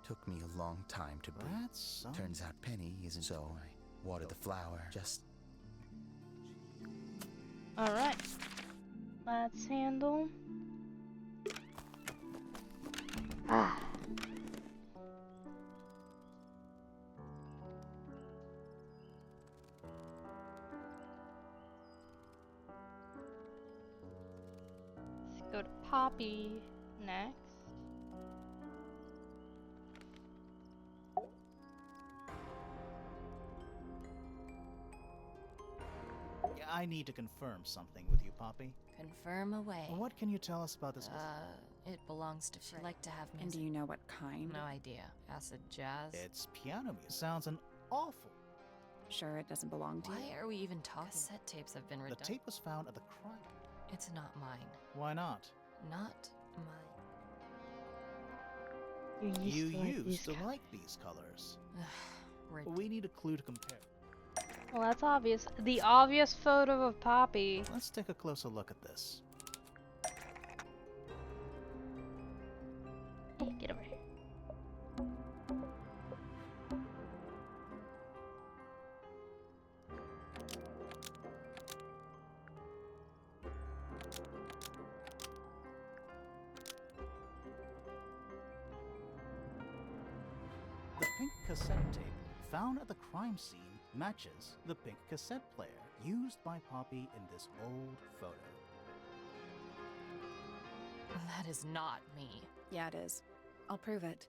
took me a long time to breathe. That's some... Turns out Penny isn't, so I watered the flower. Just Alright. Let's handle. Ah. Let's go to Poppy next. I need to confirm something with you, Poppy. Confirm away. What can you tell us about this? It belongs to Freya. Like to have And music. do you know what kind? No idea. Acid jazz? It's piano music. Sounds an awful. Sure, it doesn't belong to you. Why are we even talking? Cassette tapes have been The redone. tape was found at the crime. It's not mine. Why not? Not mine. You You used to like these these colors. Rid- We need a clue to compare. Well, that's obvious. The obvious photo of Poppy. Let's take a closer look at this. Hey, get over here. The pink cassette tape found at the crime scene matches the pink cassette player used by Poppy in this old photo. That is not me. Yeah, it is. I'll prove it.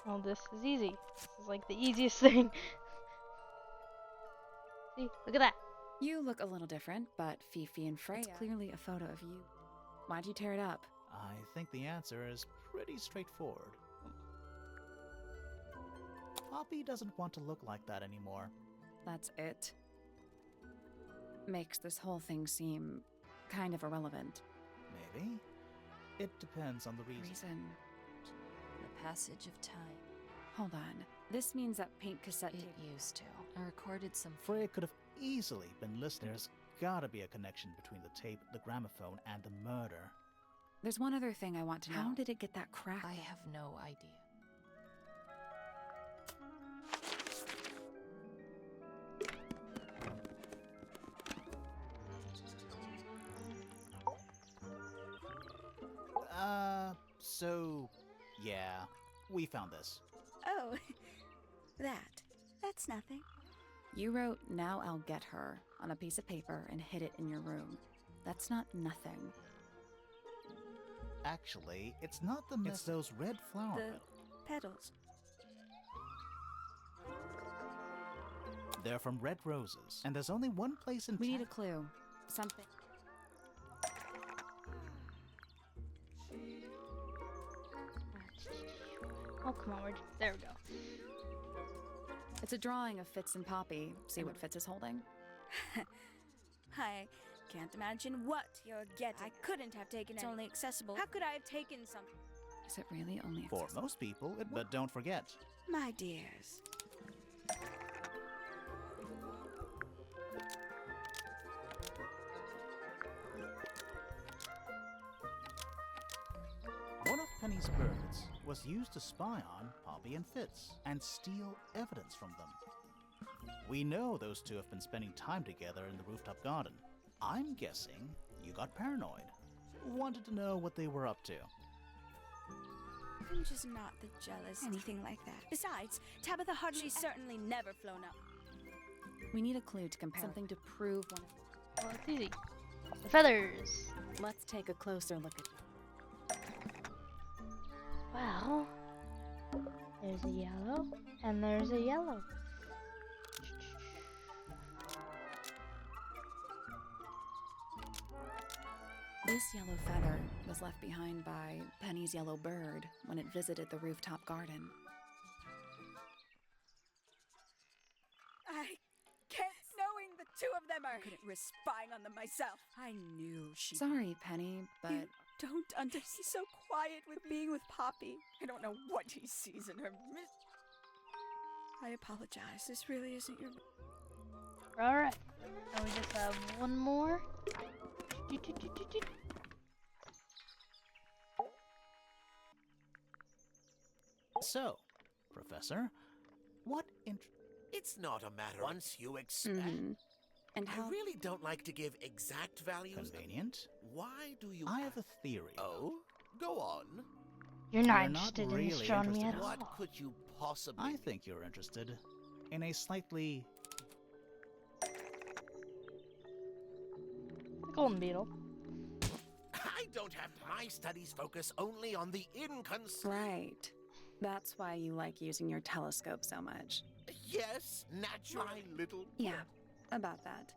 Oh, this is easy. This is like the easiest thing. See, look at that. You look a little different, but Fifi and Freya. It's clearly a photo of you. Why'd you tear it up? I think the answer is pretty straightforward. Poppy doesn't want to look like that anymore. That's it. Makes this whole thing seem kind of irrelevant. Maybe. It depends on the reason. The passage of time. Hold on. This means that pink cassette It tape. used to. I recorded some. Freya could have easily been listening. There's gotta be a connection between the tape, the gramophone, and the murder. There's one other thing I want to know. How did it get that crack? I have no idea. So, yeah, we found this. Oh, that's nothing. You wrote, "Now I'll get her," on a piece of paper and hid it in your room. That's not nothing. Actually, it's not the it's those red flower The petals. petals. They're from red roses, and there's only one place in We need town. a clue. Something. Oh, come on, there we go. It's a drawing of Fitz and Poppy. See what Fitz is holding? I can't imagine what you're getting. I couldn't have taken it. It's only accessible. How could I have taken something? Is it really only For accessible? most people, but don't forget, My dears. one of Penny's birds was used to spy on Poppy and Fitz and steal evidence from them. We know those two have been spending time together in the rooftop garden. I'm guessing you got paranoid. Wanted to know what they were up to. I'm just not the jealous anything like that. Besides, Tabitha hardly. She's certainly never flown up. We need a clue to compare. Something to prove one. Well, it's easy. The feathers. Let's take a closer look at. Well, there's a yellow, and there's a yellow. This yellow feather was left behind by Penny's yellow bird when it visited the rooftop garden. I can't, knowing the two of them are. I couldn't risk spying on them myself. I knew she. Sorry, Penny, but You don't understand. He's so quiet with being with Poppy. I don't know what he sees in her. I apologize. This really isn't your. Alright. Now we just have one more. So, Professor, what It's not a matter once you expect. And I how? really don't like to give exact values. convenient? Why do you? I have a theory. Oh, go on. You're not You're not interested really in astronomy interested. at What all. could you possibly? I think you're interested in a slightly Golden beetle. I don't have my studies focus only on the inconceivable. Right. That's why you like using your telescope so much. Yes, natural. My little. Yeah, about that.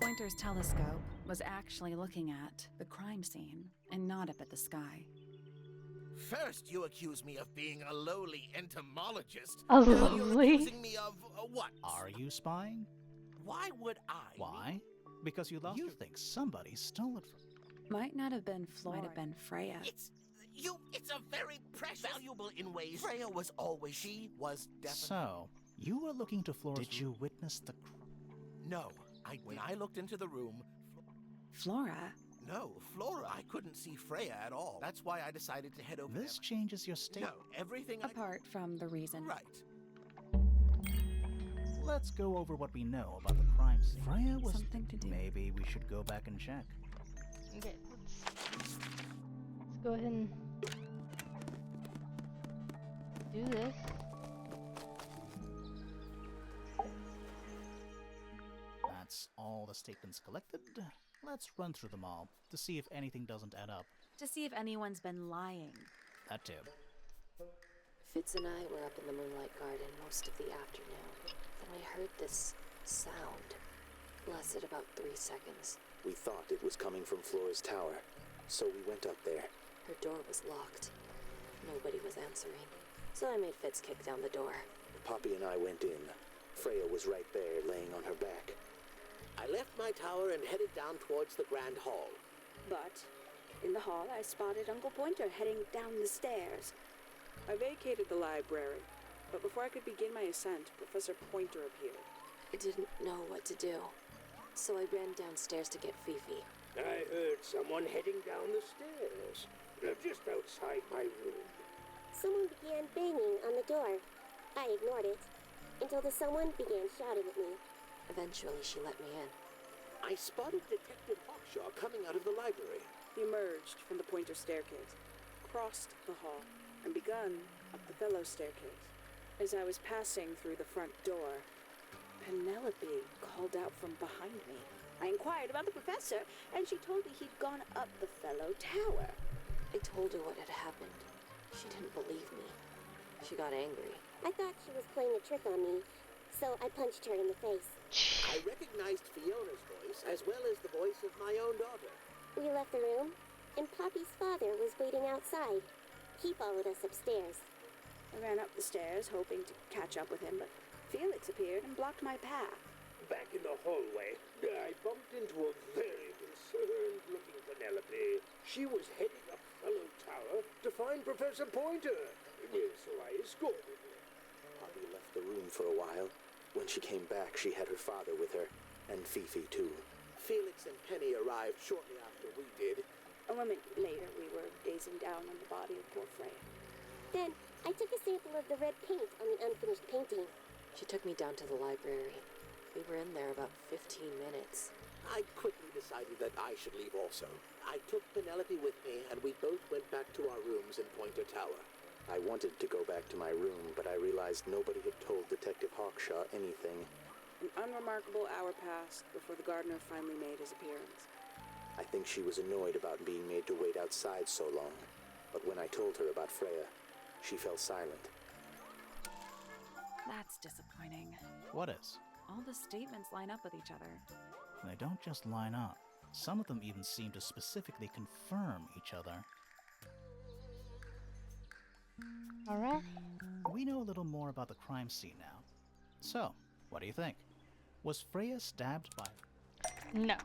Pointer's telescope was actually looking at the crime scene and not up at the sky. First, you accuse me of being a lowly entomologist. A Now you're lowly? accusing me of what? Are you spying? Why would I? Why? Because you lost. You think somebody stole it from. Might not have been Flora. Might have been Freya. It's a very precious, valuable in ways. Freya was always. She was definitely. So, you were looking to Flora's. Did you witness the? No, when I looked into the room. Flora? No, Flora. I couldn't see Freya at all. That's why I decided to head over. This changes your state. No, everything. Apart from the reason. Right. Let's go over what we know about the crime scene. Freya was. Something to do. Maybe we should go back and check. Okay, let's go ahead and do this. That's all the statements collected. Let's run through them all to see if anything doesn't add up. To see if anyone's been lying. That too. Fitz and I were up in the Moonlight Garden most of the afternoon. Then we heard this sound. Lasted about 3 seconds. We thought it was coming from Flora's tower, so we went up there. Her door was locked. Nobody was answering. So I made Fitz kick down the door. Poppy and I went in. Freya was right there, laying on her back. I left my tower and headed down towards the Grand Hall. But in the hall, I spotted Uncle Pointer heading down the stairs. I vacated the library, but before I could begin my ascent, Professor Pointer appeared. I didn't know what to do. So I ran downstairs to get Fifi. I heard someone heading down the stairs, just outside my room. Someone began banging on the door. I ignored it until the someone began shouting at me. Eventually, she let me in. I spotted Detective Hawkshaw coming out of the library. He emerged from the Pointer staircase, crossed the hall, and begun up the fellow staircase. As I was passing through the front door, Penelope called out from behind me. I inquired about the professor, and she told me he'd gone up the fellow tower. I told her what had happened. She didn't believe me. She got angry. I thought she was playing a trick on me, so I punched her in the face. I recognized Fiona's voice as well as the voice of my own daughter. We left the room, and Poppy's father was waiting outside. He followed us upstairs. I ran up the stairs, hoping to catch up with him, but Felix appeared and blocked my path. Back in the hallway, I bumped into a very concerned-looking Penelope. She was heading up Fellow Tower to find Professor Pointer, so I escorted her. Poppy left the room for a while. When she came back, she had her father with her, and Fifi too. Felix and Penny arrived shortly after we did. A moment later, we were gazing down on the body of poor Freya. Then, I took a sample of the red paint on the unfinished painting. She took me down to the library. We were in there about 15 minutes. I quickly decided that I should leave also. I took Penelope with me, and we both went back to our rooms in Pointer Tower. I wanted to go back to my room, but I realized nobody had told Detective Hawkshaw anything. An unremarkable hour passed before the gardener finally made his appearance. I think she was annoyed about being made to wait outside so long. But when I told her about Freya, she fell silent. That's disappointing. What is? All the statements line up with each other. They don't just line up. Some of them even seem to specifically confirm each other. Alright. We know a little more about the crime scene now. So, what do you think? Was Freya stabbed by... No.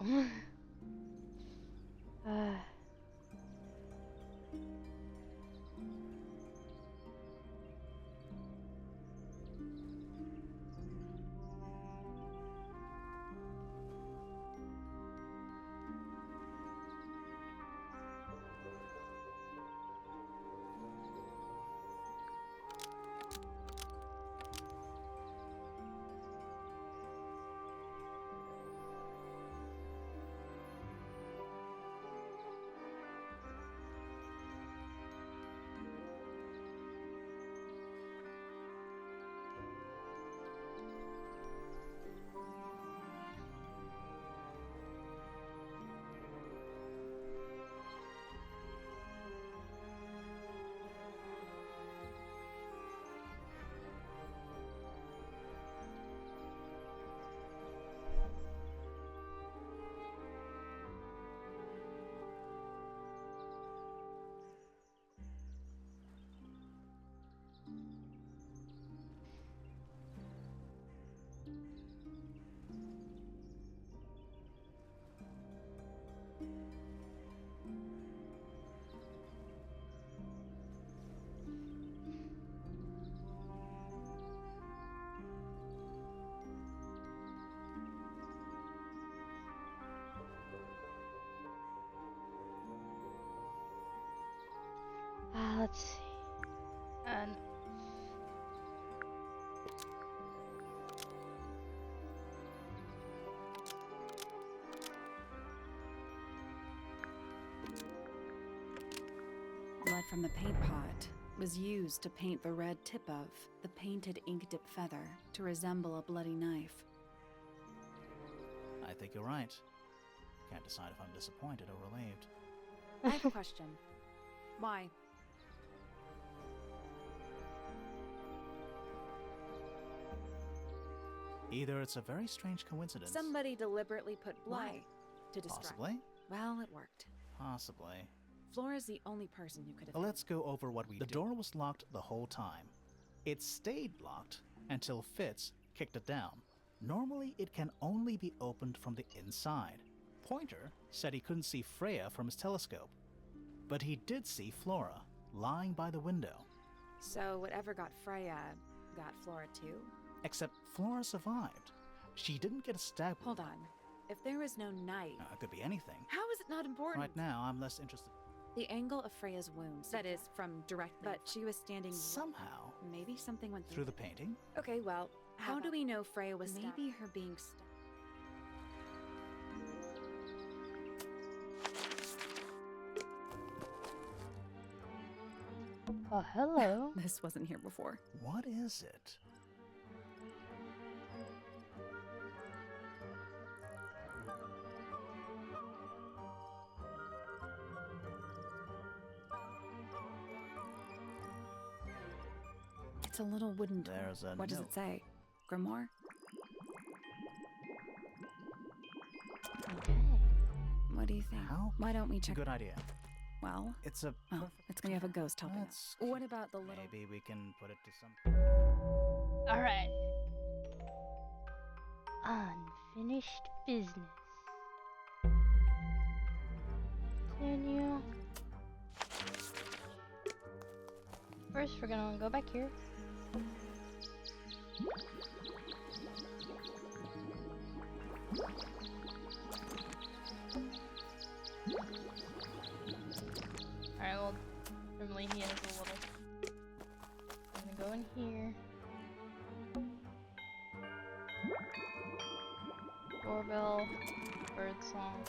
Let's see. And Blood from the paint pot was used to paint the red tip of the painted ink dip feather to resemble a bloody knife. I think you're right. Can't decide if I'm disappointed or relieved. I have a question. Why? Either it's a very strange coincidence. Somebody deliberately put blood to distract. Possibly. Well, it worked. Possibly. Flora's the only person who could have. Let's go over what we did. The door was locked the whole time. It stayed locked until Fitz kicked it down. Normally, it can only be opened from the inside. Pointer said he couldn't see Freya from his telescope, but he did see Flora lying by the window. So whatever got Freya got Flora too? Except Flora survived. She didn't get a stab. Hold on. If there was no knife, It could be anything. how is it not important? Right now, I'm less interested. The angle of Freya's wounds, that is, from directly. But she was standing. Somehow, Maybe something went through the painting. Okay, well, how do we know Freya was stabbed? Maybe her being stabbed. oh, hello. This wasn't here before. What is it? It's a little wooden door. There's a What does note. it say? Grimoire? Okay. What do you think? How? Why don't we check? Good idea. Well, It's a. oh, it's gonna have a ghost helping us. That's What about the little? Maybe we can put it to some. All right. Unfinished business. Continue. First, we're gonna go back here. Alright, well, normally he has a little. I'm gonna go in here. Doorbell, bird song.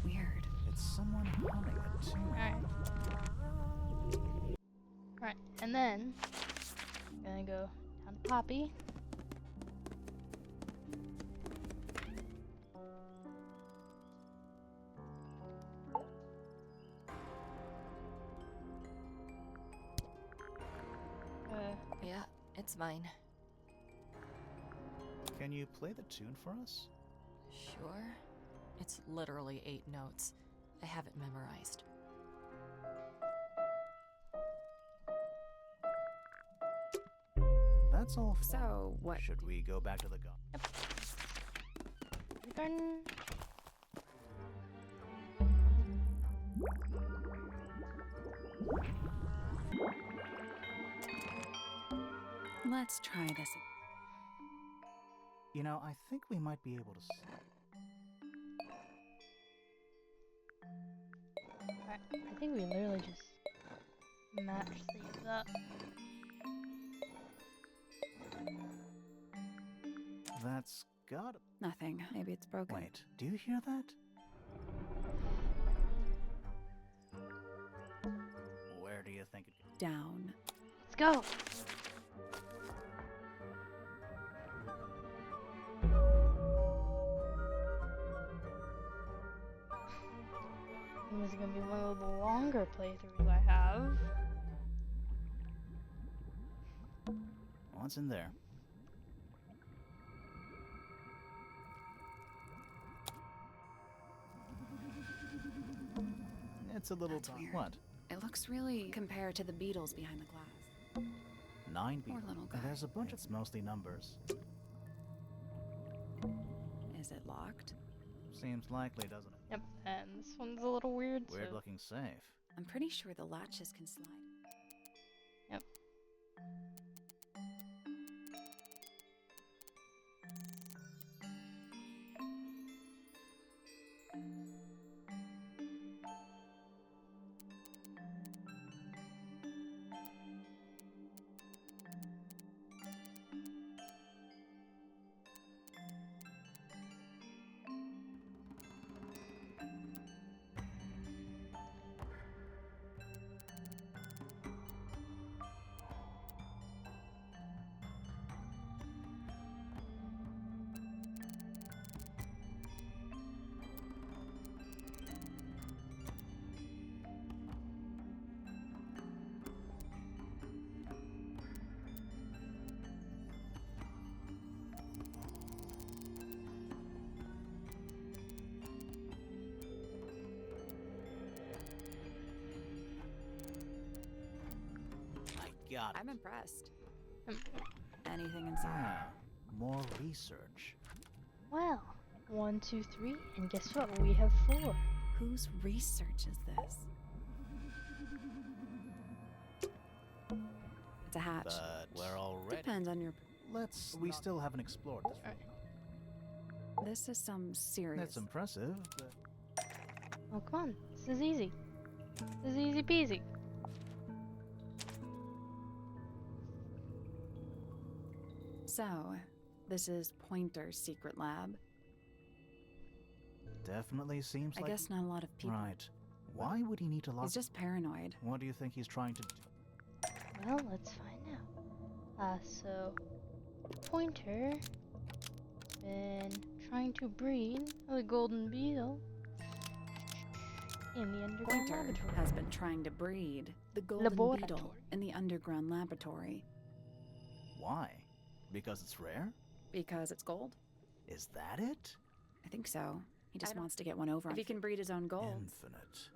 Weird. It's someone humming a tune. Alright. Alright, and then gonna go down to Poppy. Yeah, it's mine. Can you play the tune for us? Sure. It's literally 8 notes. I have it memorized. That's all. So, what? Should we go back to the gun? Garden. Let's try this. You know, I think we might be able to. Alright, I think we literally just match these up. That's got. Nothing. Maybe it's broken. Wait, do you hear that? Where do you think it? Down. Let's go! This is gonna be one of the longer playthroughs I have. What's in there? It's a little That's weird. What? It looks really compared to the beetles behind the glass. 9 Poor people. little guy. There's a bunch. It's mostly numbers. Is it locked? Seems likely, doesn't it? Yep, and this one's a little weird. Weird so- looking safe. I'm pretty sure the latches can slide. Yep. Got it. I'm impressed. Um, Anything inside? Yeah. More research. Well, 1, 2, 3, and guess what? We have 4. Whose research is this? It's a hatch. But we're already. Depends on your. We still haven't explored this. Alright. This is some serious. That's impressive, but Oh, come on. This is easy. This is easy peasy. So, this is Pointer's secret lab. definitely seems I like. guess not a lot of people. Right. Why would he need to lock? He's just paranoid. What do you think he's trying to do? Well, let's find out. So Pointer been trying to breed a golden beetle in the underground Pointer laboratory. has been trying to breed the golden Laboratory. beetle in the underground laboratory Why? Because it's rare? because it's gold. Is that it? I think so. He just don't- wants to get one over. If he can breed his own gold, Infinite.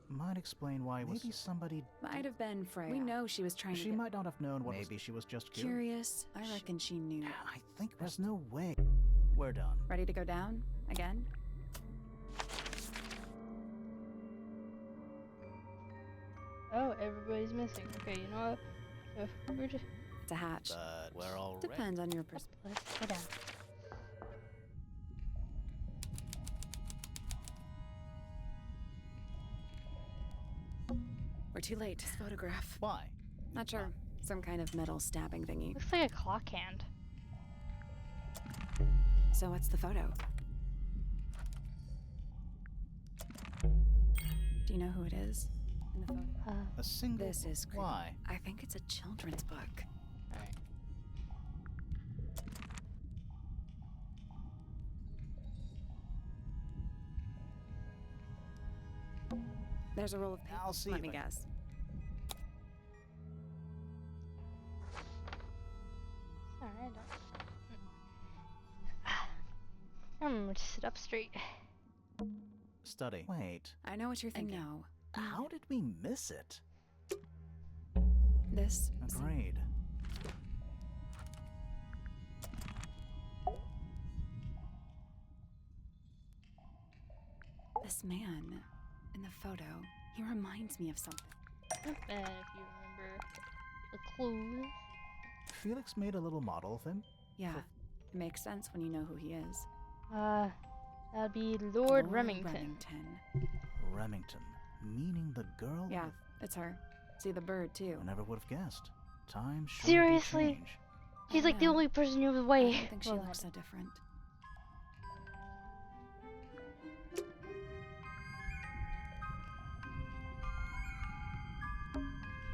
Might explain why. Maybe somebody. might have been Freya. We know she was trying She to get might not have known what. Maybe she was just curious. I reckon she knew. I think there's no way. We're done. Ready to go down again? Oh, everybody's missing. Okay, you know what? We're just It's a hatch. But we're already. Depends on your perspective. let's go down. We're too late. This photograph. Why? Not sure. Some kind of metal stabbing thingy. Looks like a clock hand. So what's the photo? Do you know who it is in the photo? A single. This is creepy. Why? I think it's a children's book. Alright. There's a roll of paper. I'll see Let if me I- guess. Alright. I'm gonna sit up straight. Study. Wait. I know what you're thinking. No. How did we miss it? This. Agreed. This man in the photo, he reminds me of something. And if you remember the clues. Felix made a little model of him. Yeah, it makes sense when you know who he is. That'd be Lord Remington. Remington, meaning the girl. Yeah, it's her. See the bird too. I never would have guessed. Time sure Seriously? did change. She's like the know. only person who was I way. don't think she well, looks so different.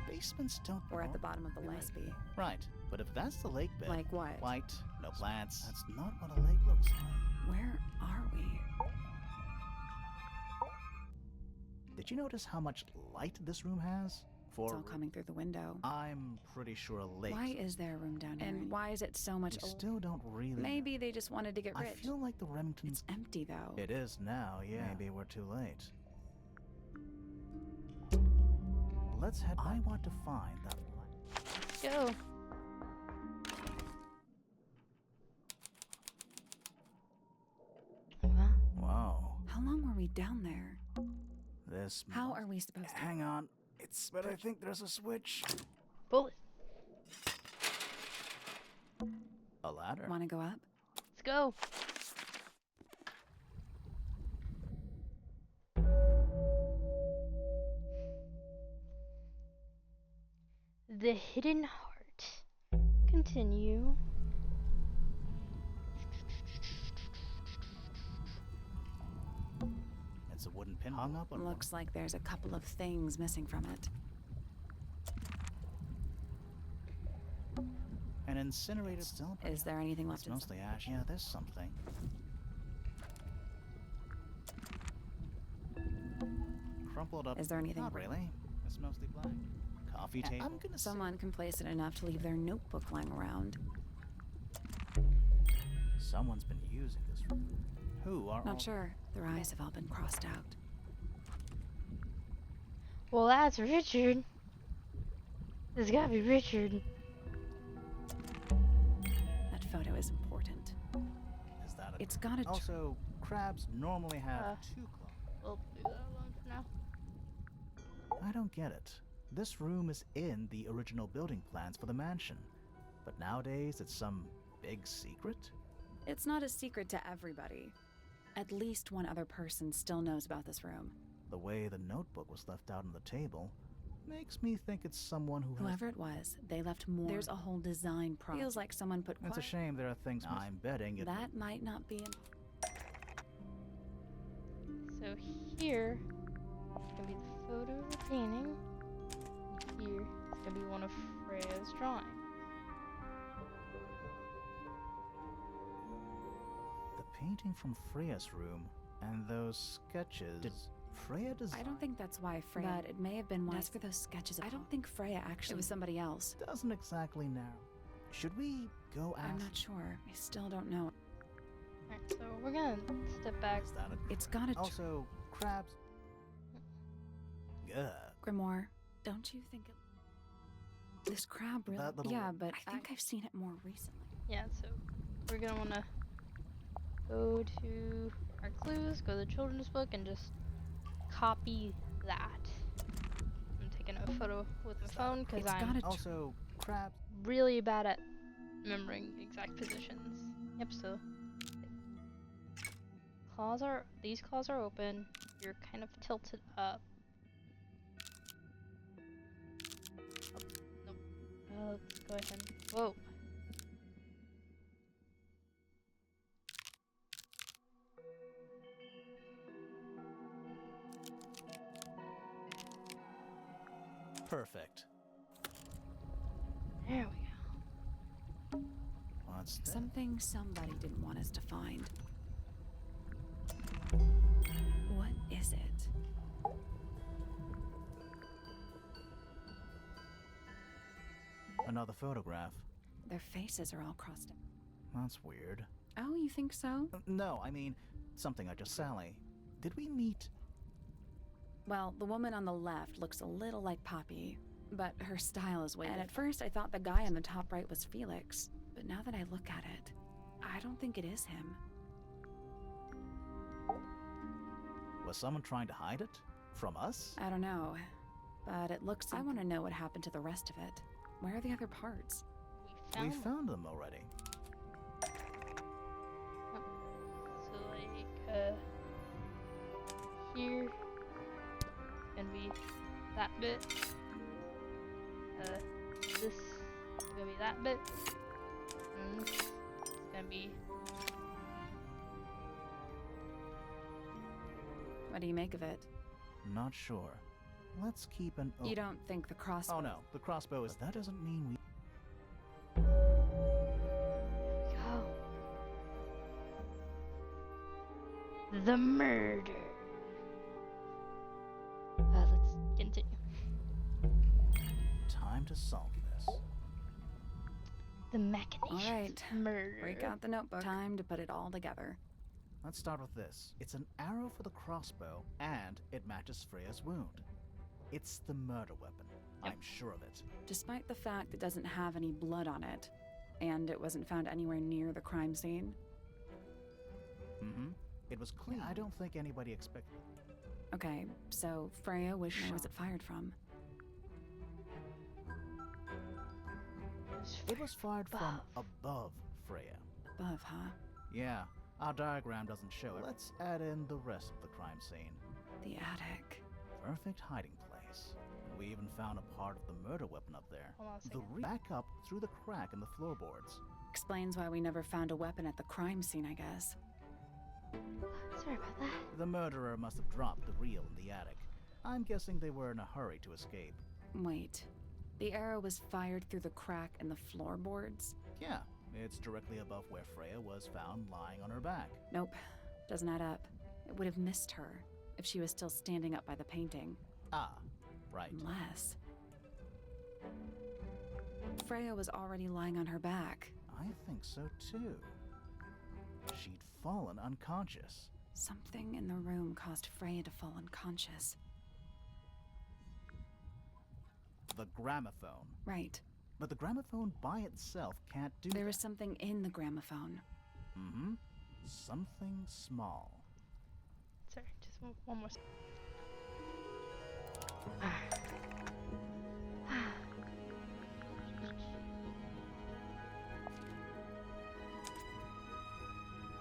Basements don't. Or at the belong- bottom of the You're Lesby. Right, but if that's the lake bed. Like what? White, no plants. That's not what a lake looks like. Where are we? Did you notice how much light this room has? It's all coming through the window. I'm pretty sure a lake. Why is there a room down here? And why is it so much We old? still don't really. Maybe they just wanted to get I rich. feel like the Remingtons. It's empty though. It is now, yeah. Maybe we're too late. let's head. I want to find that light. Let's go. Wow. Whoa. How long were we down there? This. How are we supposed to? Hang on. But I think there's a switch. Bullet. A ladder. Want to go up? Let's go. The Hidden Heart. Continue. It's a wooden pin hung up on. Looks like there's a couple of things missing from it. An incinerated still. Is there anything left It's mostly ash. Yeah, there's something. Crumpled up. Is there anything? Not really. It's mostly blank. Coffee table. I'm gonna. Someone complacent enough to leave their notebook lying around. Someone's been using this room. Who are? Not sure. Their eyes have all been crossed out. Well, that's Richard. It's gotta be Richard. That photo is important. Is that a? It's gotta. Also, crabs normally have 2 claws. We'll leave that alone for now. I don't get it. This room is in the original building plans for the mansion, but nowadays it's some big secret? It's not a secret to everybody. At least one other person still knows about this room. The way the notebook was left out on the table makes me think it's someone who Whoever it was, they left more. There's a whole design problem. Feels like someone put. It's a shame there are things. I'm betting it. That might not be. So here is gonna be the photo of the painting. Here is gonna be one of Freya's drawings. The painting from Freya's room and those sketches. Did Freya design? I don't think that's why Freya. But it may have been why. As for those sketches, I don't think Freya actually. It was somebody else. Doesn't exactly narrow. Should we go ask? I'm not sure. I still don't know. Alright, so we're gonna step back. Is that a... It's gotta. Also, crabs. Yeah. Grimoire, don't you think it... This crab really... That little... Yeah, but I think I've seen it more recently. Yeah, so we're gonna wanna go to our clues, go to the children's book, and just copy that. I'm taking a photo with my phone because I'm also crabs. Really bad at remembering exact positions. Yep, so these claws are open. You're kind of tilted up. Nope. Let's go ahead and whoa. Perfect. There we go. What's that? Something somebody didn't want us to find. What is it? Another photograph. Their faces are all crossed out. That's weird. Oh, you think so? No, I mean, something I just Sally. Did we meet? Well, the woman on the left looks a little like Poppy, but her style is way. And at first I thought the guy on the top right was Felix, but now that I look at it, I don't think it is him. Was someone trying to hide it? From us? I don't know, but it looks... I want to know what happened to the rest of it. Where are the other parts? We found them already. So like here gonna be that bit. This is gonna be that bit. And it's gonna be. What do you make of it? Not sure. Let's keep an open. You don't think the crossbow... Oh no, the crossbow is... That doesn't mean we... Go. The murder. Let's continue. Time to solve this. The machinations. All right. Murder. Break out the notebook. Time to put it all together. Let's start with this. It's an arrow for the crossbow, and it matches Freya's wound. It's the murder weapon. I'm sure of it. Despite the fact it doesn't have any blood on it, and it wasn't found anywhere near the crime scene. Mm-hmm. It was clean. I don't think anybody expected. Okay, so Freya was shot. Where was it fired from? It was fired from above Freya. Above, huh? Yeah, our diagram doesn't show it. Let's add in the rest of the crime scene. The attic. Perfect hiding place. We even found a part of the murder weapon up there. Hold on a second. Back up through the crack in the floorboards. Explains why we never found a weapon at the crime scene, I guess. Sorry about that. The murderer must have dropped the reel in the attic. I'm guessing they were in a hurry to escape. Wait. The arrow was fired through the crack in the floorboards? Yeah, it's directly above where Freya was found lying on her back. Nope. Doesn't add up. It would have missed her if she was still standing up by the painting. Ah, right. Unless Freya was already lying on her back. I think so too. She'd fallen unconscious. Something in the room caused Freya to fall unconscious. The gramophone. Right. But the gramophone by itself can't do There that. was something in the gramophone. Mm-hmm. Something small. Sorry, just one more.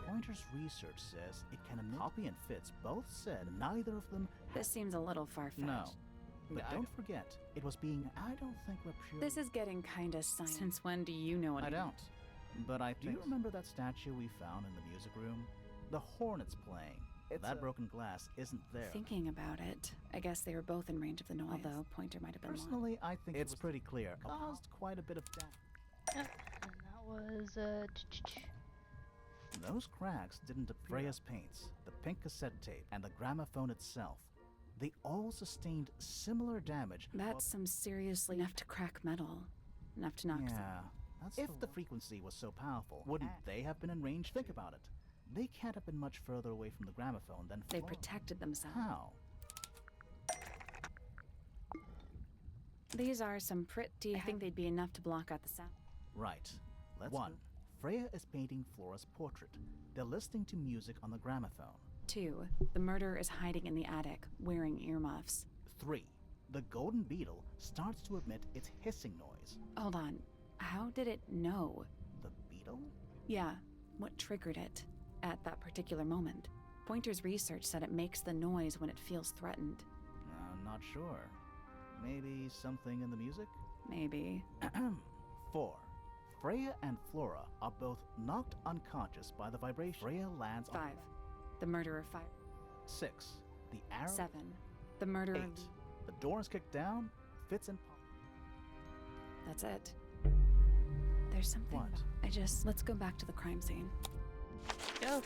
Pointer's research says it can emit. Poppy and Fitz both said neither of them. This seems a little far-fetched. No. But don't forget, it was being. I don't think we're pure. This is getting kinda science. Since when do you know what I don't. But I think. Do you remember that statue we found in the music room? The hornet's playing. That broken glass isn't there. Thinking about it, I guess they were both in range of the noise. Although Pointer might have been Personally, I think it's pretty clear. Caused quite a bit of damage. And that was Those cracks didn't appear. Freya's paints, the pink cassette tape, and the gramophone itself. They all sustained similar damage. That's some seriously enough to crack metal. Enough to knock If the frequency was so powerful, wouldn't they have been in range? Think about it. They can't have been much further away from the gramophone than They Flora. protected themselves. How? These are some pretty... I think they'd be enough to block out the sound. Right. One, Freya is painting Flora's portrait. They're listening to music on the gramophone. 2, the murderer is hiding in the attic, wearing earmuffs. 3, the golden beetle starts to emit its hissing noise. Hold on. How did it know? The beetle? Yeah, what triggered it at that particular moment? Pointer's research said it makes the noise when it feels threatened. I'm not sure. Maybe something in the music? Maybe. 4. Freya and Flora are both knocked unconscious by the vibration. Freya lands 5, the murderer fired. 6. The arrow. 7, the murderer... 8. The door is kicked down. Fitz and Pop. That's it. There's something... What? Let's go back to the crime scene. go.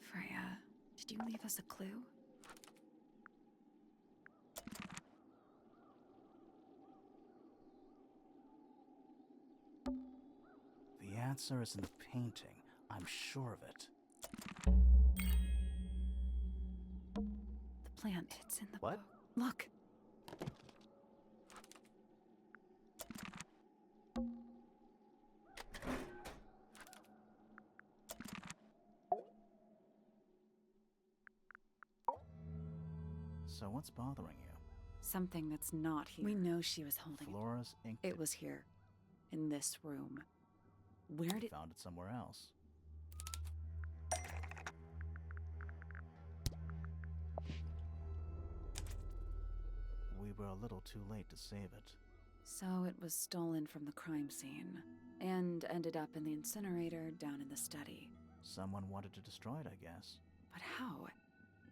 Freya, did you leave us a clue? The answer is in the painting. I'm sure of it. The plant, it's in the... What? Look! So what's bothering you? Something that's not here. We know she was holding Flora's ink. it. It was here. In this room. Where did... Found it somewhere else. We were a little too late to save it. So it was stolen from the crime scene. And ended up in the incinerator down in the study. Someone wanted to destroy it, I guess. But how?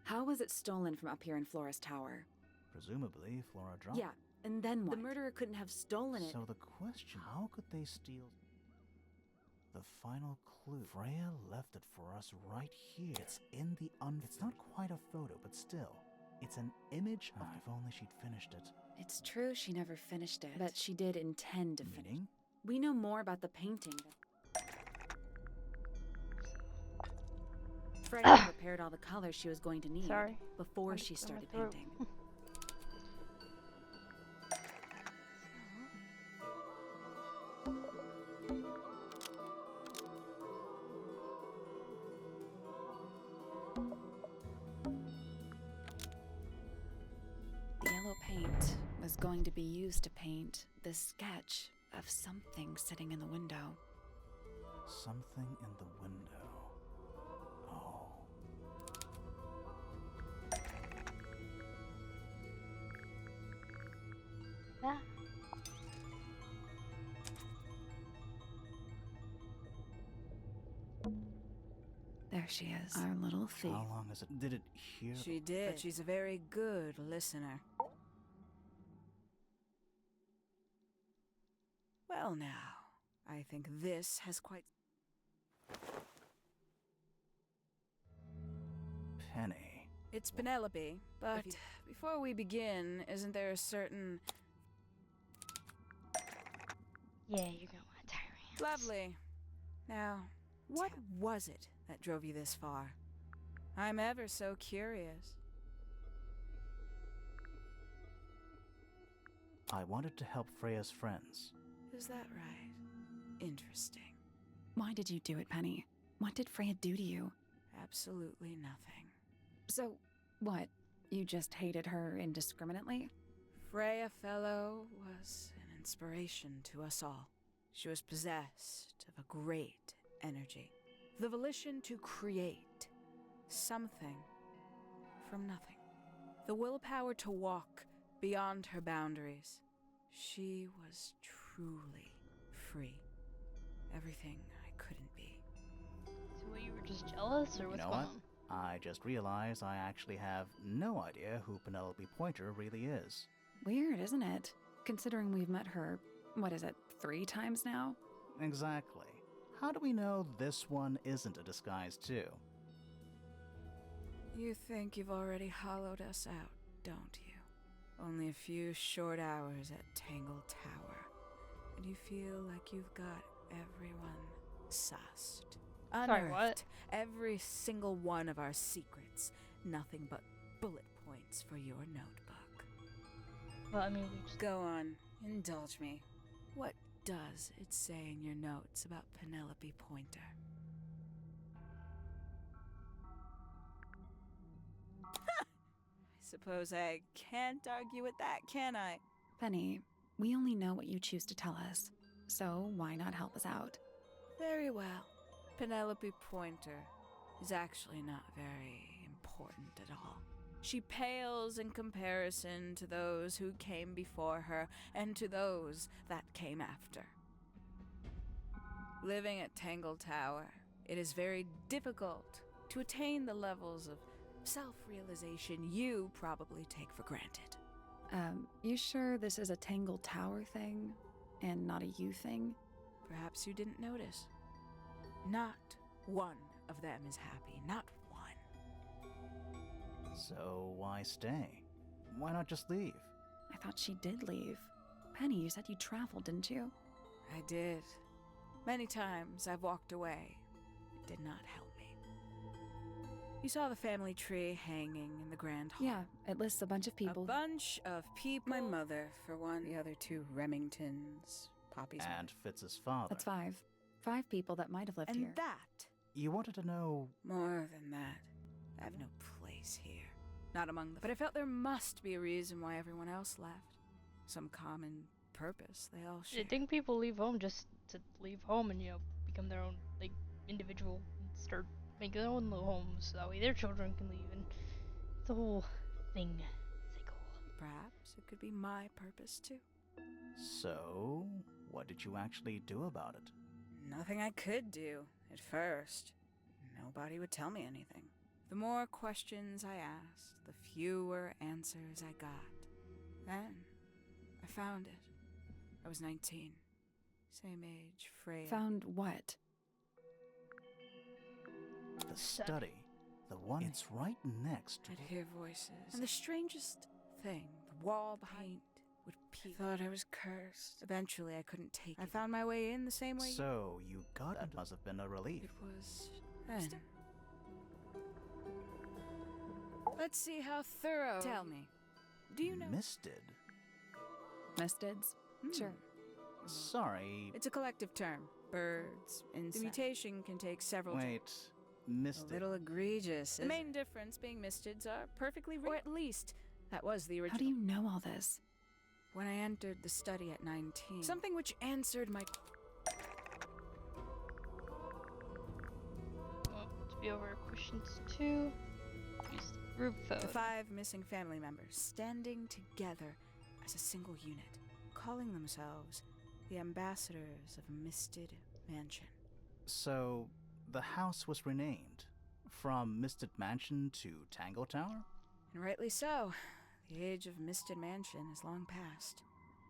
How was it stolen from up here in Flora's tower? Presumably, Flora dropped Yeah, and then what? The murderer couldn't have stolen it. So the question, how could they steal... The final clue. Freya left it for us right here. It's in the It's not quite a photo, but still. It's an image of... If only she'd finished it. It's true she never finished it. But she did intend to finish. Meaning? We know more about the painting. Freya prepared all the colors she was going to need Sorry. before she started throat. painting. The yellow paint was going to be used to paint the sketch of something sitting in the window. Something in the window. Oh. Ah. There she is, our little thief. How long is it? Did it hear? She did, but she's a very good listener. Well now, I think this has quite... Penny. It's Penelope, but before we begin, isn't there a certain... Yeah, you're gonna want to tie her hands. Lovely. Now, what was it that drove you this far? I'm ever so curious. I wanted to help Freya's friends. Is that right? Interesting. Why did you do it, Penny? What did Freya do to you? Absolutely nothing. So, what? You just hated her indiscriminately? Freya Fellow was an inspiration to us all. She was possessed of a great energy. The volition to create something from nothing. The willpower to walk beyond her boundaries. She was truly free. Everything I couldn't be. So what, you were just jealous, or what's know going what? on? I just realized I actually have no idea who Penelope Pointer really is. Weird, isn't it? Considering we've met her, what is it, 3 times now? Exactly. How do we know this one isn't a disguise too? You think you've already hollowed us out, don't you? Only a few short hours at Tangle Tower, and you feel like you've got everyone sussed. Sorry, what? Unearthed every single one of our secrets. Nothing but bullet points for your notebook. Well, I mean, we just... Go on, indulge me. What does it say in your notes about Penelope Pointer? I suppose I can't argue with that, can I? Penny, we only know what you choose to tell us, so why not help us out? Very well. Penelope Pointer is actually not very important at all. She pales in comparison to those who came before her and to those that came after. Living at Tangle Tower, it is very difficult to attain the levels of self-realization you probably take for granted. You sure this is a Tangle Tower thing, and not a you thing? Perhaps you didn't notice. Not one of them is happy, not one. So why stay? Why not just leave? I thought she did leave. Penny, you said you traveled, didn't you? I did. Many times I've walked away. It did not help me. You saw the family tree hanging in the grand hall. Yeah, it lists a bunch of people. A bunch of people. My mother, for one. The other 2 Remingtons. Poppy's And Fitz's father. That's 5. 5 people that might have lived and here. that. You wanted to know... More than that. I have no place here. Not among the... But I felt there must be a reason why everyone else left. Some common purpose they all share. I think people leave home just to leave home and, you know, become their own, like, individual and start making their own little homes. So that way their children can leave, and it's a whole thing. Cycle. Perhaps it could be my purpose too. So, what did you actually do about it? Nothing I could do at first. Nobody would tell me anything. The more questions I asked, the fewer answers I got. Then, I found it. I was 19. Same age, Freya. Found what? The study. The one... It's right next to... I'd hear voices. And the strangest thing, the wall behind would peek. I thought I was cursed. Eventually, I couldn't take it. I found my way in the same way. So, you got... That must have been a relief. It was then. Let's see how thorough. Tell me, do you know? Misted? Mistids? Sure. Sorry. It's a collective term. Birds, insects. The mutation can take several. Wait. A Misted. little egregious. The main difference being mistids are perfectly real. Or at least, that was the original. How do you know all this? When I entered the study at 19, something which answered my... Well, to be over questions 2. Use the group photo. The 5 missing family members standing together as a single unit, calling themselves the ambassadors of Misted Mansion. So, the house was renamed from Misted Mansion to Tangle Tower? And rightly so. The age of Misted Mansion is long past.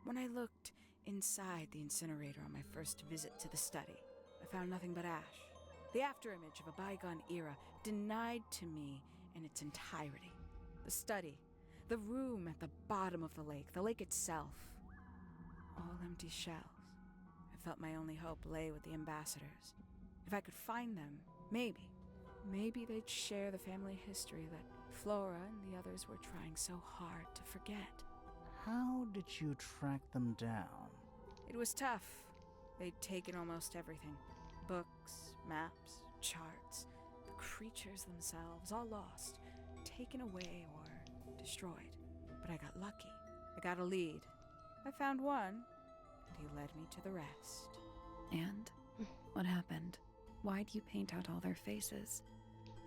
When I looked inside the incinerator on my first visit to the study, I found nothing but ash. The afterimage of a bygone era denied to me in its entirety. The study, the room at the bottom of the lake itself. All empty shells. I felt my only hope lay with the ambassadors. If I could find them, maybe they'd share the family history that Flora and the others were trying so hard to forget. How did you track them down? It was tough. They'd taken almost everything. Books, maps, charts, the creatures themselves, all lost, taken away or destroyed. But I got lucky. I got a lead. I found one, and he led me to the rest. And? What happened? Why'd you paint out all their faces?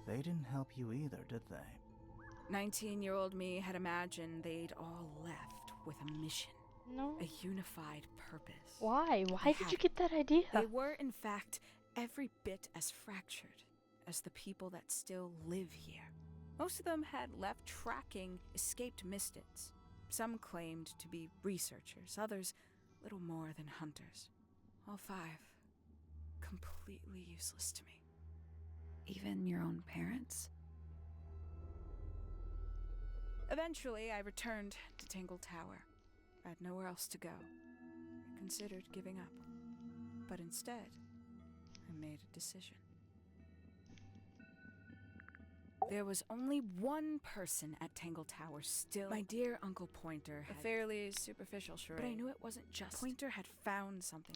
They didn't help you either, did they? 19-year-old me had imagined they'd all left with a mission. No. A unified purpose. Why? Why did you get that idea? They were, in fact, every bit as fractured as the people that still live here. Most of them had left tracking escaped mystids. Some claimed to be researchers, others little more than hunters. All 5 completely useless to me. Even your own parents? Eventually, I returned to Tangle Tower. I had nowhere else to go. I considered giving up. But instead, I made a decision. There was only one person at Tangle Tower still. My dear Uncle Pointer had a fairly superficial charade. But I knew it wasn't just. Pointer had found something.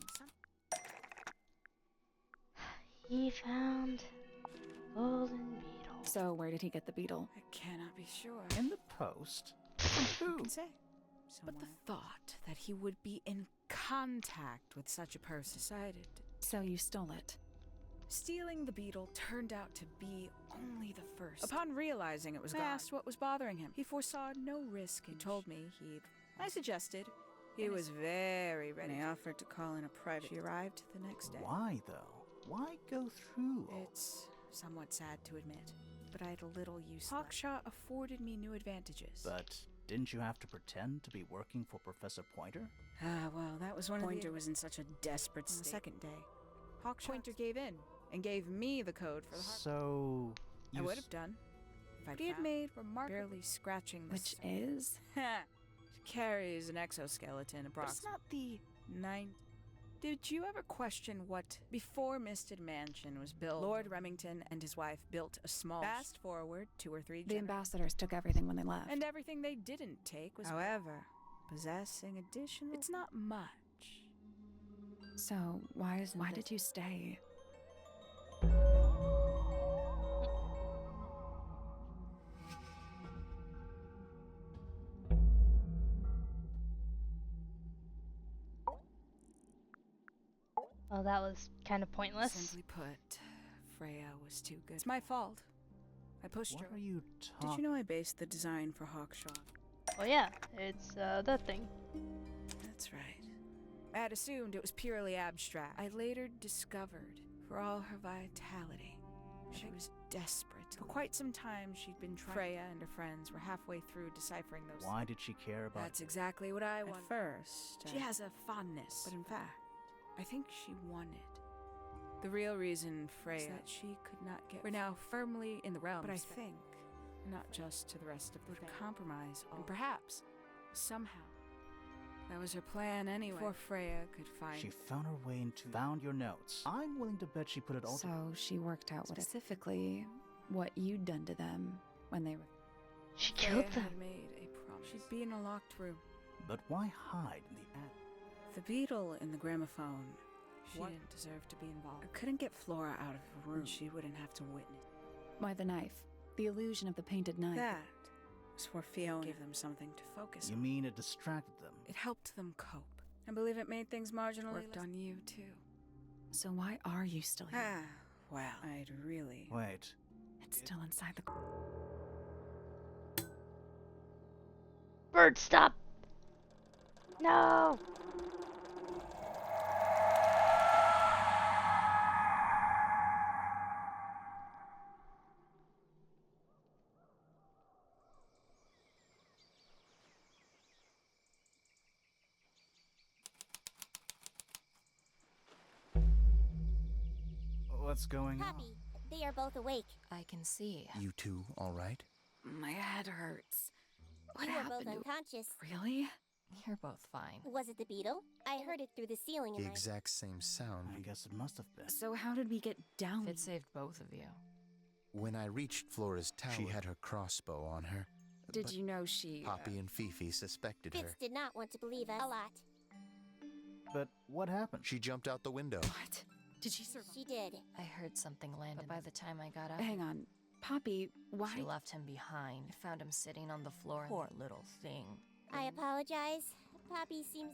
He found golden beetle. So where did he get the beetle? I cannot be sure. In the post? From Who who? can say? But the thought that he would be in contact with such a person decided. So you stole it. Stealing the beetle turned out to be only the first. Upon realizing it was gone, I asked what was bothering him. He foresaw no risk and told me I suggested. He was very ready. And I offered to call in a private. She arrived the next day. Why, though? Why go through all It's somewhat sad to admit, but I had a little use. Hawkshaw afforded me new advantages. But didn't you have to pretend to be working for Professor Pointer? Well, that was one of the... Pointer was in such a desperate state. On the second day, Hawkshaw Pointer gave in and gave me the code for the heart. So... I would have done. If he had made remarkably barely scratching the Which is? She carries an exoskeleton, approximately. But it's not the 9... Did you ever question what, before Misted Mansion was built, Lord Remington and his wife built a small... Fast forward 2 or 3 The ambassadors took everything when they left. And everything they didn't take was... However, possessing additional... It's not much. So why did you stay? Well, that was kind of pointless. Simply put, Freya was too good. It's my fault. I pushed her. What are you talking... Did you know I based the design for Hawkshaw? Oh yeah, it's that thing. That's right. I had assumed it was purely abstract. I later discovered, for all her vitality, she was desperate. For quite some time, she'd been trying. Freya and her friends were halfway through deciphering those. Why did she care about... That's exactly what I wanted. At first, she has a fondness. But in fact, I think she wanted. The real reason, Freya, is that she could not get... We're now firmly in the realm. But I think, not just to the rest of the would compromise all. And perhaps, somehow, that was her plan anyway. Before Freya could find... She found her way into... Found your notes. I'm willing to bet she put it all... So she worked out specifically what you'd done to them when they were... She Freya killed them. had made a promise. She'd be in a locked room. But why hide in the attic? The beetle in the gramophone. She didn't deserve to be involved. I couldn't get Flora out of her room. She wouldn't have to witness. Why the knife? The illusion of the painted knife. That was where Fiona gave them something to focus You on. mean it distracted them? It helped them cope. I believe it made things marginally worked on you, too. So why are you still here? Ah, well, I'd really... Wait. It's still inside the... Bird, stop! No! What's going on? Poppy, they are both awake. I can see. You two all right? My head hurts. What You were happened? both unconscious. Really? You're both fine. Was it the beetle? I heard it through the ceiling The in my... exact same sound. I guess it must have been. So how did we get down? It saved both of you. When I reached Flora's tower, she had her crossbow on her. Did but you know she... Poppy and Fifi suspected her. Fitz did not want to believe us. A lot. But what happened? She jumped out the window. What? Did she survive? She did. I heard something land, but by the time I got up, Hang on. Poppy, why... she left him behind. I found him sitting on the floor. Poor little thing. I apologize. Poppy seems...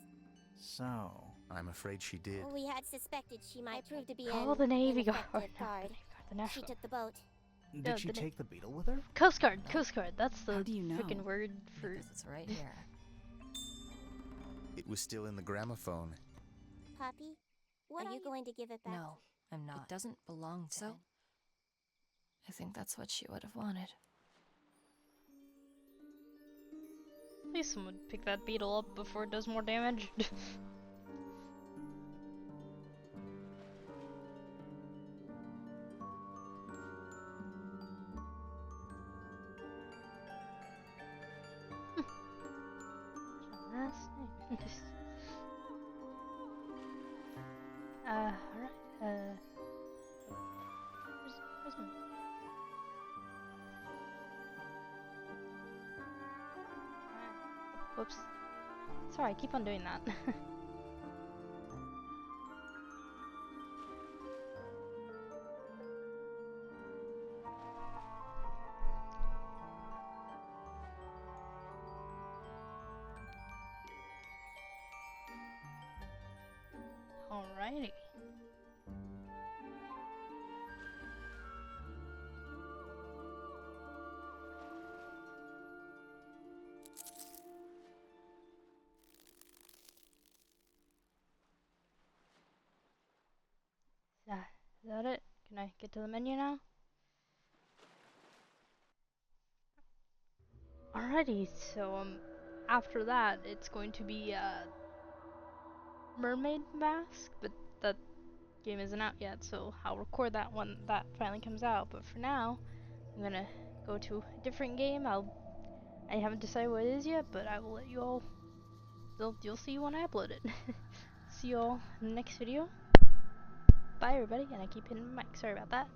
So... I'm afraid she did. We had suspected she might prove to be Call an the Navy Guard. ineffective Not guard. the Navy Guard, the She National. took the boat. Did No, she the na- take the beetle with her? Coast Guard, Coast Guard. That's the How do you know? freaking word for... Because it's right here. It was still in the gramophone. Poppy, what are you going to give it back? No, I'm not. It doesn't belong to So? it. I think that's what she would have wanted. Please someone pick that beetle up before it does more damage. Last name. Alright, where's my... Whoops. Sorry, I keep on doing that. Alrighty. Is that it? Can I get to the menu now? Alrighty, so after that it's going to be Mermaid Mask, but that game isn't out yet, so I'll record that when that finally comes out. But for now, I'm gonna go to a different game. I haven't decided what it is yet, but I will let you all. You'll see when I upload it. See you all in the next video. Bye everybody, and I keep hitting the mic. Sorry about that.